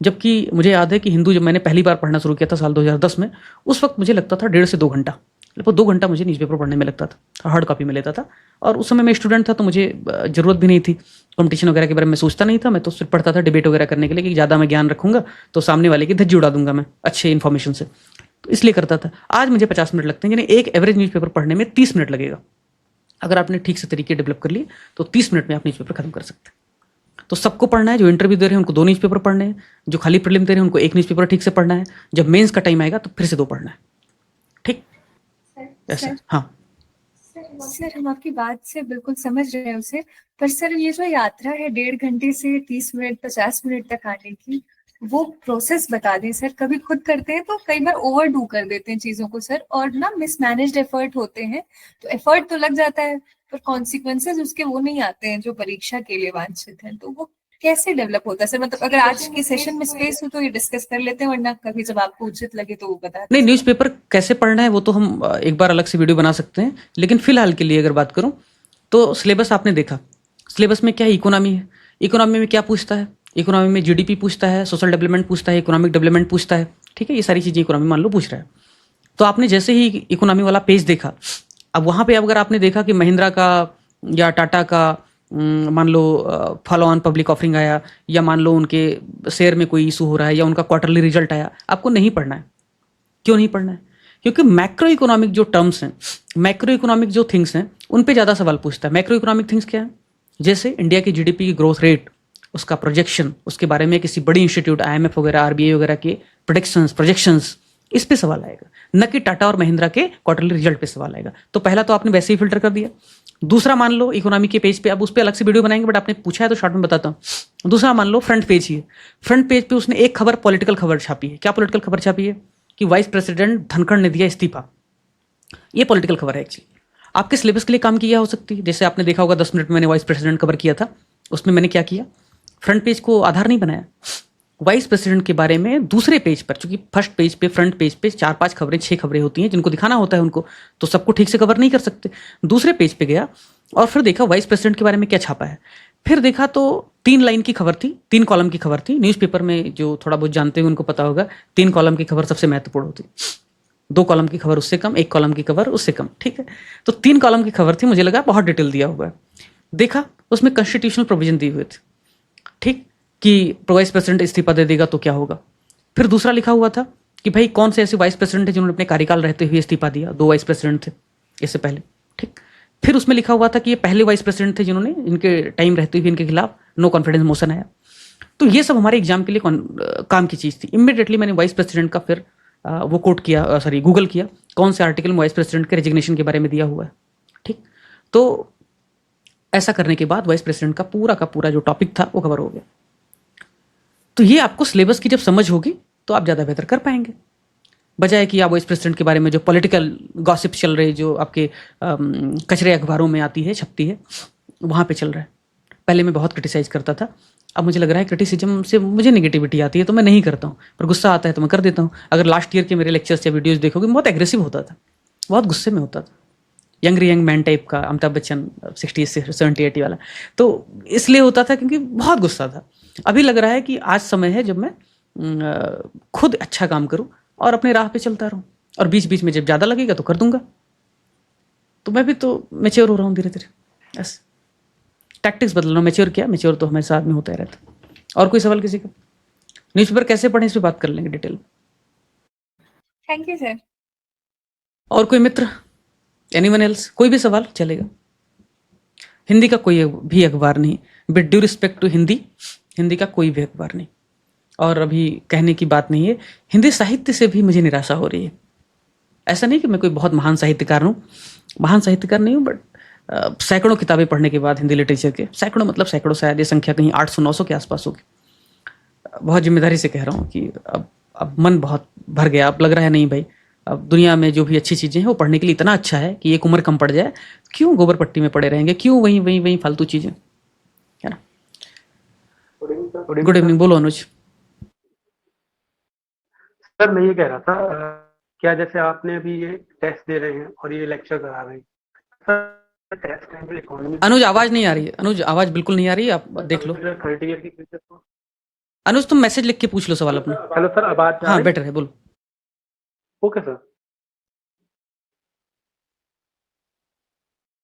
S1: जबकि मुझे याद है कि हिंदू जब मैंने पहली बार पढ़ना शुरू किया था साल 2010 में, उस वक्त मुझे लगता था 1.5 से 2 घंटा, लगभग 2 घंटा मुझे न्यूज़पेपर पढ़ने में लगता था, हार्ड कॉपी में लेता था। और उस समय मैं स्टूडेंट था तो मुझे ज़रूरत भी नहीं थी, कंपटीशन वगैरह के बारे में सोचता नहीं था। मैं तो सिर्फ पढ़ता था डिबेट वगैरह करने के लिए कि ज़्यादा मैं ज्ञान रखूंगा तो सामने वाले की धज्जी उड़ा दूंगा मैं अच्छे इन्फॉर्मेशन से, तो इसलिए करता था। आज मुझे 50 मिनट लगते हैं, यानी एक एवरेज न्यूज़पेपर पढ़ने में 30 मिनट लगेगा। अगर आपने ठीक से तरीके डेवलप कर लिए तो 30 मिनट में आप न्यूज़पेपर खत्म कर सकते हैं। तो सबको पढ़ना है, जो इंटरव्यू दे रहे हैं उनको 2 न्यूज़पेपर पढ़ने हैं, जो खाली प्रीलिम दे रहे हैं उनको 1 न्यूज़पेपर ठीक से पढ़ना है, जब मेंस का टाइम आएगा तो फिर से 2 पढ़ना है। ठीक, ऐसा। हाँ
S3: सर, हम आपकी बात से बिल्कुल समझ रहे हैं उसे, पर सर ये जो यात्रा है 1.5 घंटे से 30 मिनट 50 मिनट तक आने की, वो प्रोसेस बता दें सर। कभी खुद करते हैं तो कई बार ओवरडू कर देते हैं चीजों को सर, और ना मिसमैनेज्ड एफर्ट होते हैं, तो एफर्ट तो लग जाता है पर कॉन्सिक्वेंसेज उसके वो नहीं आते हैं जो परीक्षा के लिए वांछित हैं। तो वो कैसे डेवलप होता है सर? मतलब अगर आज के सेशन में स्पेस हो तो ये डिस्कस कर लेते हैं, वरना कभी जब आपको उचित लगे तो वो बता दें।
S1: नहीं, न्यूज़पेपर कैसे पढ़ना है वो तो हम एक बार अलग से वीडियो बना सकते हैं, लेकिन फिलहाल के लिए अगर बात करूं तो सिलेबस आपने देखा, सिलेबस में क्या है, इकोनॉमी है। इकोनॉमी में क्या पूछता है? इकोनॉमी में जीडीपी पूछता है, सोशल डेवलपमेंट पूछता है, इकोनॉमिक डेवलपमेंट पूछता है। ठीक है, ये सारी चीज़ें इकोनॉमी मान लो पूछ रहा है। तो आपने जैसे ही इकोनॉमी वाला पेज देखा, अब वहाँ पे अगर आपने देखा कि महिंद्रा का या टाटा का मान लो फॉलो ऑन पब्लिक ऑफरिंग आया, या मान लो उनके शेयर में कोई इशू हो रहा है, या उनका क्वार्टरली रिजल्ट आया, आपको नहीं पढ़ना है। क्यों नहीं पढ़ना है? क्योंकि मैक्रो इकोनॉमिक जो टर्म्स हैं, मैक्रो इकोनॉमिक जो थिंग्स हैं, उन पे ज़्यादा सवाल पूछता है। मैक्रो इकोनॉमिक थिंग्स क्या है? जैसे इंडिया की जीडीपी की ग्रोथ रेट, उसका प्रोजेक्शन, उसके बारे में किसी बड़ी इंस्टीट्यूट IMF वगैरह, RBI वगैरह के प्रोजेक्शंस, इस पे सवाल आएगा, न कि टाटा और महिंद्रा के क्वार्टरली रिजल्ट पे सवाल आएगा। तो पहला तो आपने वैसे ही फिल्टर कर दिया। दूसरा, मान लो इकोनॉमी के पेज पे, अब उस पर अलग से वीडियो बनाएंगे, बट आपने पूछा है तो शॉर्ट में बताता हूँ। दूसरा, मान लो फ्रंट पेज ही है, फ्रंट पेज पे उसने एक खबर, पॉलिटिकल खबर छापी है। क्या पॉलिटिकल खबर छापी है? कि वाइस प्रेसिडेंट धनखड़ ने दिया इस्तीफा। ये पॉलिटिकल खबर है एक्चुअली, आपके सिलेबस के लिए काम किया हो सकती है। जैसे आपने देखा होगा 10 मिनट में मैंने वाइस प्रेसिडेंट कवर किया था, उसमें मैंने क्या किया, फ्रंट पेज को आधार नहीं बनाया, वाइस प्रेसिडेंट के बारे में दूसरे पेज पर, चूंकि फर्स्ट पेज पे, फ्रंट पेज पे 4-5 खबरें, 6 खबरें होती हैं जिनको दिखाना होता है उनको, तो सबको ठीक से कवर नहीं कर सकते। दूसरे पेज पे गया और फिर देखा वाइस प्रेसिडेंट के बारे में क्या छापा है। फिर देखा तो 3 लाइन की खबर थी, 3 कॉलम की खबर थी। न्यूज़पेपर में जो थोड़ा बहुत जानते हैं उनको पता होगा, 3 कॉलम की खबर सबसे महत्वपूर्ण होती, 2 कॉलम की खबर उससे कम, 1 कॉलम की खबर उससे कम, ठीक है। तो 3 कॉलम की खबर थी, मुझे लगा बहुत डिटेल दिया हुआ है। देखा उसमें कॉन्स्टिट्यूशनल प्रोविजन दिए हुए थे, ठीक, कि वाइस प्रेसिडेंट इस्तीफा दे देगा तो क्या होगा। फिर दूसरा लिखा हुआ था कि भाई कौन से ऐसे वाइस प्रेसिडेंट है जिन्होंने अपने कार्यकाल रहते हुए इस्तीफा दिया। 2 वाइस प्रेसिडेंट थे इससे पहले, ठीक। फिर उसमें लिखा हुआ था कि ये पहले वाइस प्रेसिडेंट थे जिन्होंने, इनके टाइम रहते हुए इनके खिलाफ नो कॉन्फिडेंस मोशन आया। तो ये सब हमारे एग्जाम के लिए काम की चीज़ थी। इमीडिएटली मैंने वाइस प्रेसिडेंट का फिर वो कोट किया, सॉरी गूगल किया, कौन से आर्टिकल में वाइस प्रेसिडेंट के रेजिग्नेशन के बारे में दिया हुआ है, ठीक। तो ऐसा करने के बाद वाइस प्रेसिडेंट का पूरा जो टॉपिक था वो कवर हो गया। तो ये आपको सिलेबस की जब समझ होगी तो आप ज़्यादा बेहतर कर पाएंगे, बजाय कि आप वाइस प्रेसिडेंट के बारे में जो पॉलिटिकल गॉसिप चल रहे, जो आपके कचरे अखबारों में आती है, छपती है, वहाँ पे चल रहा है। पहले मैं बहुत क्रिटिसाइज़ करता था, अब मुझे लग रहा है क्रिटिसिज्म से मुझे नेगेटिविटी आती है तो मैं नहीं करता हूँ, पर गुस्सा आता है तो मैं कर देता हूँ। अगर लास्ट ईयर के मेरे लेक्चर्स या वीडियोज़ देखोगे, मैं बहुत एग्रेसिव होता था, बहुत गुस्से में होता था, यंग मैन टाइप का, अमिताभ बच्चन 60 से 70 80 वाला। तो इसलिए होता था क्योंकि बहुत गुस्सा था। अभी लग रहा है कि आज समय है जब मैं खुद अच्छा काम करूं और अपने राह पे चलता रहूं, और बीच बीच में जब ज़्यादा लगेगा तो कर दूंगा। तो मैं भी तो मैच्योर हो रहा हूँ धीरे धीरे, बस टैक्टिक्स बदल रहा हूँ। मैच्योर क्या, मैच्योर तो हमेशा आदमी होता ही रहता। और कोई सवाल किसी का? न्यूज़पेपर कैसे पढ़ें इस पर बात कर लेंगे डिटेल।
S3: Thank you sir.
S1: और कोई मित्र, एनीवन एल्स, कोई भी सवाल चलेगा। हिंदी का कोई भी अखबार नहीं, with due respect to Hindi, Hindi का कोई भी अखबार नहीं। और अभी कहने की बात नहीं है, हिंदी साहित्य से भी मुझे निराशा हो रही है। ऐसा नहीं कि मैं कोई बहुत महान साहित्यकार हूँ, महान साहित्यकार नहीं हूँ, बट सैकड़ों किताबें पढ़ने के बाद हिंदी लिटरेचर के, सैकड़ों मतलब सैकड़ों, शायद ये संख्या कहीं 800-900 के आसपास होगी। बहुत जिम्मेदारी से कह रहा हूँ कि अब मन बहुत भर गया। अब लग रहा है नहीं भाई, अब दुनिया में जो भी अच्छी चीज़ें हैं वो पढ़ने के लिए इतना अच्छा है कि एक उम्र कम पड़ जाए, क्यों गोबर पट्टी में पड़े रहेंगे, क्यों वहीं फालतू चीज़ें, है ना। गुड इवनिंग, बोलो अनुज।
S4: सर मैं ये कह रहा था, क्या जैसे आपने अभी ये टेस्ट दे रहे हैं और ये लेक्चर करा रहे हैं सर, टेस्ट है इकोनॉमी।
S1: अनुज आवाज नहीं आ रही है, अनुज आवाज बिल्कुल नहीं आ रही है, आप देख लो।
S4: 30 ईयर की।
S1: अनुज तुम मैसेज लिख के पूछ लो सवाल अपना।
S4: हेलो सर, अब बात
S1: हाँ बेटर है, बोलो।
S4: Okay sir.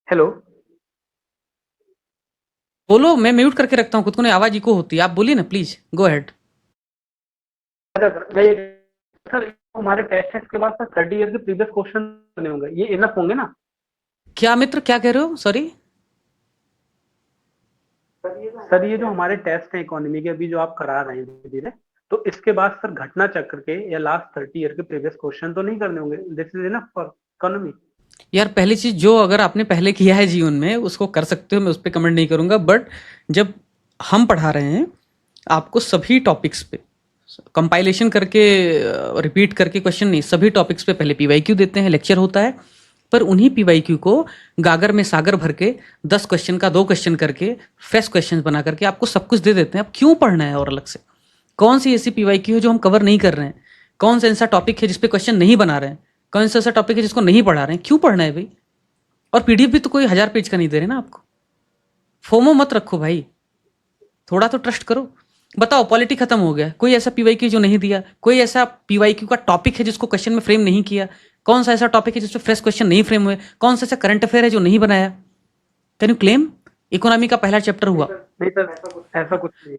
S4: हेलो,
S1: बोलो, मैं म्यूट करके रखता हूँ खुद को, नहीं आवाज इको होती है। आप बोलिए ना प्लीज, गो अहेड।
S4: सर हमारे टेस्ट है इसके बाद सर 30 ईयर के प्रीवियस क्वेश्चन बने होंगे, ये इनफ होंगे ना?
S1: क्या मित्र, क्या कह रहे हो? सॉरी
S4: सर, ये जो हमारे टेस्ट है इकोनॉमी के अभी जो आप करा रहे हैं धीरे धीरे, तो इसके बाद सर घटना चक्र के या लास्ट 30 ईयर के प्रीवियस क्वेश्चन तो नहीं करने होंगे? This is enough for economy.
S1: यार, पहली चीज, जो अगर आपने पहले किया है जीवन में उसको कर सकते हो, मैं उस पर कमेंट नहीं करूंगा, बट जब हम पढ़ा रहे हैं आपको सभी टॉपिक्स पे कंपाइलेशन करके, रिपीट करके क्वेश्चन नहीं, सभी टॉपिक्स पे पहले पीवाईक्यू देते हैं, लेक्चर होता है, पर उन्हीं पीवाईक्यू को गागर में सागर भर के 10 क्वेश्चन का 2 क्वेश्चन करके फ्रेश क्वेश्चन बना करके आपको सब कुछ दे देते हैं। अब क्यों पढ़ना है और अलग से? कौन सी ऐसी पीवाईक्यू है जो हम कवर नहीं कर रहे हैं? कौन सा ऐसा टॉपिक है जिसपे क्वेश्चन नहीं बना रहे हैं? कौन सा ऐसा टॉपिक है जिसको नहीं पढ़ा रहे हैं? क्यों पढ़ना है भाई? और पीडीएफ भी तो कोई 1000 पेज का नहीं दे रहे ना आपको। फोमो मत रखो भाई, थोड़ा तो ट्रस्ट करो। बताओ, पॉलिटी खत्म हो गया, कोई ऐसा पीवाईक्यू जो नहीं दिया? कोई ऐसा पीवाईक्यू का टॉपिक है जिसको क्वेश्चन में फ्रेम नहीं किया? कौन सा ऐसा टॉपिक है जिसमें फ्रेश क्वेश्चन नहीं फ्रेम हुए? कौन सा ऐसा करंट अफेयर है जो नहीं बनाया? Can you claim? इकोनॉमी का पहला चैप्टर हुआ।
S4: नहीं सर, ऐसा कुछ नहीं,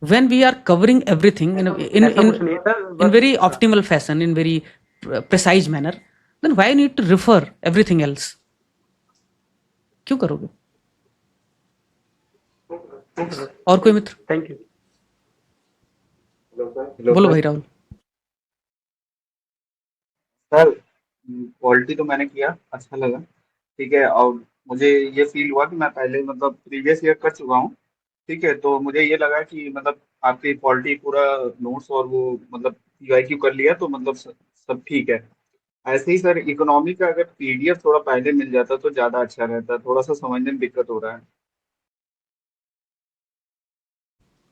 S1: When we are covering everything in
S4: ऐसा कुछ नहीं है सर,
S1: in
S4: बस
S1: very optimal fashion, in very precise manner, then why need to refer everything else? क्यों करोगे? और कोई मित्र?
S4: Thank you.
S1: बोलो भाई राहुल।
S5: सर क्वालिटी तो मैंने किया, अच्छा लगा, ठीक है। और मुझे ये फील हुआ कि मैं पहले मतलब प्रीवियस ईयर कर चुका हूँ, ठीक है। तो मुझे ये लगा कि मतलब आपकी क्वालिटी पूरा नोट्स और वो मतलब पीवाईक्यू कर लिया तो मतलब सब ठीक है। ऐसे ही सर इकोनॉमी का अगर पीडीएफ थोड़ा पहले मिल जाता तो ज्यादा अच्छा रहता, थोड़ा सा समझने में दिक्कत हो रहा है।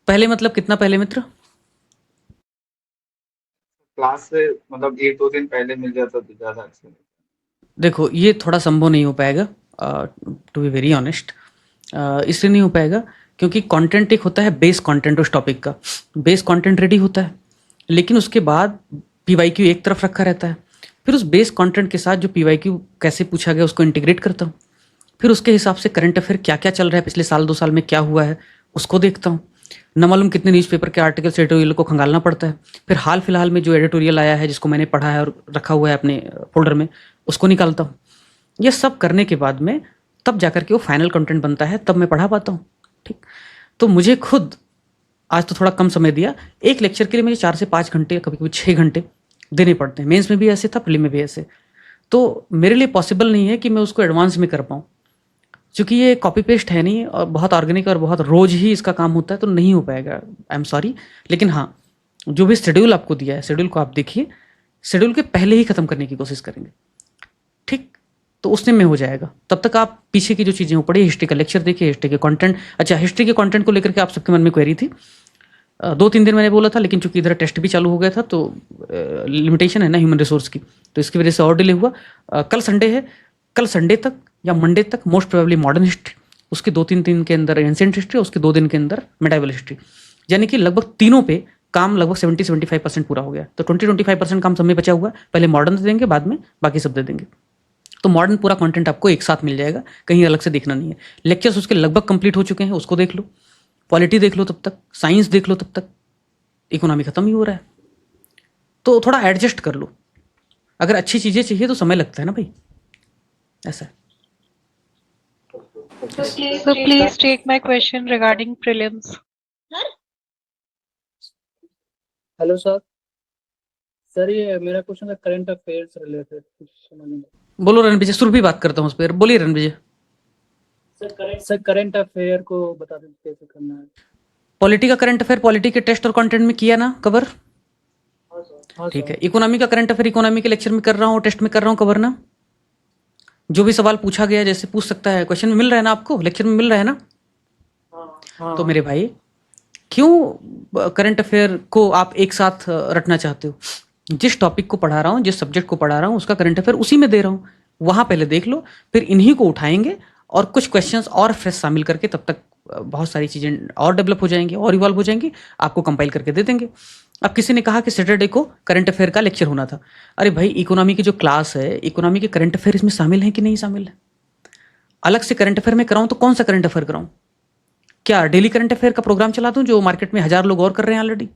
S1: पहले मतलब कितना पहले मित्र?
S5: क्लास से मतलब एक दो दिन पहले मिल जाता तो ज्यादा अच्छा रहता।
S1: देखो ये थोड़ा संभव नहीं हो पाएगा, टू बी वेरी ऑनेस्ट। इसलिए नहीं हो पाएगा क्योंकि कंटेंट एक होता है बेस कंटेंट, उस टॉपिक का बेस कंटेंट रेडी होता है, लेकिन उसके बाद पीवाईक्यू एक तरफ रखा रहता है। फिर उस बेस कंटेंट के साथ जो पीवाईक्यू कैसे पूछा गया उसको इंटीग्रेट करता हूँ, फिर उसके हिसाब से करंट अफेयर क्या क्या चल रहा है, पिछले साल 2 साल में क्या हुआ है उसको देखता हूँ। न मालूम कितने न्यूज़पेपर के आर्टिकल्स एडिटोरियल को खंगालना पड़ता है, फिर हाल फिलहाल में जो एडिटोरियल आया है जिसको मैंने पढ़ा है और रखा हुआ है अपने फोल्डर में उसको निकालता हूँ। ये सब करने के बाद में तब जाकर के वो फाइनल कंटेंट बनता है, तब मैं पढ़ा पाता हूँ। ठीक, तो मुझे खुद आज तो थोड़ा कम समय दिया, एक लेक्चर के लिए मुझे 4 से 5 घंटे, कभी कभी 6 घंटे देने पड़ते हैं। मेंस में भी ऐसे था, प्रीलिम में भी ऐसे। तो मेरे लिए पॉसिबल नहीं है कि मैं उसको एडवांस में कर पाऊँ, क्योंकि ये कॉपी पेस्ट है नहीं और बहुत ऑर्गेनिक और बहुत रोज ही इसका काम होता है, तो नहीं हो पाएगा। आई एम सॉरी, लेकिन हाँ जो भी शेड्यूल आपको दिया है शेड्यूल को आप देखिए, शेड्यूल के पहले ही ख़त्म करने की कोशिश करेंगे, ठीक? तो उसने में हो जाएगा। तब तक आप पीछे की जो चीज़ें वो पढ़िए, हिस्ट्री का लेक्चर देखिए, हिस्ट्री के कंटेंट। अच्छा, हिस्ट्री के कंटेंट को लेकर के आप सबके मन में क्वेरी थी, 2-3 दिन मैंने बोला था, लेकिन चूंकि इधर टेस्ट भी चालू हो गया था तो लिमिटेशन है ना ह्यूमन रिसोर्स की, तो इसकी वजह से और डिले हुआ। कल संडे है, कल संडे तक या मंडे तक मोस्ट प्रोबेबली मॉडर्न हिस्ट्री, उसके 2-3 दिन के अंदर एंशिएंट हिस्ट्री, उसके 2 दिन के अंदर मेडाइवल हिस्ट्री, यानी कि लगभग तीनों पे काम लगभग 70-75% पूरा हो गया। तो 20-25% काम सब में बचा हुआ है, पहले मॉडर्न दे देंगे, बाद में बाकी सब दे देंगे। तो मॉडर्न पूरा कंटेंट आपको एक साथ मिल जाएगा, कहीं अलग से देखना नहीं है। लेक्चर्स उसके लगभग कंप्लीट हो चुके हैं, उसको देख लो, पॉलिटी देख लो तब तक, साइंस देख लो तब तक, इकोनॉमी खत्म ही हो रहा है। तो थोड़ा एडजस्ट कर लो, अगर अच्छी चीज़ें चाहिए तो समय लगता है ना भाई, ऐसा है।
S6: So please take my question regarding prelims.
S7: Hello sir. Sir ये मेरा क्वेश्चन है करंट अफेयर्स रिलेटेड, कुछ समझ नहीं।
S1: बोलो रण विजय, सुर भी बात करता हूँ उस पर, बोलिए रण विजय।
S7: सर करंट अफेयर को बता दें कैसे करना है।
S1: पॉलिटी का करंट अफेयर पॉलिटी के टेस्ट और कंटेंट में किया ना कवर,
S7: हाँ
S1: ठीक
S7: सर।
S1: है। इकोनॉमी का करंट अफेयर इकोनॉमी के लेक्चर में कर रहा हूँ, टेस्ट में कर रहा हूँ कवर ना। जो भी सवाल पूछा गया जैसे पूछ सकता है, क्वेश्चन में मिल रहा है ना आपको, लेक्चर में मिल रहा है ना।
S7: हाँ।
S1: तो मेरे भाई क्यों करंट अफेयर को आप एक साथ रटना चाहते हो? जिस टॉपिक को पढ़ा रहा हूँ, जिस सब्जेक्ट को पढ़ा रहा हूँ, उसका करंट अफेयर उसी में दे रहा हूँ, वहाँ पहले देख लो, फिर इन्हीं को उठाएंगे और कुछ क्वेश्चंस और फ्रेश शामिल करके तब तक बहुत सारी चीज़ें और डेवलप हो जाएंगी और इवॉल्व हो जाएंगी, आपको कंपाइल करके दे देंगे। अब किसी ने कहा कि सैटरडे को करंट अफेयर का लेक्चर होना था। अरे भाई, इकोनॉमी की जो क्लास है, इकोनॉमी के करंट अफेयर इसमें शामिल हैं कि नहीं शामिल है? अलग से करंट अफेयर में कराऊँ तो कौन सा करंट अफेयर कराऊँ? क्या डेली करंट अफेयर का प्रोग्राम चला दूं जो मार्केट में 1000 लोग और कर रहे हैं ऑलरेडी?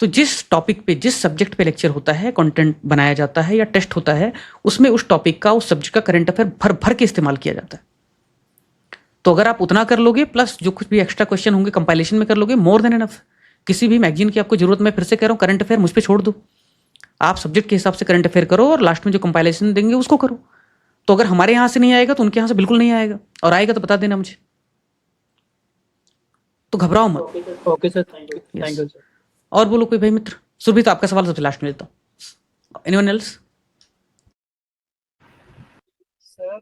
S1: तो जिस टॉपिक पे, जिस सब्जेक्ट पे लेक्चर होता है, कंटेंट बनाया जाता है या टेस्ट होता है, उसमें उस टॉपिक का, उस सब्जेक्ट का करंट अफेयर भर भर के इस्तेमाल किया जाता है। तो अगर आप उतना कर लोगे, प्लस जो कुछ भी एक्स्ट्रा क्वेश्चन होंगे कंपाइलेशन में कर लोगे, मोर देन एनफ। किसी भी मैगजीन की आपको जरूरत, मैं फिर से कह रहा हूँ, करंट अफेयर मुझ पर छोड़ दो, आप सब्जेक्ट के हिसाब से करंट अफेयर करो और लास्ट में जो कंपाइलेशन देंगे उसको करो। तो अगर हमारे यहाँ से नहीं आएगा तो उनके यहाँ से बिल्कुल नहीं आएगा, और आएगा तो बता देना मुझे, तो घबराओ मत।
S7: Okay sir, thank you sir.
S1: और बोलो कोई भाई मित्र। सुरभि, तो आपका सवाल सबसे लास्ट में लेता हूँ। Anyone else?
S7: सर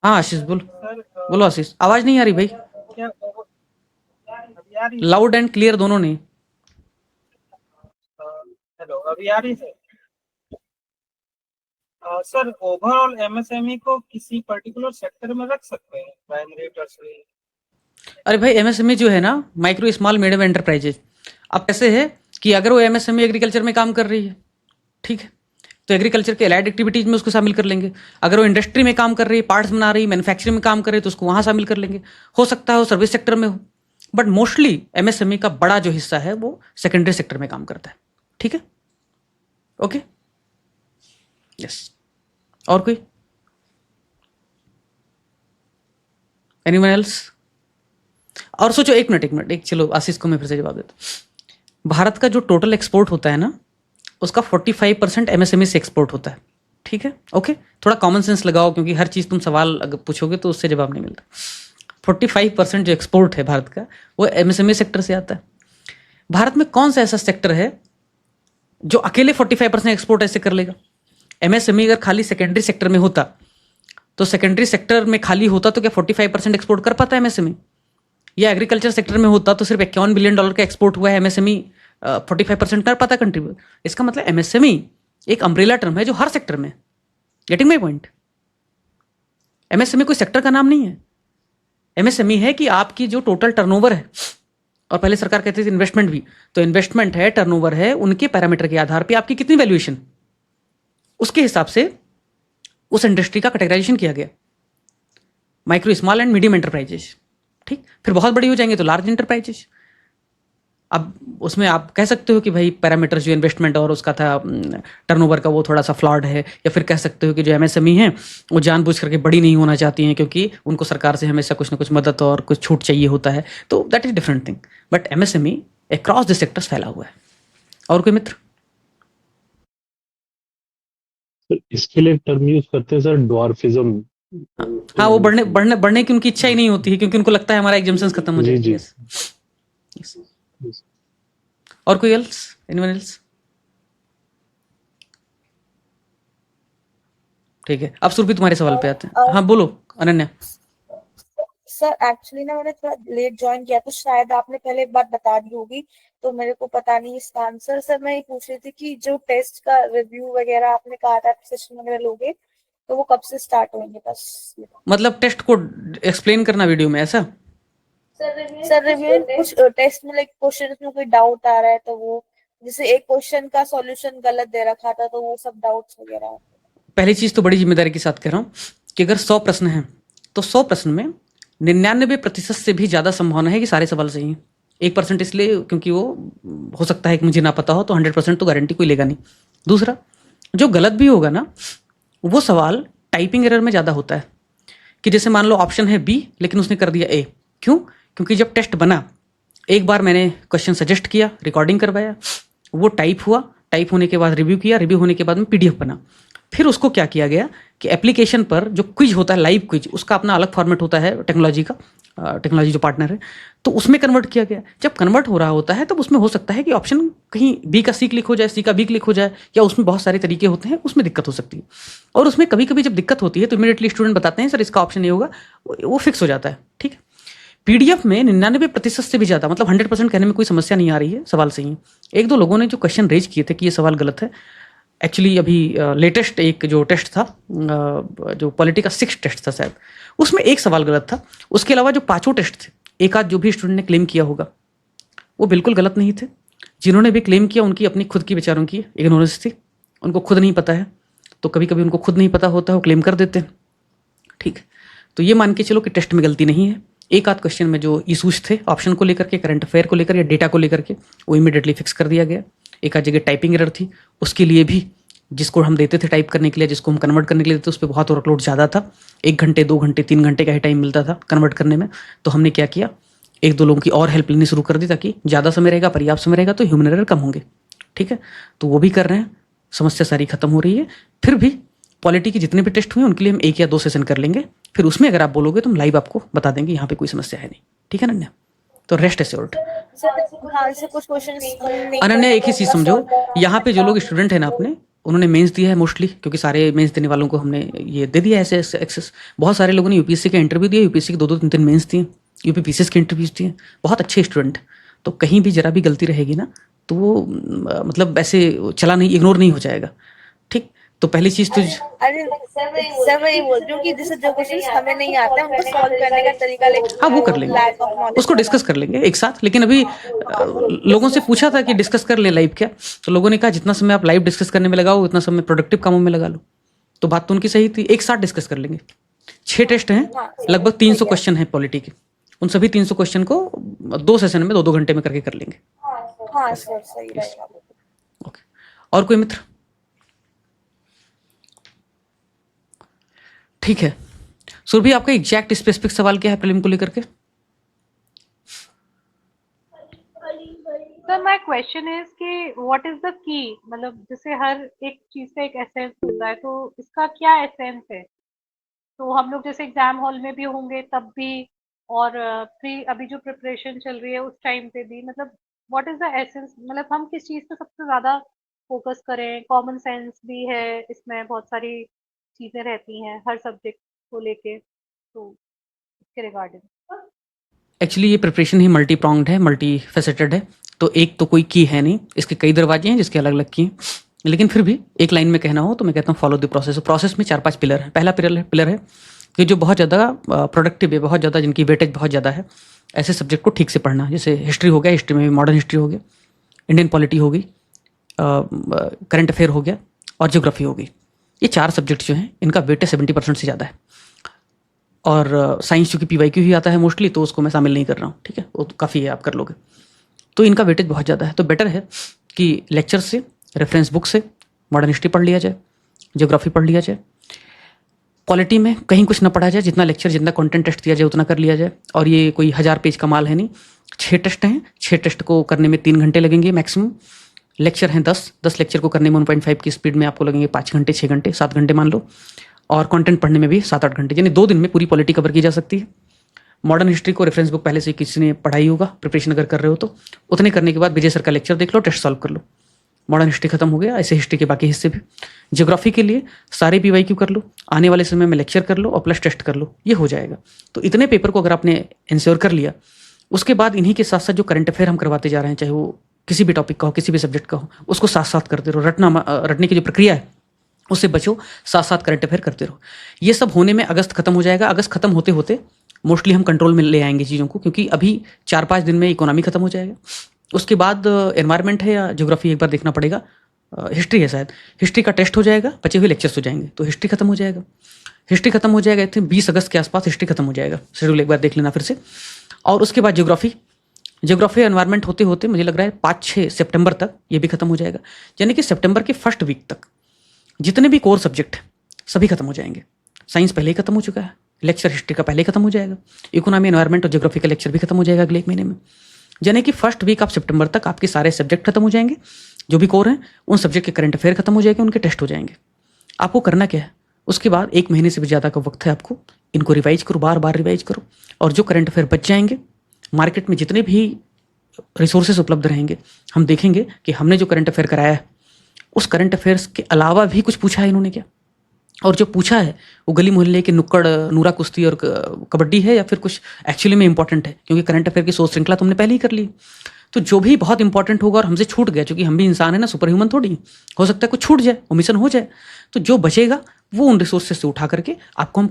S1: हाँ आशीष बोलो।
S7: सर
S1: बोलो आशीष, आवाज नहीं आ रही भाई,
S7: क्या अभी आ रही?
S1: लाउड एंड क्लियर दोनों नहीं।
S7: हेलो, अभी आ रही सर? सर ओवरऑल एमएसएमई को किसी पर्टिकुलर सेक्टर में रख सकते हैं, प्राइमरी, टर्सरी?
S1: अरे भाई, एमएसएमई जो है ना, माइक्रो स्मॉल मीडियम एंटरप्राइजेज, अब कैसे है कि अगर वो एमएसएमई एग्रीकल्चर में काम कर रही है, ठीक है, तो एग्रीकल्चर के एलाइड एक्टिविटीज में उसको शामिल कर लेंगे। अगर वो इंडस्ट्री में काम कर रही है, पार्ट्स बना रही, मैन्युफैक्चरिंग में काम कर रही है, तो उसको वहाँ शामिल कर लेंगे। हो सकता है वो सर्विस सेक्टर में हो, बट मोस्टली एमएसएमई का बड़ा जो हिस्सा है वो सेकेंडरी सेक्टर में काम करता है। ठीक है, ओके, यस। और कोई, एनीवन एल्स? और सोचो, एक मिनट, चलो आशीष को मैं फिर से जवाब देता हूँ। भारत का जो टोटल एक्सपोर्ट होता है ना, उसका 45% एमएसएमई से एक्सपोर्ट होता है। ठीक है, ओके। थोड़ा कॉमन सेंस लगाओ, क्योंकि हर चीज़ तुम सवाल अगर पूछोगे तो उससे जवाब नहीं मिलता। 45% जो एक्सपोर्ट है भारत का, वो एमएसएमई सेक्टर से आता है। भारत में कौन सा ऐसा सेक्टर है जो अकेले 45% एक्सपोर्ट ऐसे कर लेगा? एमएसएमई अगर खाली सेकेंडरी सेक्टर में होता, तो सेकेंडरी सेक्टर में खाली होता तो क्या 45% एक्सपोर्ट कर पाता है एमएसएमई? या एग्रीकल्चर सेक्टर में होता तो सिर्फ $51 बिलियन का एक्सपोर्ट हुआ है, एमएसएमई 45% कर पाता कंट्रीब्यूट? इसका मतलब एमएसएमई एक अम्ब्रेला टर्म है जो हर सेक्टर में। Getting my point? एमएसएमई कोई सेक्टर का नाम नहीं है। एमएसएमई है कि आपकी जो टोटल टर्नओवर है, और पहले सरकार कहती थी इन्वेस्टमेंट भी, तो इन्वेस्टमेंट है, टर्नओवर है, उनके पैरामीटर के आधार पर आपकी कितनी वैल्यूएशन, उसके हिसाब से उस इंडस्ट्री का कैटेगराइजेशन किया गया। Micro, small and medium enterprises, ठीक। फिर बहुत बड़ी हो जाएंगे तो लार्ज एंटरप्राइजेज। अब उसमें आप कह सकते हो कि भाई पैरामीटर्स जो इन्वेस्टमेंट और उसका था टर्नओवर का, वो थोड़ा सा फ्लॉड है, या फिर कह सकते हो कि जो एमएसएमई हैं वो जानबूझ करके बड़ी नहीं होना चाहती हैं, क्योंकि उनको सरकार से हमेशा कुछ ना कुछ मदद और कुछ छूट चाहिए होता है, तो that is different thing. But MSME across the sectors फैला हुआ है। और कोई मित्र?
S2: इसके लिए टर्म यूज करते हैं सर, ड्वार्फिज्म।
S1: हाँ, वो बढ़ने की उनकी इच्छा ही नहीं होती है, क्योंकि उनको लगता है हमारा एग्जाम्शंस खत्म हो जाएगी। Yes. और कोई एल्स? Anyone else? ठीक है, अब सुरभि तुम्हारे सवाल पे आते हैं। हाँ बोलो अनन्या।
S8: सर एक्चुअली ना मैंने थोड़ा लेट ज्वाइन किया, तो शायद आपने पहले एक बात बता दी होगी, तो मेरे को पता नहीं इसका आंसर। सर मैं ये पूछ रही थी कि जो टेस्ट का रिव्यू वगैरह आपने कहा था सेशन वगैरह लोगे, तो वो कब से स्टार्ट होंगे? बस
S1: मतलब टेस्ट को एक्सप्लेन करना वीडियो में, ऐसा?
S8: सर रिव्यू कुछ टेस्ट में लाइक क्वेश्चन में कोई डाउट आ रहा है, तो वो जैसे एक क्वेश्चन का सॉल्यूशन गलत दे रखा था, तो वो सब डाउट्स वगैरह।
S1: पहली चीज तो बड़ी जिम्मेदारी के साथ कह रहा हूँ कि अगर 100 प्रश्न हैं तो 100 प्रश्न में 99% से भी ज्यादा संभावना है कि सारे सवाल सही हैं। 1% इसलिए क्योंकि वो हो सकता है कि मुझे ना पता हो, तो 100% तो गारंटी कोई लेगा नहीं। दूसरा, जो गलत भी होगा ना, वो सवाल टाइपिंग एरर में ज़्यादा होता है। कि जैसे मान लो ऑप्शन है बी, लेकिन उसने कर दिया ए। क्यों? क्योंकि जब टेस्ट बना, एक बार मैंने क्वेश्चन सजेस्ट किया, रिकॉर्डिंग करवाया, वो टाइप हुआ, टाइप होने के बाद रिव्यू किया, रिव्यू होने के बाद में पीडीएफ बना। फिर उसको क्या किया गया कि एप्लीकेशन पर जो क्विज होता है, लाइव क्विज, उसका अपना अलग फॉर्मेट होता है टेक्नोलॉजी का, टेक्नोलॉजी जो पार्टनर है, तो उसमें कन्वर्ट किया गया। जब कन्वर्ट हो रहा होता है तब उसमें हो सकता है कि ऑप्शन कहीं बी का सी क्लिक हो जाए, सी का बी क्लिक हो जाए, या उसमें बहुत सारे तरीके होते हैं, उसमें दिक्कत हो सकती है। और उसमें कभी कभी जब दिक्कत होती है तो इमीडिएटली स्टूडेंट बताते हैं सर इसका ऑप्शन ये होगा, वो फिक्स हो जाता है। ठीक है, पीडीएफ में 99% से भी ज़्यादा, मतलब 100% कहने में कोई समस्या नहीं आ रही है, सवाल सही है। एक दो लोगों ने जो क्वेश्चन रेज किए थे कि ये सवाल गलत है, एक्चुअली अभी लेटेस्ट एक जो टेस्ट था, जो पॉलिटी का 6 टेस्ट था शायद, उसमें एक सवाल गलत था। उसके अलावा जो 5 टेस्ट थे, एक आध जो भी स्टूडेंट ने क्लेम किया होगा वो बिल्कुल गलत नहीं थे। जिन्होंने भी क्लेम किया उनकी अपनी खुद की बेचारों की इग्नोरेंस थी, उनको खुद नहीं पता है, तो कभी कभी उनको खुद नहीं पता होता है, वो क्लेम कर देते हैं। ठीक है, तो ये मान के चलो कि टेस्ट में गलती नहीं है। एक आध क्वेश्चन में जो इशूज थे ऑप्शन को लेकर के, करंट अफेयर को लेकर या डेटा को लेकर के, वो इमीडिएटली फिक्स कर दिया गया। एक आध जगह टाइपिंग एरर थी, उसके लिए भी जिसको हम देते थे टाइप करने के लिए, जिसको हम कन्वर्ट करने के लिए देते, उस पर बहुत वर्कलोड ज़्यादा था। 1 घंटे 2 घंटे 3 घंटे का ही टाइम मिलता था कन्वर्ट करने में। तो हमने क्या किया, एक दो लोगों की और हेल्प लेनी शुरू कर दी, ताकि ज़्यादा समय रहेगा, पर्याप्त समय रहेगा तो ह्यूमन एरर कम होंगे। ठीक है, तो वो भी कर रहे हैं, समस्या सारी खत्म हो रही है। फिर भी पॉलिटी के जितने भी टेस्ट हुए उनके लिए हम 1 या 2 सेशन कर लेंगे, फिर उसमें अगर आप बोलोगे तो हम लाइव आपको बता देंगे यहाँ पे कोई समस्या है नहीं। ठीक है अनन्या, तो रेस्ट एश्योर्ड। अनन्या एक ही चीज़ समझो, यहाँ पे जो लोग स्टूडेंट हैं ना अपने, उन्होंने मेंस दिया है मोस्टली, क्योंकि सारे मेंस देने वालों को हमने ये दे दिया है ऐसे एक्सेस। बहुत सारे लोगों ने यूपीएससी का इंटरव्यू दिया, यूपीएससी के 2-2 3-3 मेंस दिए, यूपी पीसीएस के इंटरव्यूज दिए, बहुत अच्छे स्टूडेंट। तो कहीं भी जरा भी गलती रहेगी ना तो वो मतलब ऐसे चला नहीं, इग्नोर नहीं हो जाएगा। ठीक, तो पहली चीज तो
S8: अरे सर मैं ये बोल रही हूँ कि जैसे जो क्वेश्चंस हमें नहीं आते उनको सॉल्व करने का तरीका
S1: हाँ वो कर लेंगे,
S8: लैक ऑफ नॉलेज
S1: उसको डिस्कस कर लेंगे एक साथ। लेकिन अभी लोगों से पूछा था कि डिस्कस कर लें लाइव क्या, तो लोगों ने कहा जितना समय आप लाइव डिस्कस करने में लगाओ उतना समय प्रोडक्टिव कामों में लगा लो। तो बात तो उनकी सही थी, एक साथ डिस्कस कर लेंगे। 6 टेस्ट हैं, लगभग 300 क्वेश्चन हैं पॉलिटी के, उन सभी 300 क्वेश्चन को 2 सेशन में 2-2 घंटे में करके कर लेंगे।
S8: हाँ सर सही रहेगा।
S1: ओके, और कोई मित्र? ठीक है, सुरभि आपका एग्जैक्ट स्पेसिफिक सवाल क्या है प्रीलिम को लेकर के?
S6: सर माय क्वेश्चन इज कि व्हाट इज द की, मतलब जैसे हर एक चीज का एक एसेंस होता है, तो इसका क्या एसेंस है? तो हम लोग जैसे एग्जाम हॉल में भी होंगे तब भी, और प्री अभी जो प्रिपरेशन चल रही है उस टाइम पे भी, मतलब व्हाट इज द एसेंस, मतलब हम किस चीज पे सबसे ज्यादा फोकस करें? कॉमन सेंस भी है इसमें, बहुत सारी चीजें रहती हैं हर सब्जेक्ट को लेके, तो इसके रिगार्डिंग।
S1: एक्चुअली ये प्रिपरेशन ही मल्टी प्रॉन्ग्ड है, मल्टी फेसेटेड है, तो एक तो कोई की है नहीं, इसके कई दरवाजे हैं जिसके अलग अलग की हैं। लेकिन फिर भी एक लाइन में कहना हो तो मैं कहता हूँ फॉलो द प्रोसेस। प्रोसेस में 4-5 पिलर है। पहला पिलर है कि जो बहुत ज़्यादा प्रोडक्टिव है, बहुत ज़्यादा जिनकी वेटेज बहुत ज़्यादा है, ऐसे सब्जेक्ट को ठीक से पढ़ना। जैसे हिस्ट्री हो गया, हिस्ट्री में भी मॉडर्न हिस्ट्री हो गया, इंडियन पॉलिटी हो गई, करंट अफेयर हो गया और ज्योग्राफी हो गई। ये 4 सब्जेक्ट जो हैं इनका वेटेज 70% से ज़्यादा है। और साइंस चूँकि PYQ ही आता है मोस्टली, तो उसको मैं शामिल नहीं कर रहा हूँ, ठीक है, वो तो काफ़ी है, आप कर लोगे। तो इनका वेटेज बहुत ज़्यादा है, तो बेटर है कि लेक्चर से, रेफरेंस बुक से मॉडर्न हिस्ट्री पढ़ लिया जाए, ज्योग्राफी पढ़ लिया जाए। पॉलिटी में कहीं कुछ ना पढ़ा जाए, जितना लेक्चर, जितना कंटेंट टेस्ट दिया जाए उतना कर लिया जाए। और ये कोई 1000 पेज का माल है नहीं, 6 टेस्ट हैं, 6 टेस्ट को करने में 3 घंटे लगेंगे मैक्सिमम। लेक्चर हैं 10 लेक्चर को करने में 1.5 की स्पीड में आपको लगेंगे 5 घंटे, 6 घंटे, 7 घंटे मान लो। और कंटेंट पढ़ने में भी 7-8 घंटे, यानी 2 दिन में पूरी पॉलिटी कवर की जा सकती है। मॉडर्न हिस्ट्री को रेफरेंस बुक पहले से किसी ने पढ़ाई होगा, प्रिपरेशन अगर कर रहे हो तो उतने करने के बाद विजय सर का लेक्चर देख लो, टेस्ट सॉल्व कर लो, मॉडर्न हिस्ट्री खत्म हो गया। ऐसे हिस्ट्री के बाकी हिस्से भी। ज्योग्राफी के लिए सारे PYQ कर लो, आने वाले समय में लेक्चर कर लो और प्लस टेस्ट कर लो, ये हो जाएगा। तो इतने पेपर को अगर आपने इंश्योर कर लिया, उसके बाद इन्हीं के साथ साथ जो करंट अफेयर हम करवाते जा रहे हैं, चाहे वो किसी भी टॉपिक का हो, किसी भी सब्जेक्ट का हो, उसको साथ साथ करते रहो। रटने की जो प्रक्रिया है उससे बचो, साथ साथ करंट अफेयर करते रहो। ये सब होने में अगस्त खत्म हो जाएगा। अगस्त खत्म होते होते मोस्टली हम कंट्रोल में ले आएंगे चीज़ों को, क्योंकि अभी 4-5 दिन में इकोनॉमी खत्म हो जाएगा। उसके बाद एनवायरनमेंट है या ज्योग्राफी एक बार देखना पड़ेगा, हिस्ट्री है शायद, हिस्ट्री का टेस्ट हो जाएगा, बचे हुए लेक्चर्स हो जाएंगे, तो हिस्ट्री खत्म हो जाएगा। हिस्ट्री खत्म हो जाएगा, 20 अगस्त के आसपास हिस्ट्री खत्म हो जाएगा। शेड्यूल एक बार देख लेना फिर से। और उसके बाद ज्योग्राफी एनवायरनमेंट होते होते मुझे लग रहा है 5-6 सितंबर तक ये भी खत्म हो जाएगा। यानी कि सितंबर के फर्स्ट वीक तक जितने भी कोर सब्जेक्ट सभी खत्म हो जाएंगे। साइंस पहले ही खत्म हो चुका है, लेक्चर हिस्ट्री का पहले ही खत्म हो जाएगा, इकोनॉमी, एनवायरनमेंट और ज्योग्राफी का लेक्चर भी खत्म हो जाएगा अगले 1 महीने में। यानी कि फर्स्ट वीक ऑफ सितंबर तक आपके सारे सब्जेक्ट खत्म हो जाएंगे, जो भी कोर हैं उन सब्जेक्ट के करंट अफेयर खत्म हो जाएंगे, उनके टेस्ट हो जाएंगे। आपको करना क्या है, उसके बाद 1 महीने से भी ज़्यादा का वक्त है आपको, इनको रिवाइज करो, बार बार रिवाइज करो। और जो करंट अफेयर बच जाएंगे, मार्केट में जितने भी रिसोर्सेज उपलब्ध रहेंगे, हम देखेंगे कि हमने जो करंट अफेयर कराया है उस करंट अफेयर्स के अलावा भी कुछ पूछा है इन्होंने क्या, और जो पूछा है वो गली मोहल्ले के नुक्कड़ नूरा कुश्ती और कबड्डी है या फिर कुछ एक्चुअली में इंपॉर्टेंट है, क्योंकि करंट अफेयर की सोच श्रृंखला तुमने पहले ही कर ली। तो जो भी बहुत इंपॉर्टेंट होगा और हमसे छूट गया, क्योंकि हम भी इंसान है ना, सुपर ह्यूमन थोड़ी, हो सकता है कुछ छूट जाए, ओमिशन हो जाए, तो जो बचेगा वो उन रिसोर्सेज से उठा करके आपको हम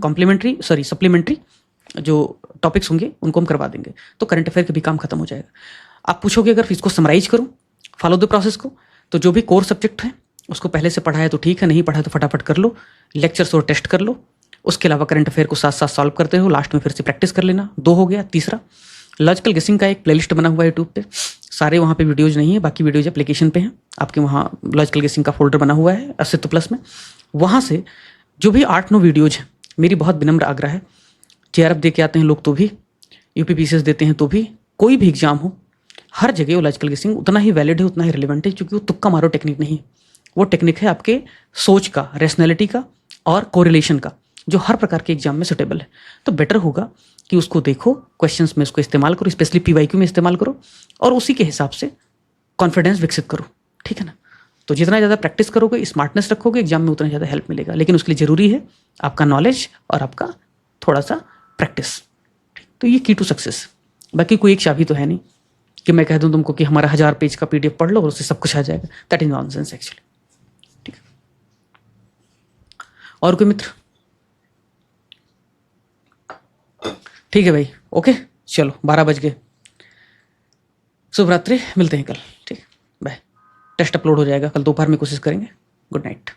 S1: सप्लीमेंट्री जो टॉपिक्स होंगे उनको हम करवा देंगे। तो करंट अफेयर का भी काम खत्म हो जाएगा। आप पूछोगे अगर इसको समराइज करूँ, फॉलो द प्रोसेस को, तो जो भी कोर सब्जेक्ट है उसको पहले से पढ़ा है तो ठीक है, नहीं पढ़ा है तो फटाफट कर लो, लेक्चर्स और टेस्ट कर लो। उसके अलावा करंट अफेयर को साथ साथ सॉल्व करते रहो, लास्ट में फिर से प्रैक्टिस कर लेना। 2 हो गया। तीसरा, लॉजिकल गेसिंग का एक प्लेलिस्ट बना हुआ है यूट्यूब पे, सारे वहाँ पे वीडियोज नहीं है, बाकी वीडियोज एप्लीकेशन पे हैं आपके, वहाँ लॉजिकल गेसिंग का फोल्डर बना हुआ है अस्तित्व प्लस में। वहाँ से जो भी 8-9 वीडियोज हैं, मेरी बहुत विनम्र आग्रह है, JRF दे के आते हैं लोग तो भी, UPPCS देते हैं तो भी, कोई भी एग्जाम हो, हर जगह वो लॉजिकल गेसिंग उतना ही वैलिड है, उतना ही रिलेवेंट है, क्योंकि वो तुक्का मारो टेक्निक नहीं है, वो टेक्निक है आपके सोच का, रैशनैलिटी का और कोरिलेशन का, जो हर प्रकार के एग्जाम में सुटेबल है। तो बेटर होगा कि उसको देखो, क्वेश्चंस में उसको इस्तेमाल करो, स्पेशली PYQ में इस्तेमाल करो, और उसी के हिसाब से कॉन्फिडेंस विकसित करो, ठीक है ना। तो जितना ज़्यादा प्रैक्टिस करोगे, स्मार्टनेस रखोगे, एग्जाम में उतना ज़्यादा हेल्प मिलेगा। लेकिन उसके लिए ज़रूरी है आपका नॉलेज और आपका थोड़ा सा प्रैक्टिस। तो ये की टू सक्सेस। बाकी कोई एक चाबी तो है नहीं कि मैं कह दूं तुमको कि हमारा 1000 पेज का PDF पढ़ लो और उससे सब कुछ आ जाएगा। That is nonsense actually. ठीक है, और कोई मित्र? ठीक है भाई, ओके, चलो 12 बज गए। शुभ रात्रि, मिलते हैं कल। ठीक, बाय। टेस्ट अपलोड हो जाएगा कल दोपहर में, कोशिश करेंगे। Good night.